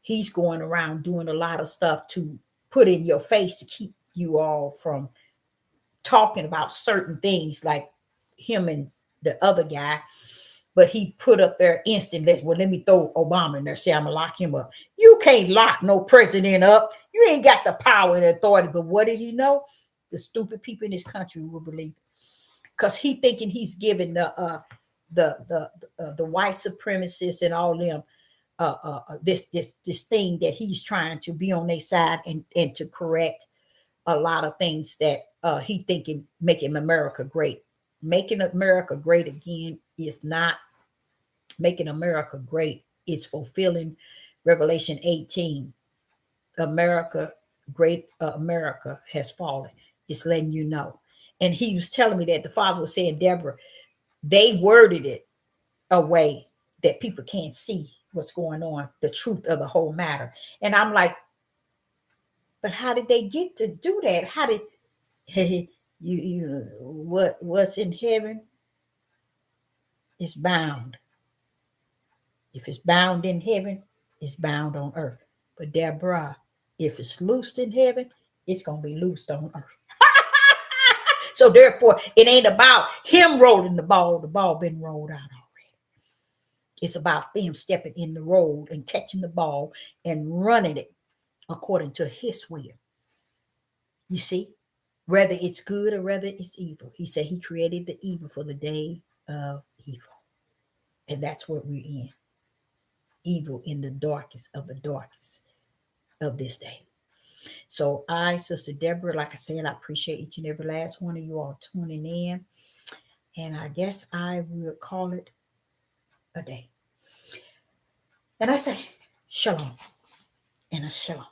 he's going around doing a lot of stuff to put in your face to keep you all from talking about certain things, like him and the other guy. But he put up there instant, let me throw Obama in there, say I'm gonna lock him up. You can't lock no president up. You ain't got the power and authority. But what did he know? The stupid people in this country will believe it, because he thinking he's giving the white supremacists and all them this thing that he's trying to be on their side and to correct a lot of things that he thinking making America great. Making America great again is not making America great. It's fulfilling Revelation 18. America, great America has fallen. It's letting you know. And he was telling me that the father was saying, Deborah, they worded it a way that people can't see what's going on, the truth of the whole matter. And I'm like, but how did they get to do that? How did what's in heaven is bound. If it's bound in heaven, it's bound on earth. But Deborah, if it's loosed in heaven, it's gonna be loosed on earth. So therefore, it ain't about him rolling the ball. The ball been rolled out already. It's about them stepping in the road and catching the ball and running it according to his will. You see, whether it's good or whether it's evil. He said he created the evil for the day of evil. And that's what we're in. Evil in the darkest of the darkest of this day. So I, Sister Deborah, like I said, I appreciate each and every last one of you all tuning in. And I guess I will call it a day. And I say, shalom and a shalom.